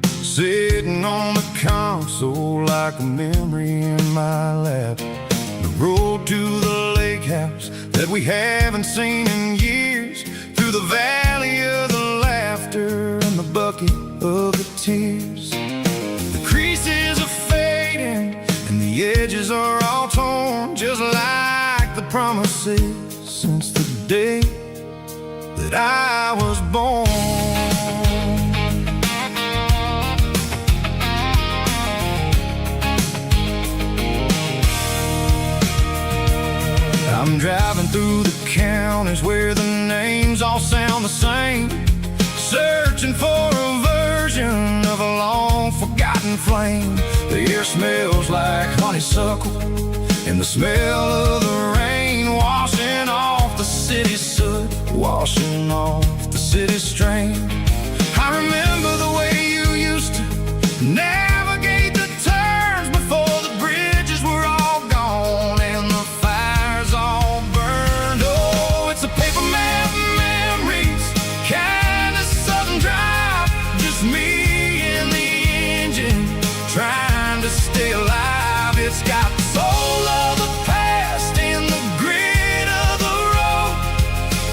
sitting on the console like a memory in my lap. The road to the lake house that we haven't seen in years, through the valley of the laughter and the bucket of the tears. The creases are fading and the edges are all torn, just like the promises since the day that I was born. I'm driving through the counties where the names all sound the same, searching for a version of a long-forgotten flame. The air smells like honeysuckle, and the smell of the rain washing off the city's soot, washing off the city's strain. I remember the way you used to navigate the turns before the bridges were all gone and the fires all burned. Oh, it's a paper map memories, kind of southern drive, just me and the engine trying to stay alive. It's got the soul of the past in the grit of the road,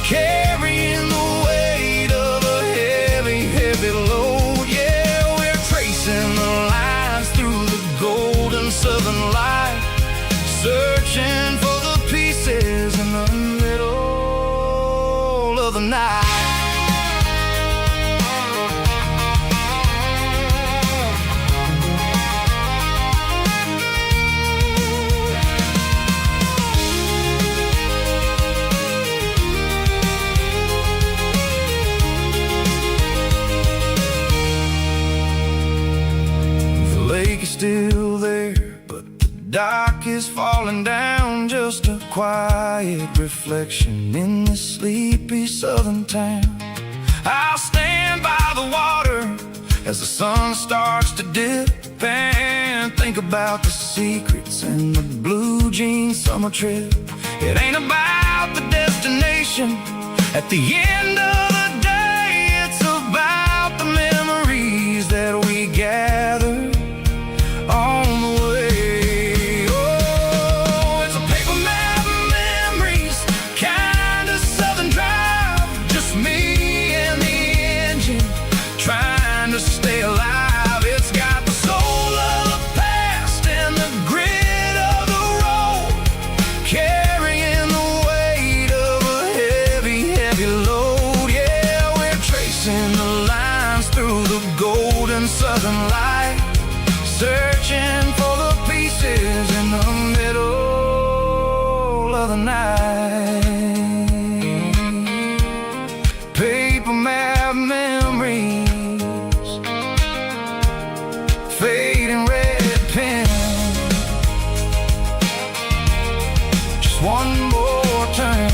carrying the weight of a heavy, heavy load. Yeah, we're tracing the lines through the golden southern light, searching for the pieces in the middle of the night. Still there, but the dock is falling down, just a quiet reflection in this sleepy southern town. I'll stand by the water as the sun starts to dip and think about the secrets and the blue jean summer trip. It ain't about the destination at the end of the day, it's about the memories that we gather on the way. Oh, it's a paper map memories, kind of southern drive, just me and the engine trying to stay alive. It's got the soul of the past and the grit of the road, carrying the weight of a heavy, heavy load. Yeah, we're tracing the lines through the golden southern light, searching for the pieces in the middle of the night. Paper map memories, fading red pen, just one more turn.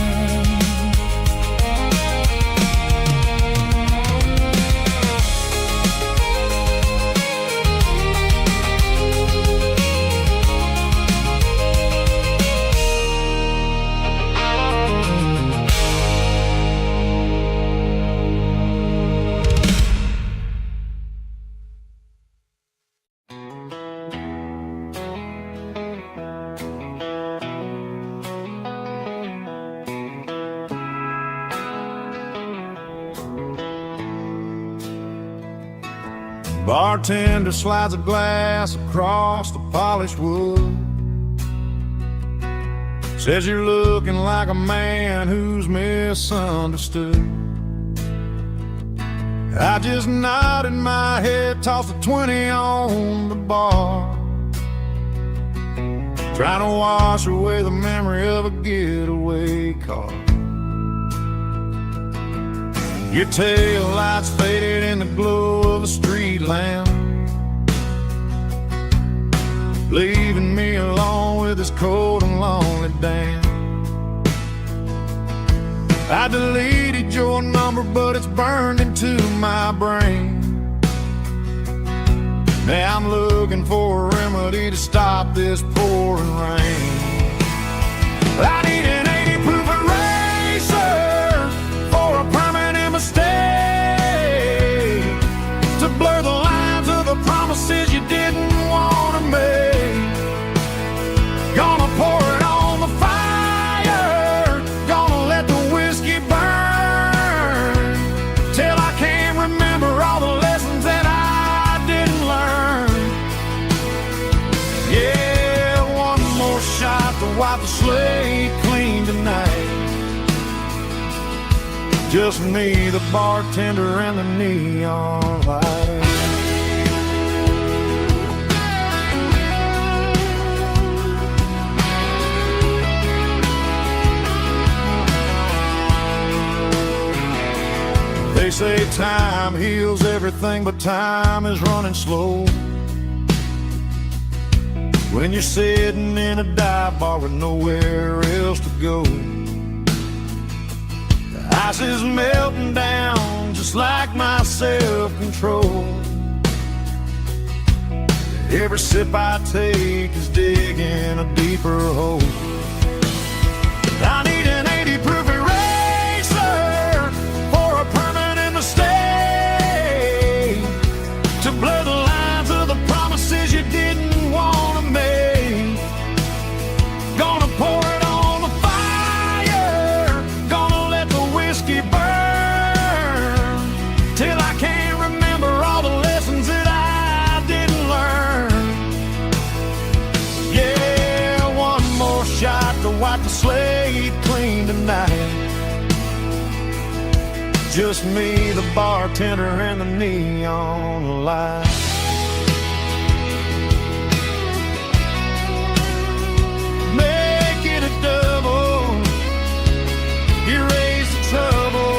Bartender slides a glass across the polished wood, says you're looking like a man who's misunderstood. I just nodded my head, tossed a 20 on the bar, trying to wash away the memory of a getaway car. Your tail lights faded in the glow of a street lamp, leaving me alone with this cold and lonely damn. I deleted your number, but it's burned into my brain. Now I'm looking for a remedy to stop this pouring rain. I need an 80 proof eraser Just me, the bartender, and the neon light. They say time heals everything, but time is running slow. When you're sitting in a dive bar with nowhere else to go, the ice is melting down just like my self-control. Every sip I take is digging a deeper hole. I need an 80 proof eraser for a permanent mistake, to blur the lines of the promises you didn't want to make. Gonna pour it on the fire, gonna let the whiskey burn, till I can't remember all the lessons that I didn't learn. Yeah, one more shot to wipe the slate clean tonight. Just me, the bartender, and the neon light. Make it a double, erase the trouble.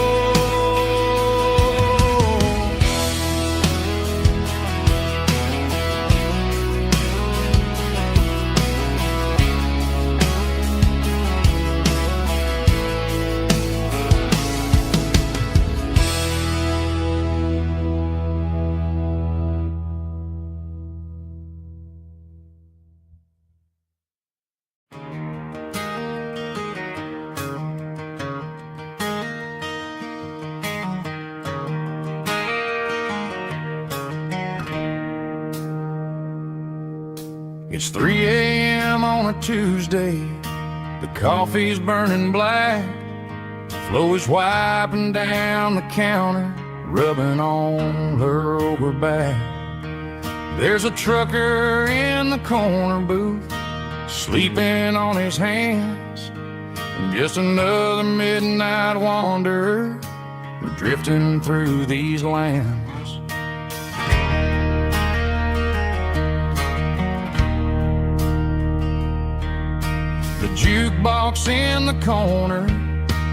It's 3 a.m. on a Tuesday. The coffee's burning black. Flo is wiping down the counter, rubbing on her over back. There's a trucker in the corner booth, sleeping on his hands. And just another midnight wanderer, drifting through these lands. The jukebox in the corner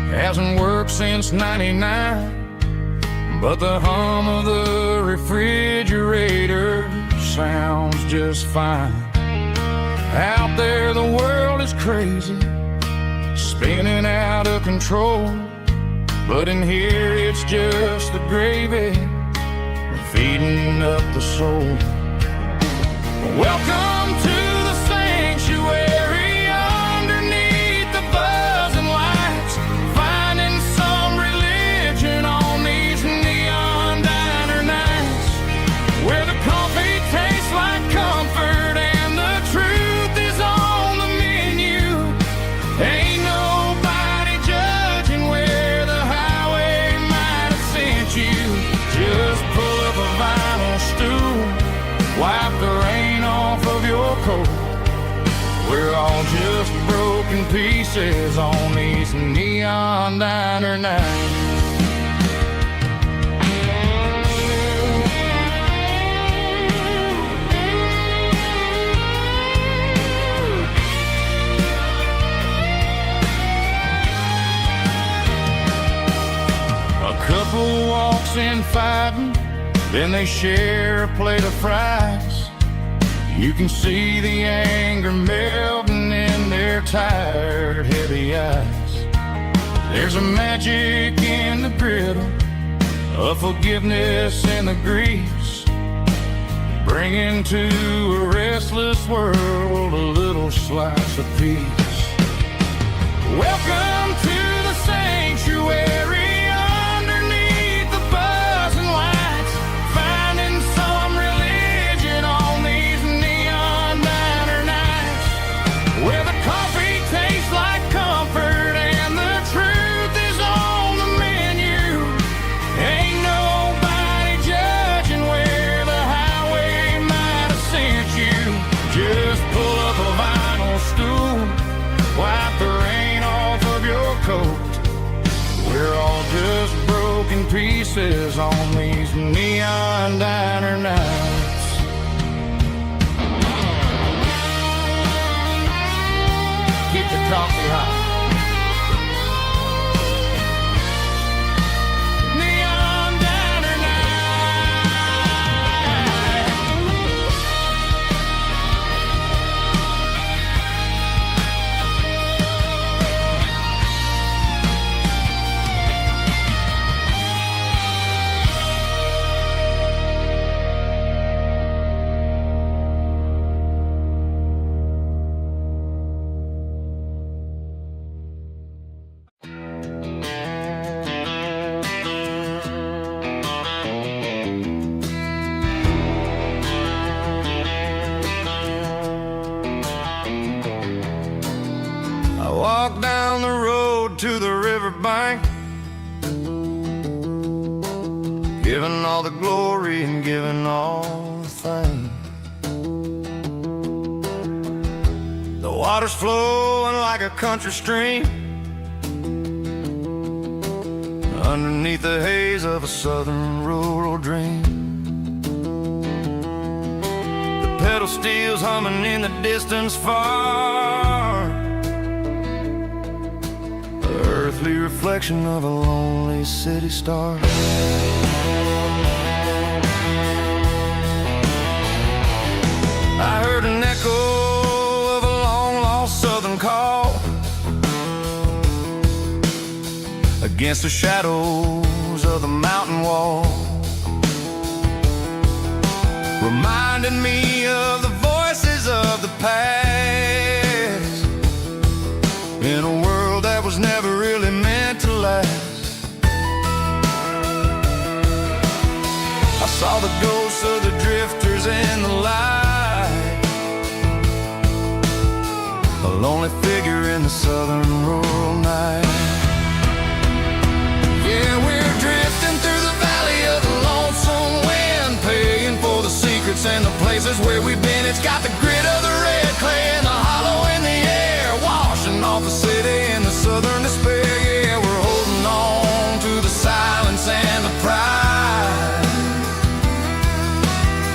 hasn't worked since '99, but the hum of the refrigerator sounds just fine. Out there the world is crazy, spinning out of control, but in here it's just the gravy feeding up the soul. Welcome to the sanctuary, underneath the buzzing lights, finding some religion on these neon diner nights, where the coffee tastes like comfort and the truth is on the menu. Ain't nobody judging where the highway might have sent you. Just pull up a vinyl stool, wipe the rain off of your coat. We're all just broken pieces on these neon diner nights. A couple walks in fighting, then they share a plate of fries. You can see the anger melting in their tired, heavy eyes. There's a magic in the griddle, a forgiveness in the grease, bringing to a restless world a little slice of peace. Welcome to the sanctuary, underneath the buzzing lights, finding some religion on these neon diner nights, where the coffee tastes like comfort and the truth is on the menu. Ain't nobody judging where the highway might have sent you. Just pull up a vinyl stool, faces on these neon diner nights. Keep the coffee hot. Walk down the road to the riverbank, giving all the glory and giving all the thanks. The water's flowing like a country stream underneath the haze of a southern rural dream. The pedal steel's humming in the distance far, earthly reflection of a lonely city star. I heard an echo of a long-lost southern call against the shadows of the mountain wall, reminding me of the voices of the past in a world that was never really meant to last. I saw the ghosts of the drifters in the light, a lonely figure in the southern rural night. Yeah, we're drifting through the valley of the lonesome wind, paying for the secrets and the places where we've been. It's got the grit of the red clay and the hollow in the air, washing off the city and the southern despair. Yeah, we're holding on to the silence and the pride.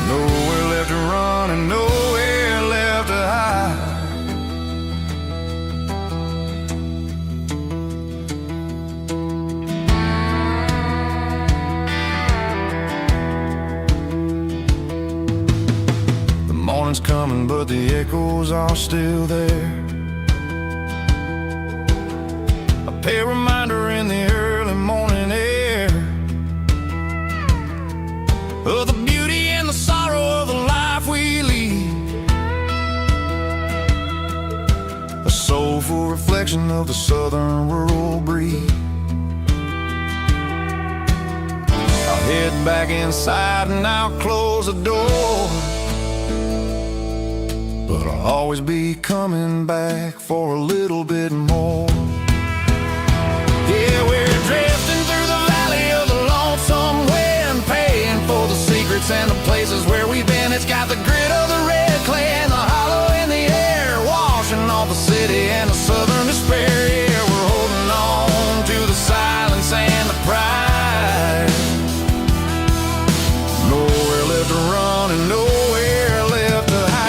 Nowhere left to run and nowhere left to hide. The morning's coming, but the echoes are still there. A pale reminder in the early morning air of the beauty and the sorrow of the life we lead, a soulful reflection of the southern rural breed. I'll head back inside and I'll close the door, but I'll always be coming back for a little bit more. Yeah, we're drifting through the valley of the lonesome wind, paying for the secrets and the places where we've been. It's got the grit of the red clay and the hollow in the air, washing off the city and the southern despair. Yeah, we're holding on to the silence and the pride. Nowhere left to run and nowhere left to hide.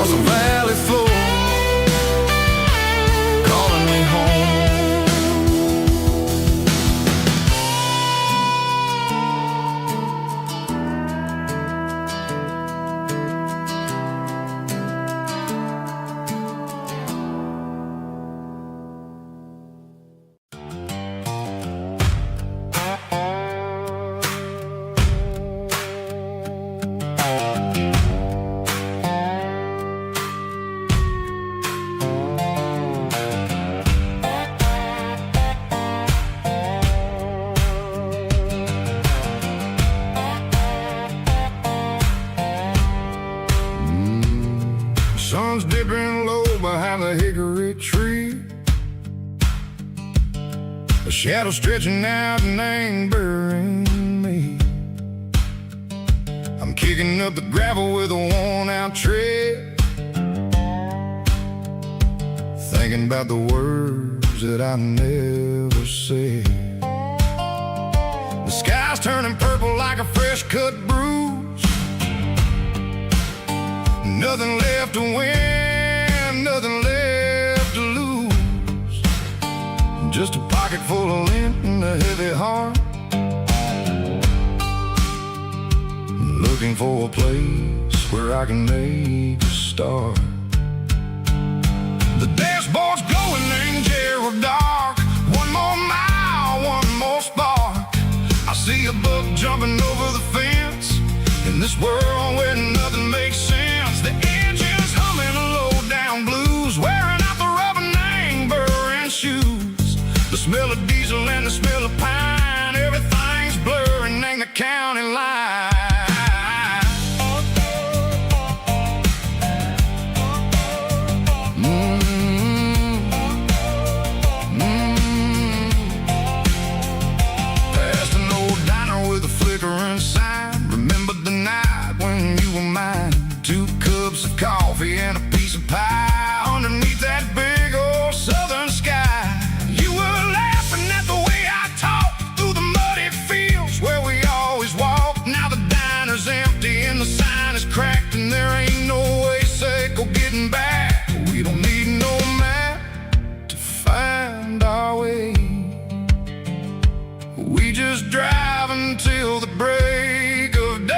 The valley floor, calling me home. Sun's dipping low behind the hickory tree. The a shadow stretching out and angering me. I'm kicking up the gravel with a worn-out tread, thinking about the words that I never said. The sky's turning purple like a fresh-cut bruise. Nothing left to win, nothing left to lose. Just a pocket full of lint and a heavy heart, looking for a place where I can make a start. The dashboard's glowing in Gerald dark. One more mile, one more spark. I see a buck jumping over the fence in this world where nothing makes sense. The engine's humming a low-down blues, wearing out the rubber burring shoes. The smell of diesel and the smell of pine, everything's blurring in the county line. Coffee and a piece of pie underneath that big old southern sky. You were laughing at the way I talked through the muddy fields where we always walked. Now the diner's empty and the sign is cracked, and there ain't no way Seco getting back. We don't need no map to find our way. We just drive until the break of day.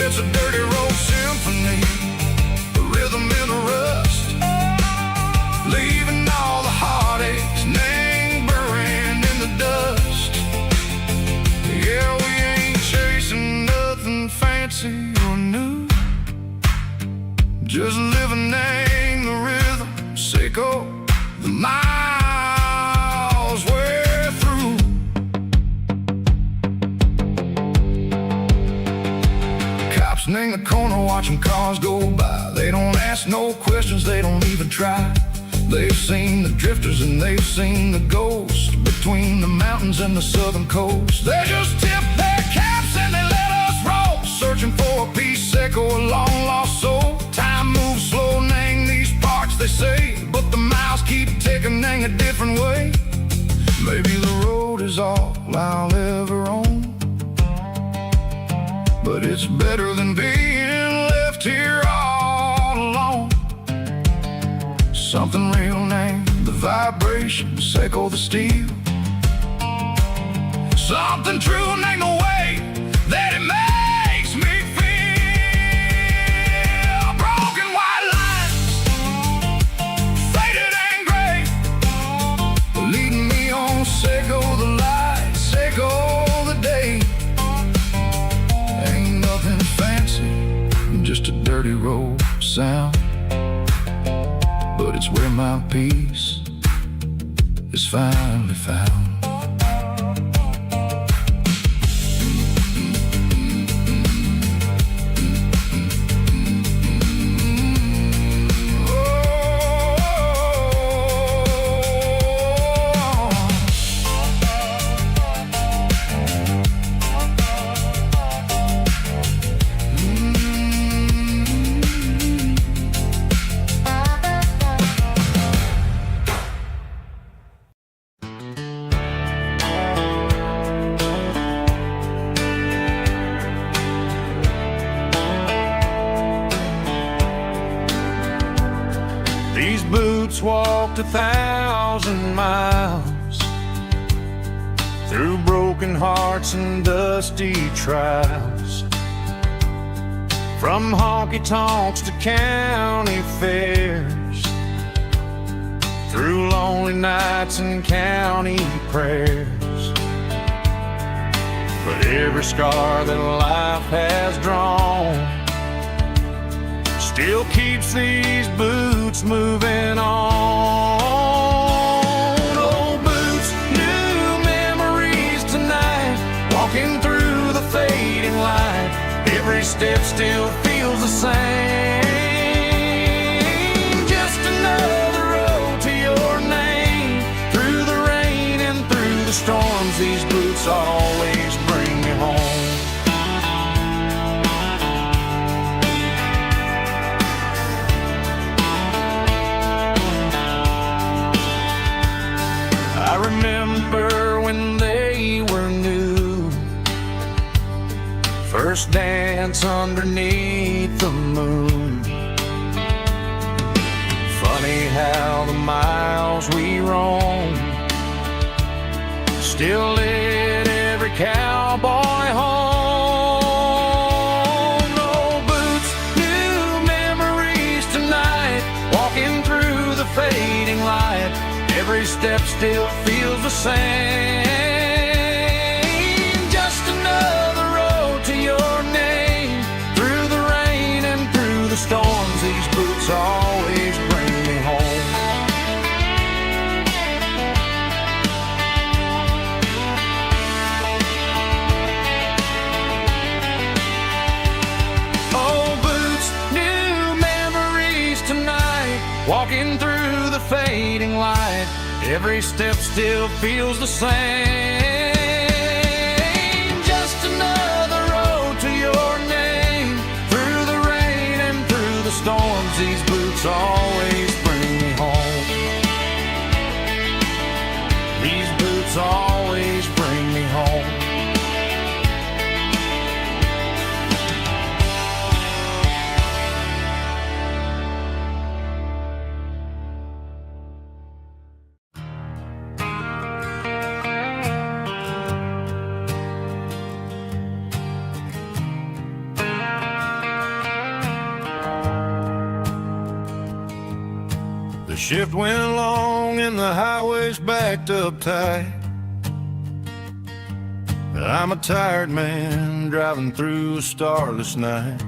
It's a dirty road symphony, a rhythm in the rust, leaving all the heartaches lingering in the dust. Yeah, we ain't chasing nothing fancy or new, just living in the rhythm, Seco, the miles we're through. In the corner watching cars go by, they don't ask no questions, they don't even try. They've seen the drifters and they've seen the ghosts between the mountains and the southern coast. They just tip their caps and they let us roll, searching for a piece, Seco, a long lost soul. Time moves slow in these parts, they say, but the miles keep ticking in a different way. Maybe the road is all I'll ever own, but it's better than being left here all alone. Something real named the vibration, Seco the steel. Something true named the way that it makes me feel. Broken white lines, faded and gray, leading me on, Seco the light, Seco the day. Just a dirty road sound, but it's where my peace is finally found. These boots walked 1,000 miles through broken hearts and dusty trials, from honky-tonks to county fairs, through lonely nights and county prayers. But every scar that life has drawn still keeps these boots moving on. Old boots, new memories tonight. step still feels the same. Just another road to your name. Through the rain and through the storms, these boots always bring me home. I remember when they were new, first dance underneath the moon. Funny how the miles we roam still lit every cowboy home. No boots, new memories tonight, walking through the fading light. Every step still feels the same. Just another road to your name. Through the rain and through the storms, these boots always bring me home. Oh, boots, new memories tonight, walking through the fading light. Every step still feels the same. Just another road to your name. Through the rain and through the storms, these boots always bring me home. These boots always bring me home. The shift went long and the highway's backed up tight. I'm a tired man driving through a starless night.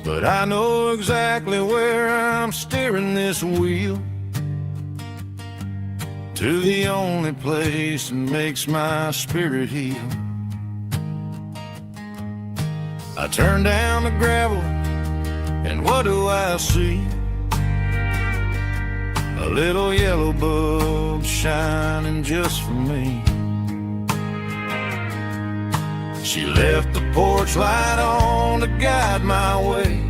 But I know exactly where I'm steering this wheel, to the only place that makes my spirit heal. I turn down the gravel, and what do I see? A little yellow bulb shining just for me. She left the porch light on to guide my way,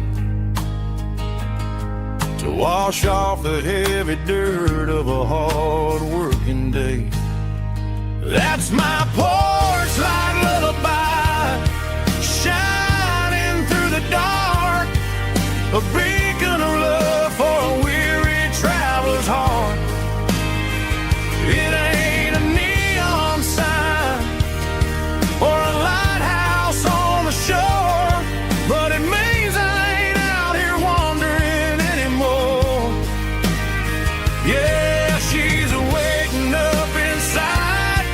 to wash off the heavy dirt of a hard-working day. That's my porch light lullaby, shining through the dark, a beacon of love for a weary traveler's heart. It ain't a neon sign or a lighthouse on the shore, but it means I ain't out here wandering anymore. Yeah, she's waking up inside,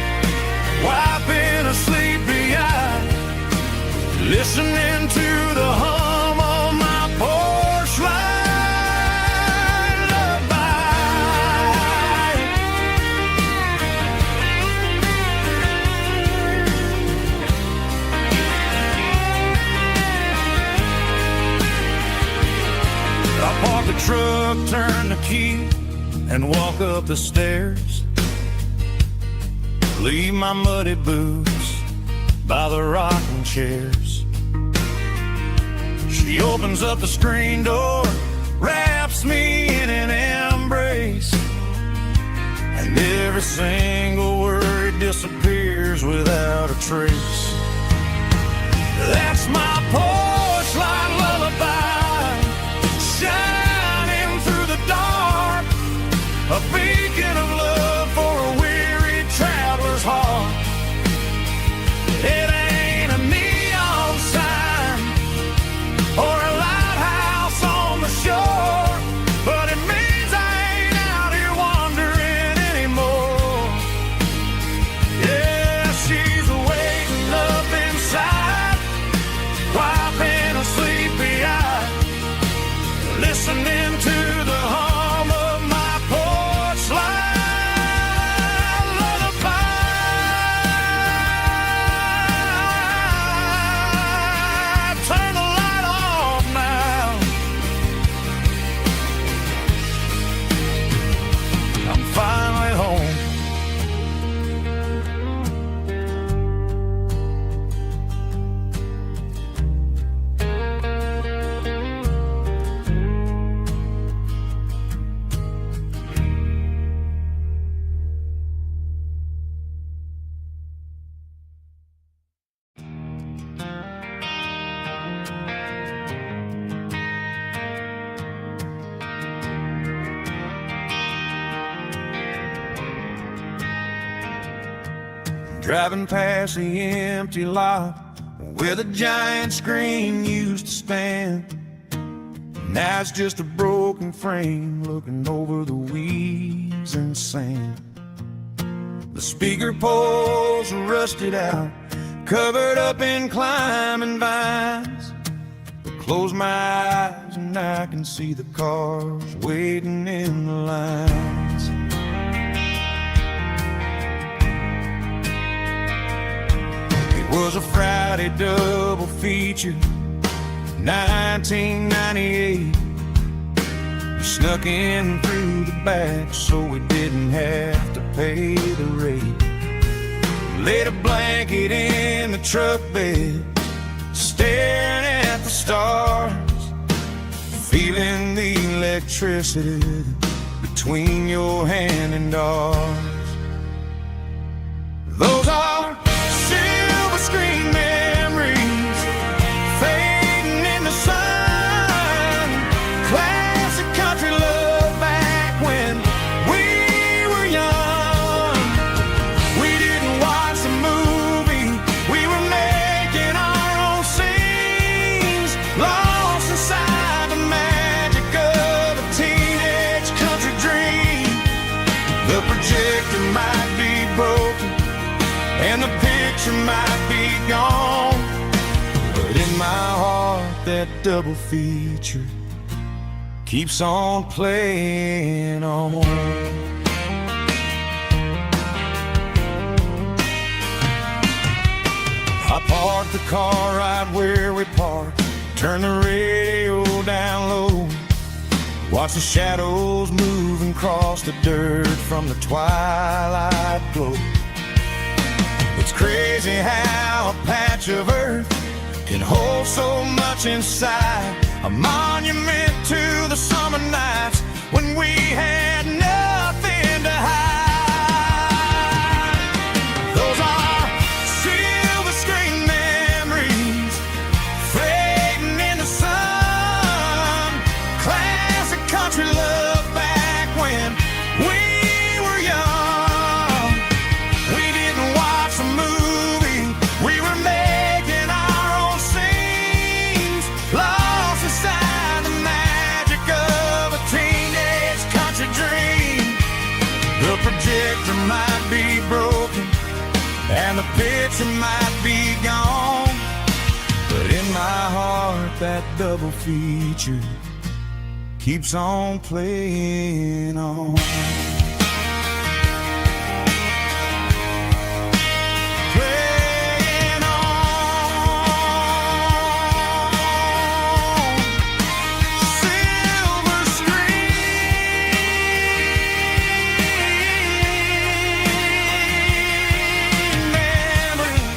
wiping a sleepy eye, listening to the hum of my porch light lullaby. I park the truck, turn the key, and walk up the stairs. Leave my muddy boots by the rocking chairs. She opens up the screen door, wraps me in an embrace, and every single worry disappears without a trace. That's my porch light lullaby, shining through the dark, a beacon of love for a weary traveler's heart. It ain't a neon sign or a lighthouse on the shore, but it means I ain't out here wandering anymore. Yeah, she's waiting up inside, wiping driving past the empty lot where the giant screen used to stand. Now it's just a broken frame looking over the weeds and sand. The speaker poles are rusted out, covered up in climbing vines. I close my eyes and I can see the cars waiting in the lines. It was a Friday double feature, 1998. We snuck in through the back so we didn't have to pay the rate. Laid a blanket in the truck bed, staring at the stars, feeling the electricity between your hand and ours. Those are silver screen memories fading in the sun. Classic country love back when we were young. We didn't watch the movie, we were making our own scenes, lost inside the magic of a teenage country dream. The projector might be broken and the picture might be gone, but in my heart that double feature keeps on playing on. I parked the car right where we parked, turned the radio down low, watch the shadows move across the dirt from the twilight glow. It's crazy how a patch of earth can hold so much inside, a monument to the summer nights when we had nothing to hide. Those are silver screen memories fading in the sun. Classic country love back when we were young. We didn't watch the movie, we were making our own scenes, lost inside the magic of a teenage country dream. The projector might be broken and the picture might be gone, but in my heart that double feature keeps on playing on. Playing on. Silver screen memories.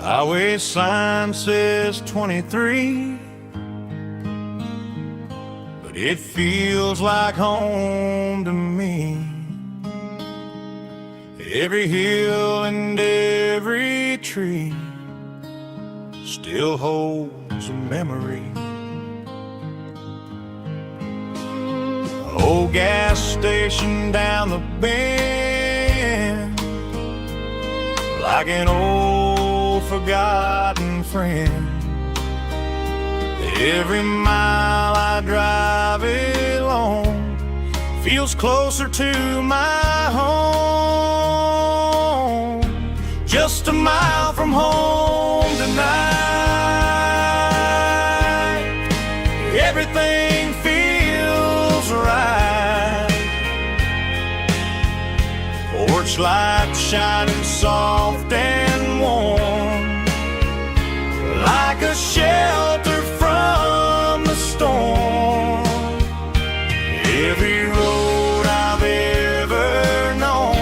Highway sign says 23, but it feels like home to me. Every hill and every tree still holds a memory. Old gas station down the bend, like an old forgotten friend. Every mile I drive it alone feels closer to my home. Just a mile from home tonight, everything feels right. Porch light shining soft and warm, like a shelter from the storm. Every road I've ever known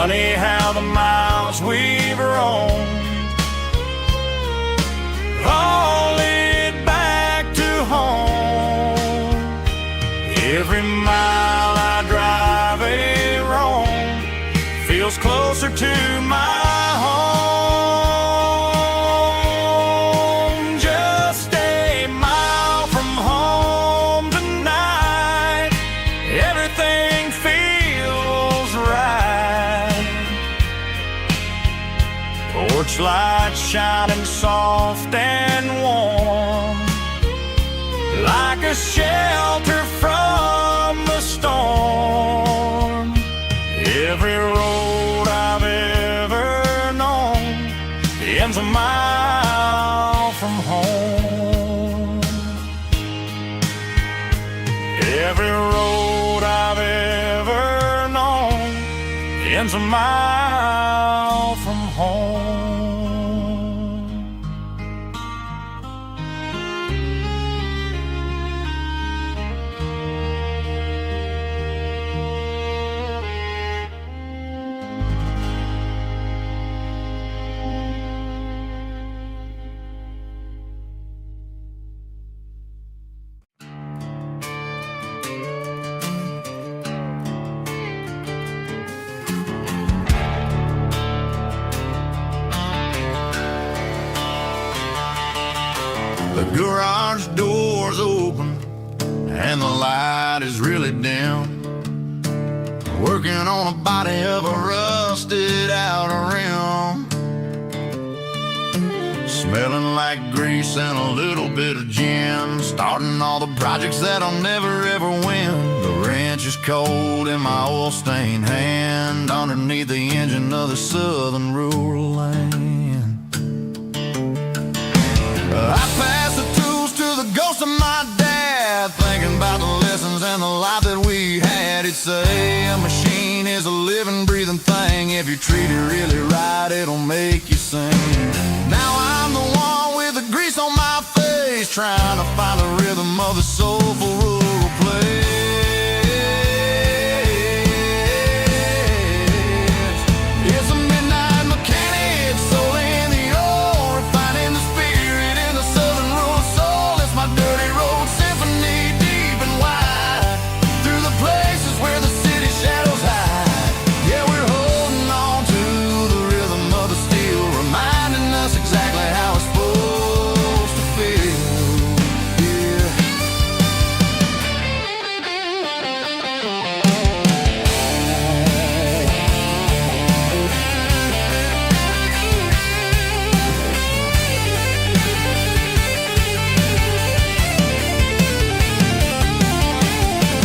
Funny how the miles we've roamed all lead back to home. Every mile I drive a roam feels closer to my home. Just a mile from home tonight, everything feels right. Porch lights shining soft and warm, like a shelter from the storm. Every road I've ever known ends a mile from home. Every road I've ever known ends a mile from home. The garage door's open and the light is really dim. Working on a body of a rusted out rim, smelling like grease and a little bit of gin. Starting all the projects that I'll never ever win. The wrench is cold in my oil-stained hand, underneath the engine of the southern rural land. I pass the tools to the ghost of my dad, thinking about the lessons and the life that we had. He'd say a machine is a living, breathing thing. If you treat it really right, it'll make you sing. Now I'm the one with the grease on my face, trying to find the rhythm of the soulful rural place. It's a midnight mechanic, soul in the ore, refining the spirit in the southern rural soul. It's my dirty road symphony, deep and wide, through the places where the city shadows hide. Yeah, we're holding on to the rhythm of the steel, reminding us exactly how it's supposed to feel. Yeah.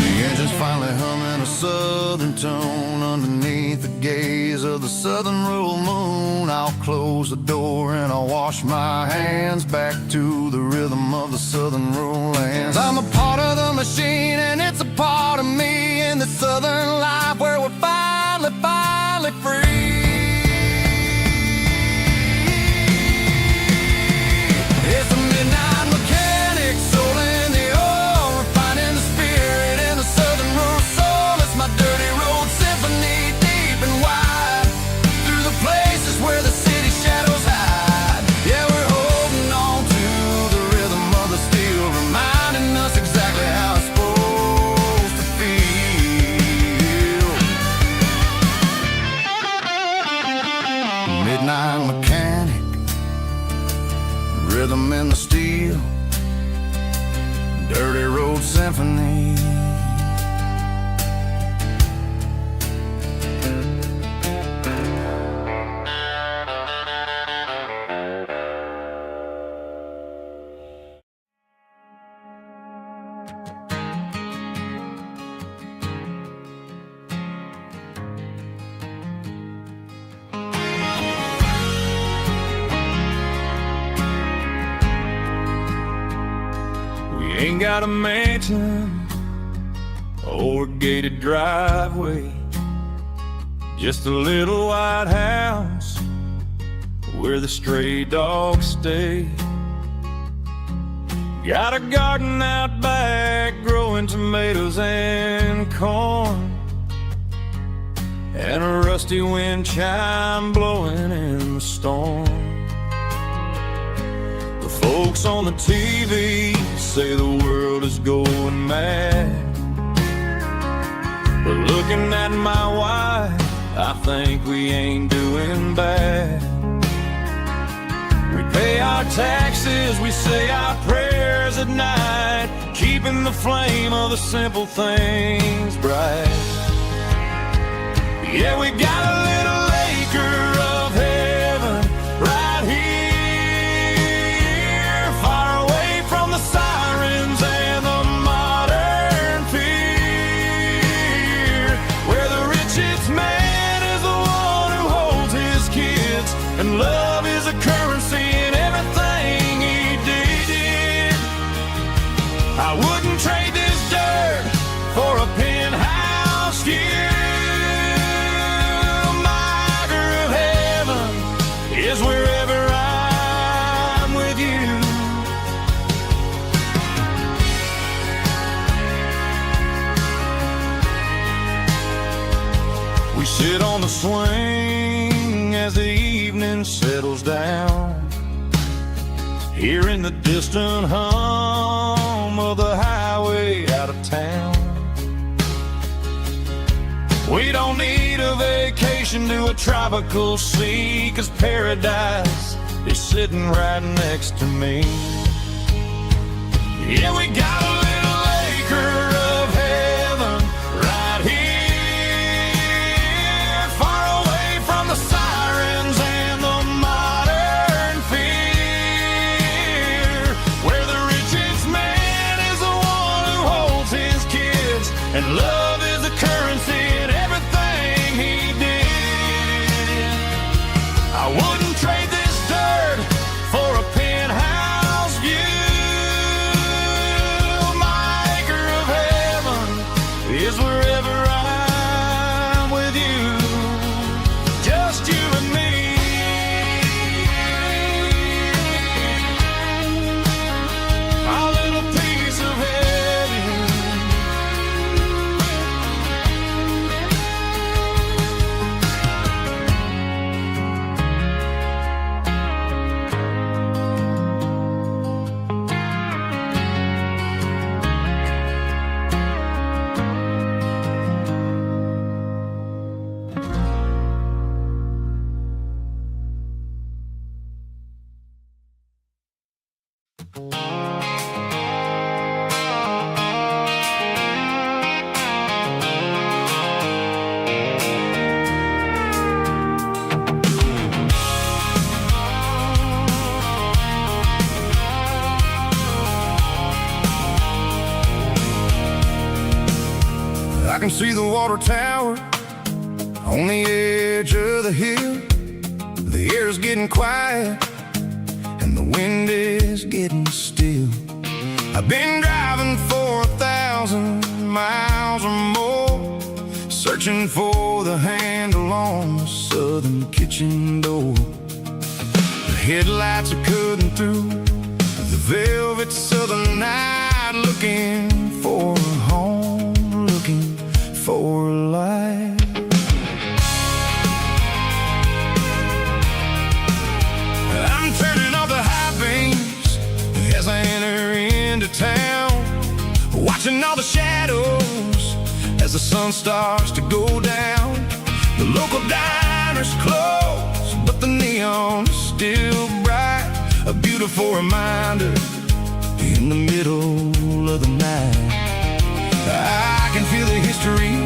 The engine's finally humming a southern tone underneath the gaze of the southern rural moon. I'll close the door and I'll wash my hands back to the rhythm of the southern rural lands. I'm a part of the machine and it's a part of me in the southern life where we're finally free. It's a midnight mechanic, soul in the ore, refining the spirit in the southern rural soul. It's my dirty road symphony, deep and wide, through the places where the city shadows hide. Yeah, we're holding on to the rhythm of the steel, reminding us exactly how it's supposed to feel. Midnight mechanic, rhythm in the steel, dirty road symphony. Ain't got a mansion or a gated driveway, just a little white house where the stray dogs stay. Got a garden out back growing tomatoes and corn, and a rusty wind chime blowing in the storm. The folks on the TV say the world is going mad, but looking at my wife, I think we ain't doing bad. We pay our taxes, we say our prayers at night, keeping the flame of the simple things bright. Yeah, we got a little acre of heaven right here, far away from the sirens and the modern fear, where the richest man is the one who holds his kids, and love is a currency in everything he did. I wouldn't trade this dirt for a penthouse view. Is wherever I'm with you. We sit on the swing as the evening settles down, hearing the distant hum of the highway out of town. We don't need a vacation to a tropical sea, 'cause paradise is sitting right next to me. Yeah, we got a little acre of heaven right here, far away from the sirens and the modern fear, where the richest man is the one who holds his kids, and love is a currency in everything he did. I wouldn't trade this dirt for a penthouse view. My acre of heaven is wherever I'm with you, just you and me. Our little piece of heaven. I can see the water tower on the edge of the hill. The air's getting quiet and the wind is getting still. I've been driving for 1,000 miles or more, searching for the handle on the southern kitchen door. The headlights are cutting through the velvet southern night, looking for a home, looking for life. I'm turning off the high beams as I enter into town, watching all the shadows as the sun starts to go down. The local diner's closed, but the neon is still bright, a beautiful reminder in the middle of the night. I can feel the history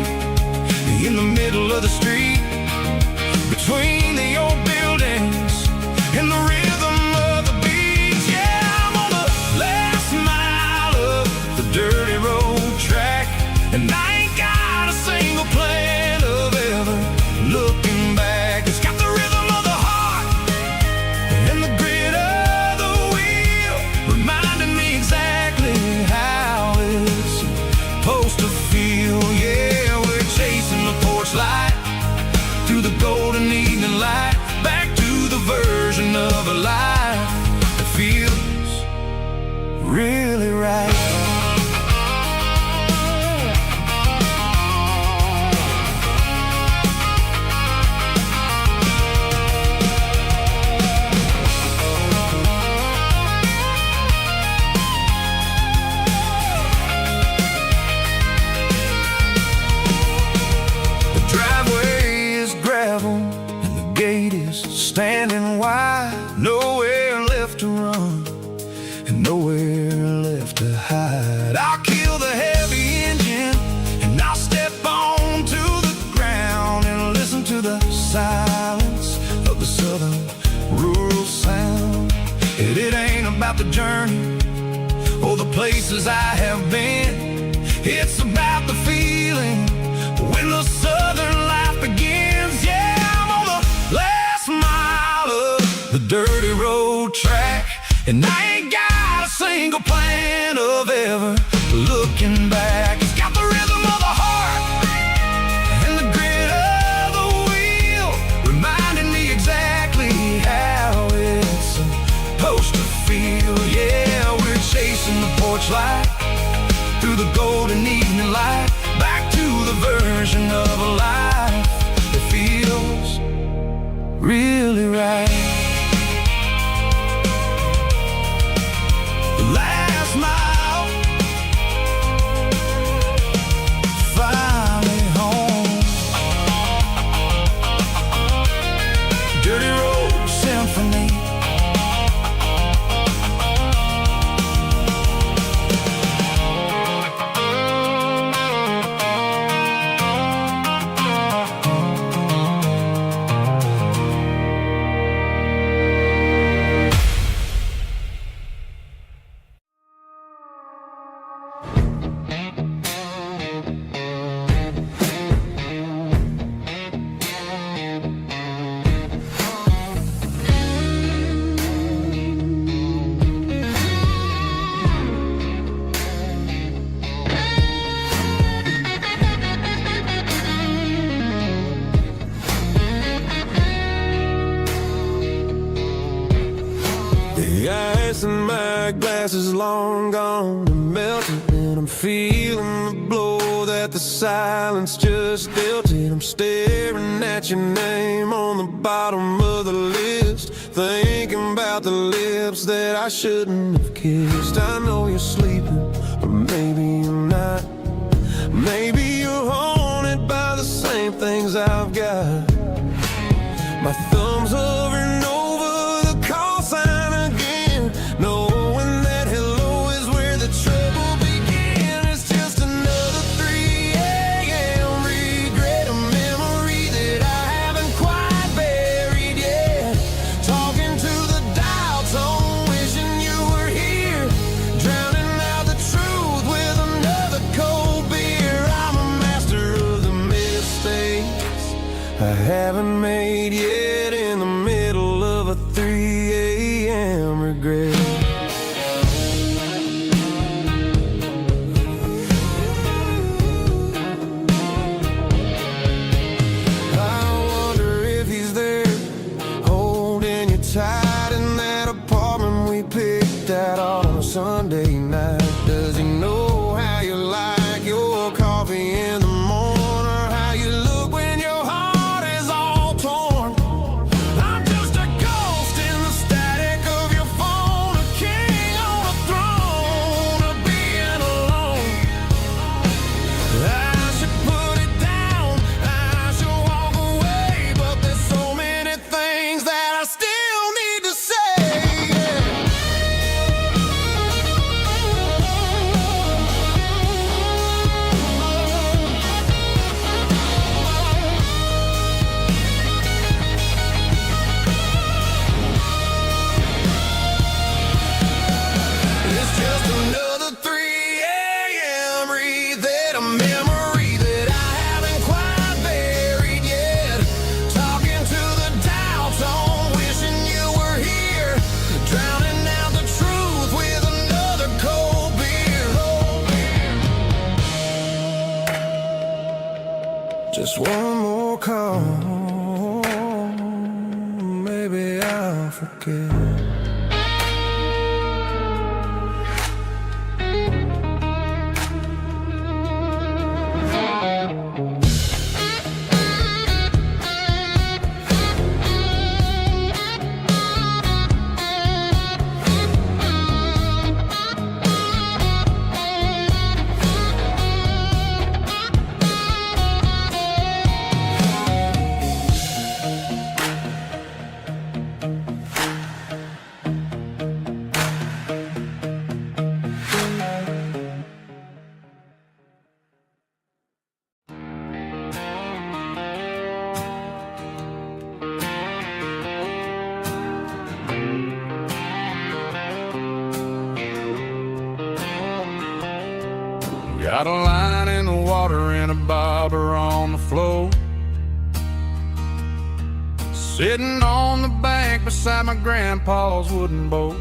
in the middle of the street, between the old buildings and the rhythm of the beats. Yeah, I'm on the last mile of the dirty road track, and I ain't got a single plan of ever looking back. It's got the rhythm of the heart and the grit of the wheel, reminding me exactly how it's supposed to feel. Yeah, we're chasing the porch light through the golden evening light, back to the version of a life that feels really right. standing wide, nowhere left to run and nowhere left to hide. I'll kill the heavy engine and I'll step onto the ground and listen to the silence of the southern rural sound. It ain't about the journey or the places I have been. It's about the feeling when the southern life begins. Yeah, I'm on the last mile of the dirty road track, and I ain't got a single plan of ever looking back. It's got the rhythm of the heart and the grit of the wheel, reminding me exactly how it's supposed to feel. Yeah, we're chasing the porch light through the golden evening light, back to the version of a life that feels really right. The last mile, finally home. Dirty Road Symphony. The ice in my glass is long gone and melted, and I'm feeling the blow that the silence just dealt it. I'm staring at your name on the bottom of the list, thinking about the lips that I shouldn't have kissed. I know you're sleeping, but maybe you're not. Maybe you're haunted by the same things I've got. My thumb's hovering over the call sign again, knowing that hello is where the trouble began. It's just another 3 a.m. regret, a memory that I haven't quite buried yet. Talking to the dial tone, wishing you were here, drowning out the truth with another cold beer. I'm a master of the mistakes I haven't made yet, in the middle of a 3 a.m. regret. I wonder if he's there, holding you tight in that apartment we picked out on a Sunday night. Does he know how you like your coffee in the morning, or how you look when your heart is all torn? I'm just a ghost in the static of your phone, a king on a throne of being alone. I should put it down, I should walk away, but there's so many things that I still need to say. It's just another 3 a.m. read, a memory that I haven't quite buried yet. Talking to the dial tone, wishing you were here, drowning out the truth with another cold beer. Just one more call, maybe I'll forget. Got a line in the water and a bobber on the floor. Sitting on the bank beside my grandpa's wooden boat.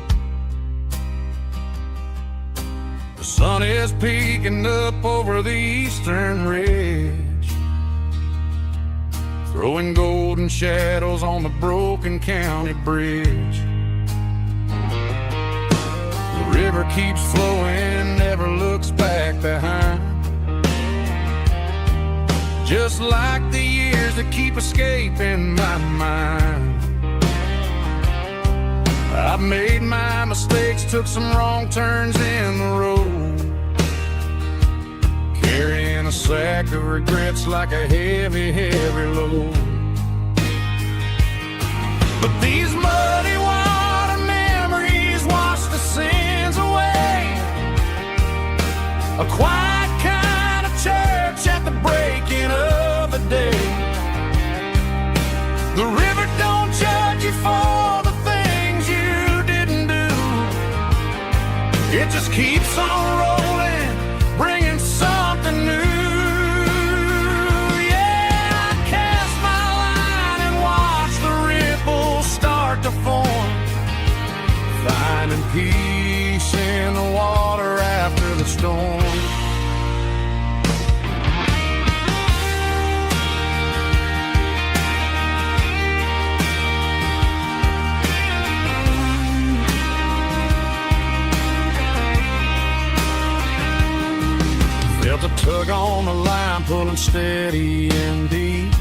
The sun is peeking up over the eastern ridge, throwing golden shadows on the broken county bridge. The river keeps flowing, never looks back behind, just like the years that keep escaping my mind. I've made my mistakes, took some wrong turns in the road, carrying a sack of regrets like a heavy, heavy load. But these muddy water memories wash the sins away. A quiet kind of church at the breaking of the day. The river don't judge you for the things you didn't do. It just keeps on rolling, bringing something new. Yeah, I cast my line and watch the ripples start to form, finding peace in the water after the storm. Felt a tug on the line, pulling steady and deep.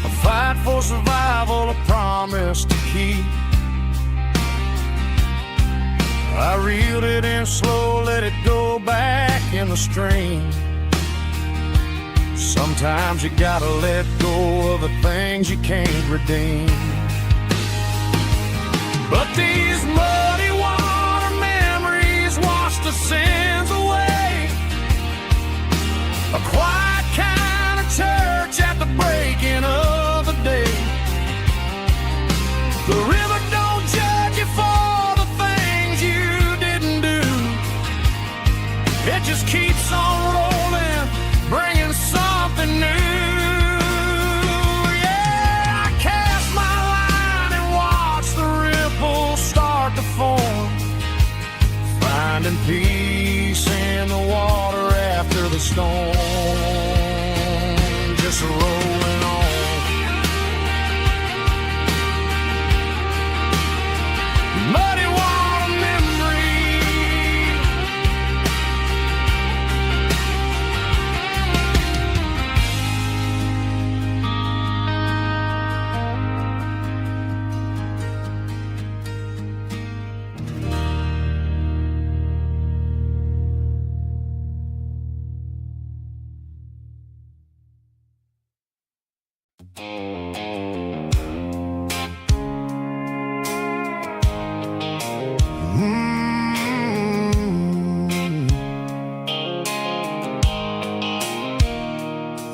A fight for survival, a promise to keep. I reeled it in slow, let it go back in the stream. Sometimes you gotta let go of the things you can't redeem. But these muddy water memories wash the sins away. A quiet kind of church at the breaking of the day. The river don't judge you for the things you didn't do. It just keeps on rolling, bringing something new. Yeah, I cast my line and watch the ripples start to form, finding peace in the water after the storm. Just rolling on. Muddy water memory.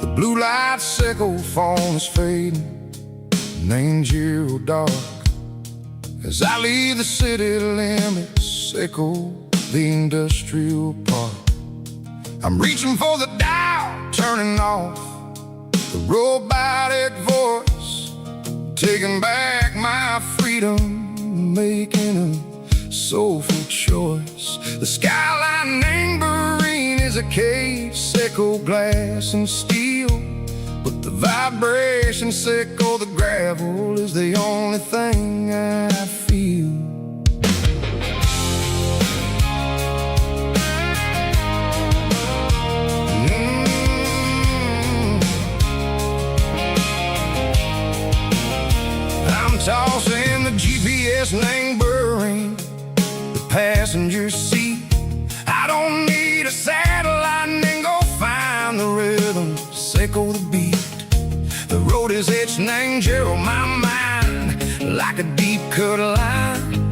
The blue light sickle phone is fading, named zero dark. As I leave the city limits, sickle the industrial park. I'm reaching for the dial, turning off the robotic voice, taking back my freedom, making a soulful choice. The skyline neighboring is a cave, sickle glass and steel, but the vibration sickle the gravel is the only thing I feel. I'm tossing the GPS neighboring the passenger seat. I don't need a satellite and go find the rhythm, sickle the beat. The road is etched and angel on my mind like a deep cut line,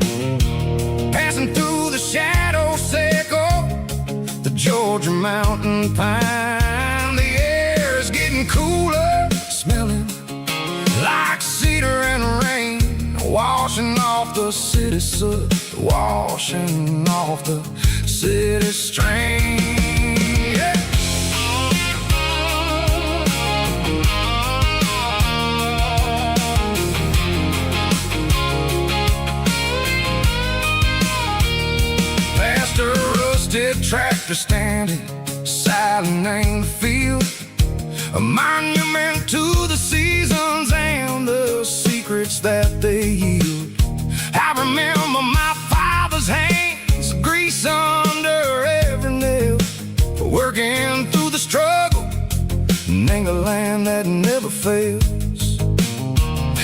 passing through the shadow sickle, the Georgia mountain pine. The air is getting cooler, smelling like cedar and rain. off the city soot, washing off the city strain. Yeah. Past a rusted tractor standing silent in the field, a monument to the seasons and the secrets that they yield. I remember my father's hands, grease under every nail, working through the struggle in a land that never fails.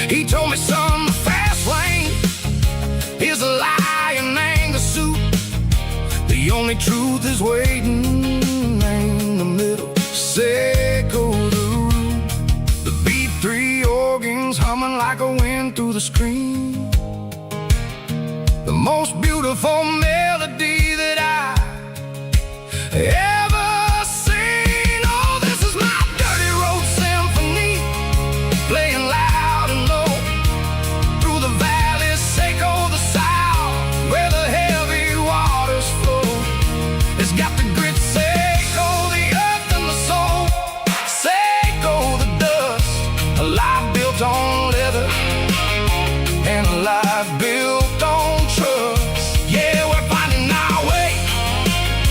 He told me, son, the fast lane is a lie and anger suit. The only truth is waiting in the middle. Seco the root, the B3 organs humming like a wind through the screen. The most beautiful melody that I ever seen. Oh, this is my dirty road symphony, playing loud and low through the valleys, Seco the south, where the heavy waters flow. It's got the grit, Seco the earth and the soul, Seco the dust, a life built on leather and a life built on trust. Yeah, we're finding our way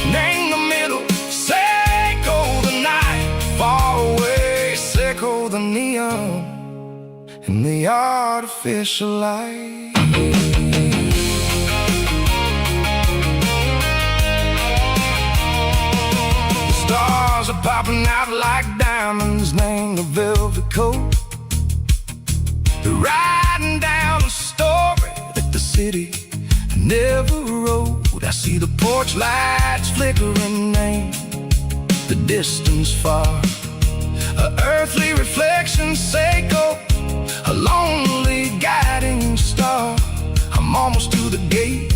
in the middle. Seco the night, far away. Seco the neon and the artificial light. The stars are popping out like diamonds, named the velvet coat. They're riding down a story that the city never wrote. I see the porch lights flickering in the distance far, a earthly reflection, Seco, a lonely guiding star. I'm almost to the gate,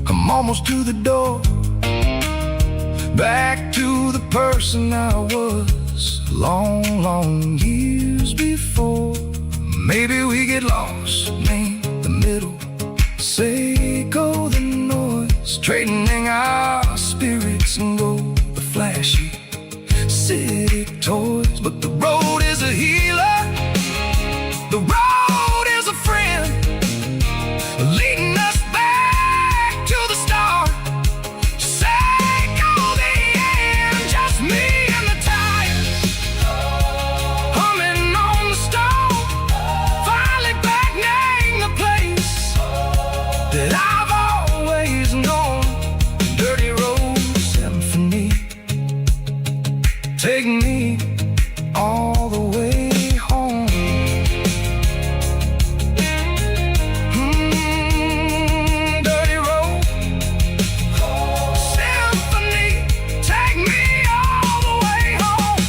I'm almost to the door, back to the person I was long, long years before. Maybe we get lost in the middle, Seco the noise, trading our spirits and go the flashy city toys. But the road is a healer, the road is a friend, leading us back to the start. Seco the end, just me and the tires, humming on the stove, finally back name the place that I've always known. Dirty road symphony, take me all the way home. Dirty road symphony, take me all the way home.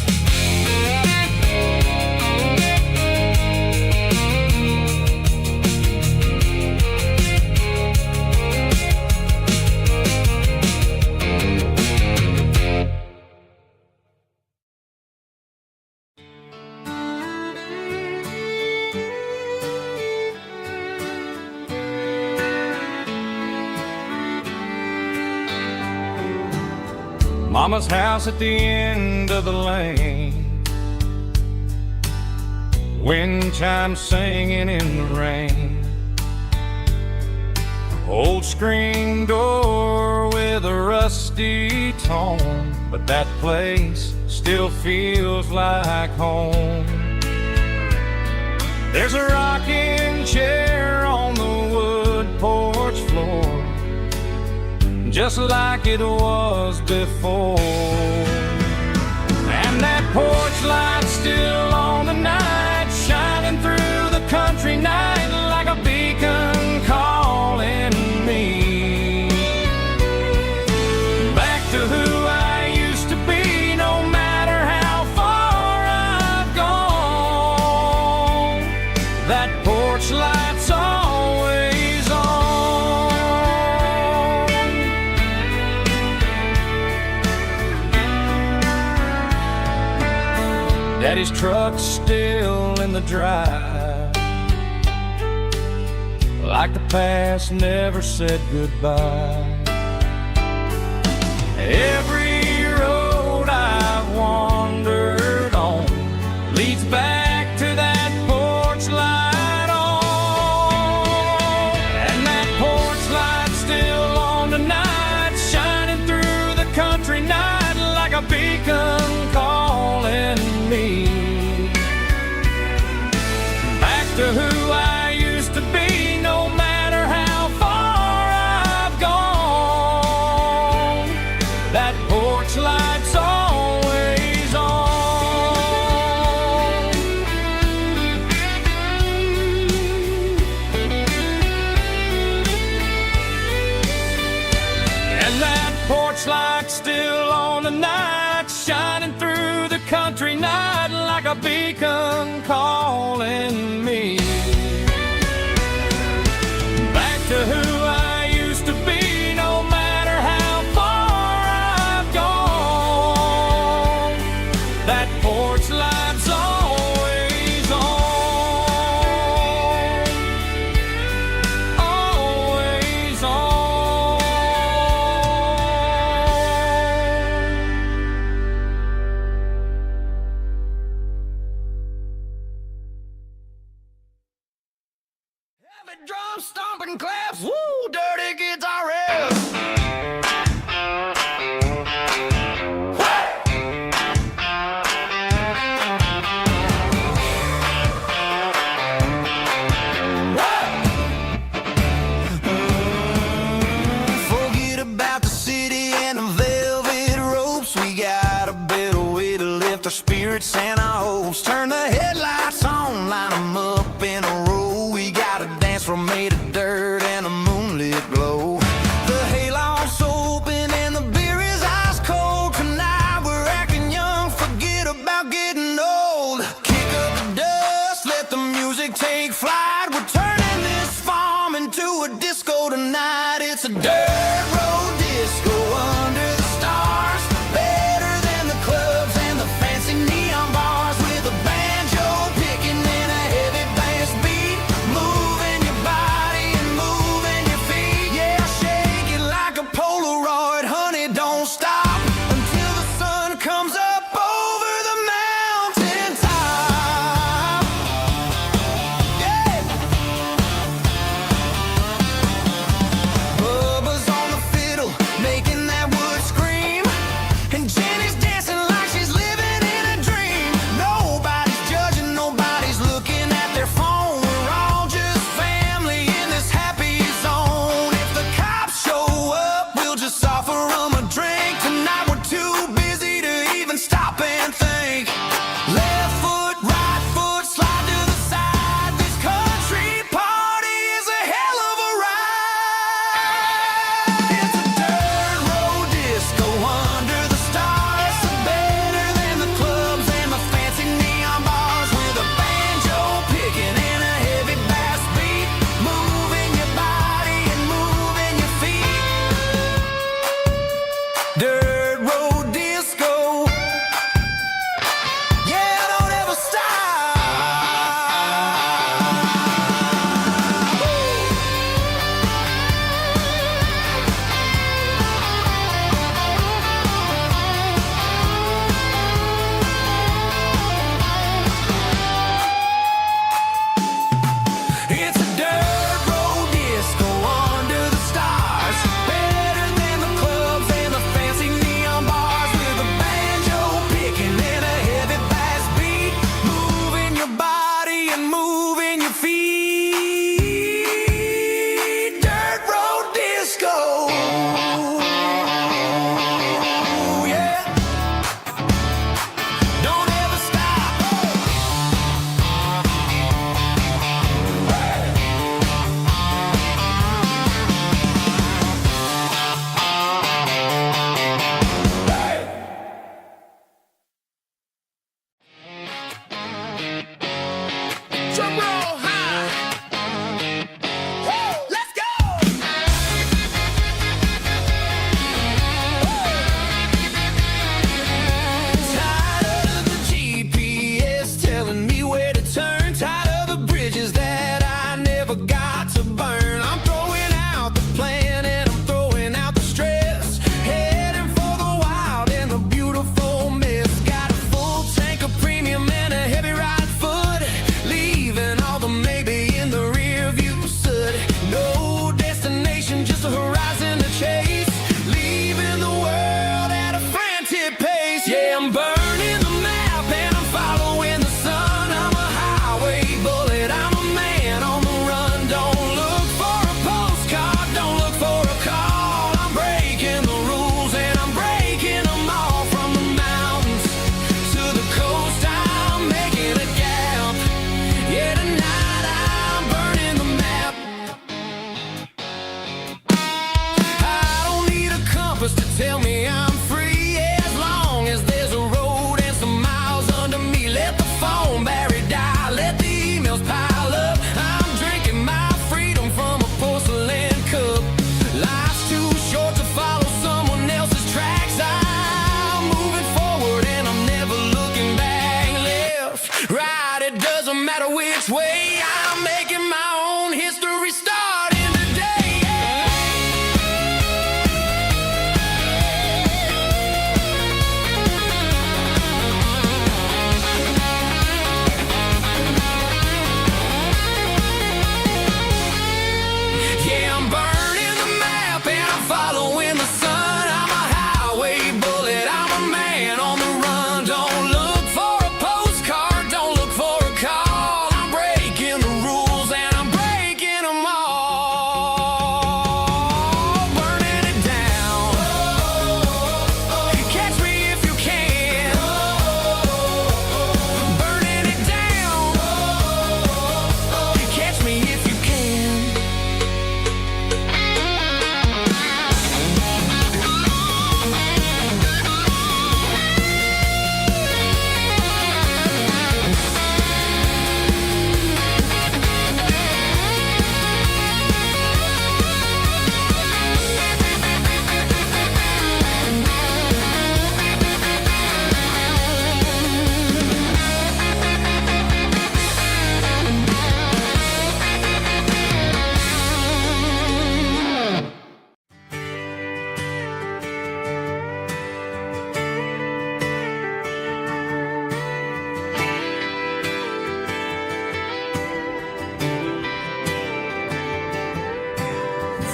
Mama's house at the end of the lane, wind chimes singing in the rain, old screen door with a rusty tone, but that place still feels like home. There's a rocking chair on the wood porch floor, just like it was before. And that porch light's still on the night, shining through the country night like a beacon calling me back to who I used to be. No matter how far I've gone, that porch light's always on. Daddy's truck's still in the drive, like the past never said goodbye. Every road I've wandered on leads back to that porch light on. And that porch light's still on tonight, shining through the country night like a beacon calling me back to who I used to be, no matter how far I've gone. That porch light's always on. And that porch light's still on tonight, shining through the country night like a beacon calling me back to who I used to be, no matter how far I've gone. That porch light's always on, always on. Heavy drum stomping claps, woo, dirty guitar riffs. Forget about the city and the velvet ropes. We got a better way to lift our spirits and our hopes. Turn the headlights on, line them up in a row. We got a dance floor made of dirt and a moonlit doesn't matter which way. I'm making my own history starting today. Yeah, I'm burning the map and I'm following the sun. I'm a highway bullet, I'm a man on the run. Don't look for a postcard, don't look for a call. I'm breaking the rules and I'm breaking them all. Burning it down. Catch me if you can. Burning it down. Catch me if you can.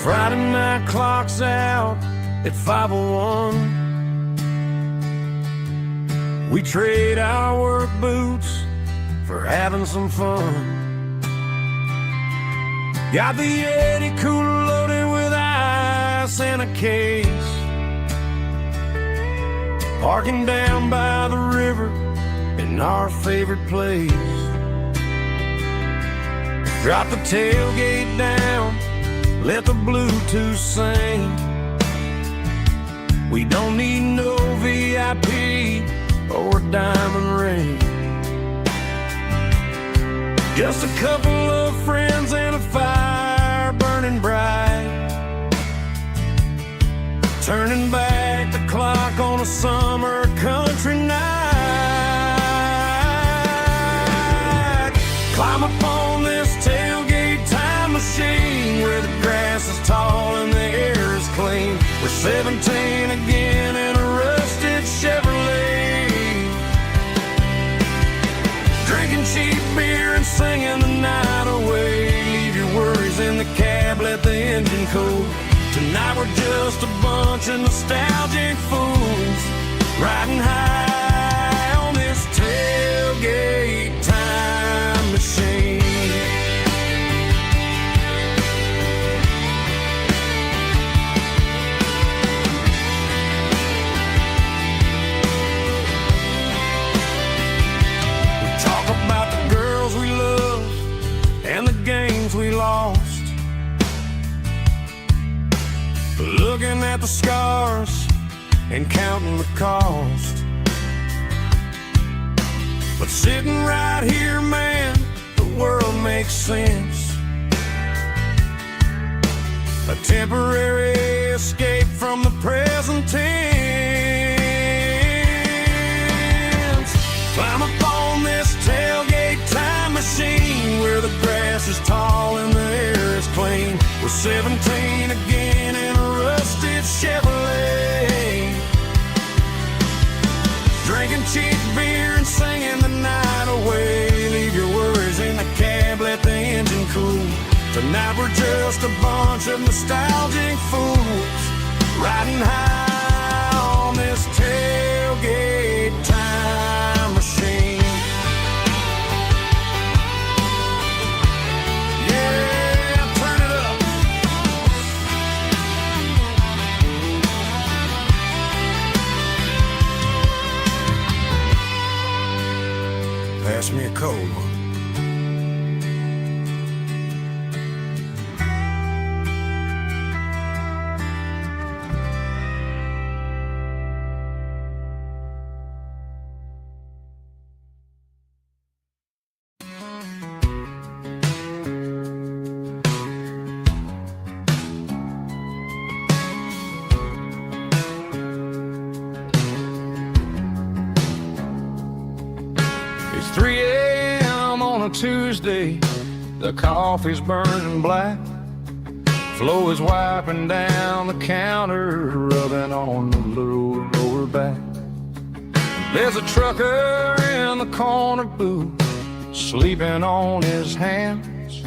Friday night clock's out at 5:01. We trade our work boots for having some fun. Got the Yeti cooler loaded with ice and a case. Parking down by the river in our favorite place. Drop the tailgate down, let the Bluetooth sing. We don't need no VIP or diamond ring. Just a couple of friends and a fire burning bright. Turning back the clock on a summer country night. Climb up on this tailgate time machine where the grass is tall and the air is clean. We're 17 again in a rusted Chevrolet. Drinking cheap beer and singing the night away. Leave your worries in the cab, let the engine cool. Tonight we're just a bunch of nostalgic fools riding high on this tailgate time machine. About the girls we love and the games we lost. Looking at the scars and counting the cost. But sitting right here, man, the world makes sense. A temporary escape from the present tense. Climb up on this tailgate time machine where the grass is tall and the air is clean. We're 17 again in a rusted Chevrolet. Drinking cheap beer and singing the night away. Leave your worries in the cab, let the engine cool. Tonight we're just a bunch of nostalgic fools riding high on this tailgate time machine. Yeah, turn it up. Pass me a cold one. It's 3 a.m. on a a Tuesday, the coffee's burning black. Flo is wiping down the counter, rubbing on the lower back. There's a trucker in the corner booth, sleeping on his hands.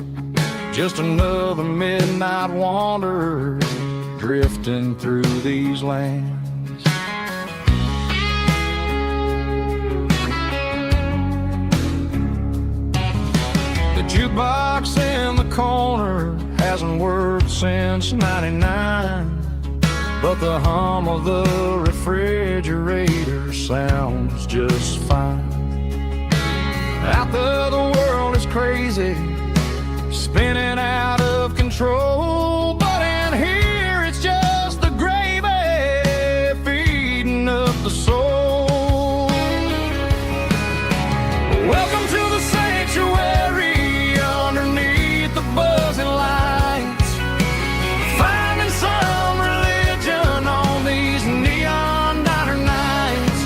Just another midnight wanderer drifting through these lands. The jukebox in the corner hasn't worked since '99, but the hum of the refrigerator sounds just fine. Out there the world is crazy, spinning out of control, but in here it's just the gravy feeding up the soul. Welcome to the sanctuary underneath the buzzing lights, finding some religion on these neon diner nights.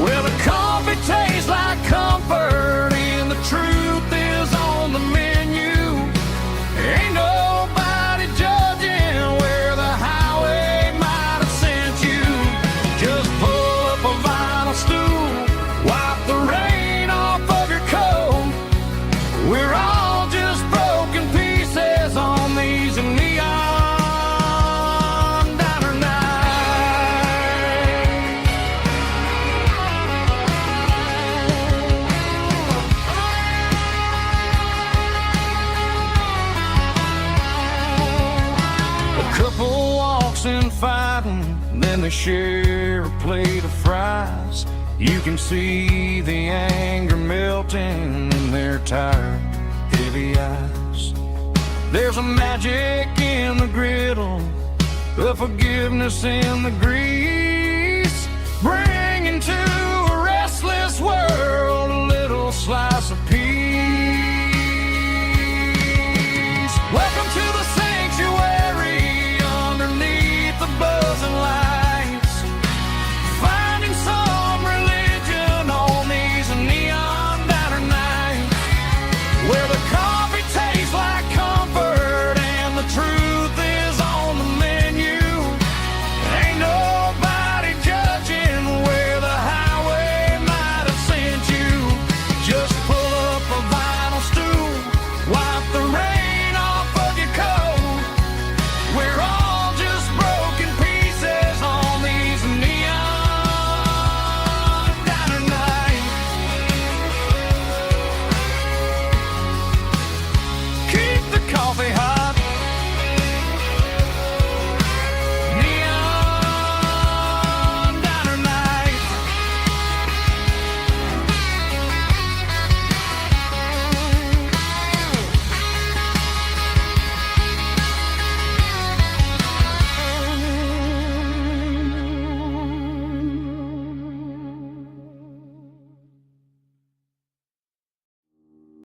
Well, the coffee tastes like comfort and the truth is on the menu. Ain't nobody judging where the highway might have sent you. Just pull up a vinyl stool, wipe the rain off of your coat. We're all just broken pieces on these neon diner A couple walks in fighting, then they share a plate of fries. You can see the anger melting in their tired, heavy eyes. There's a magic in the griddle, a forgiveness in the grease, bringing to a restless world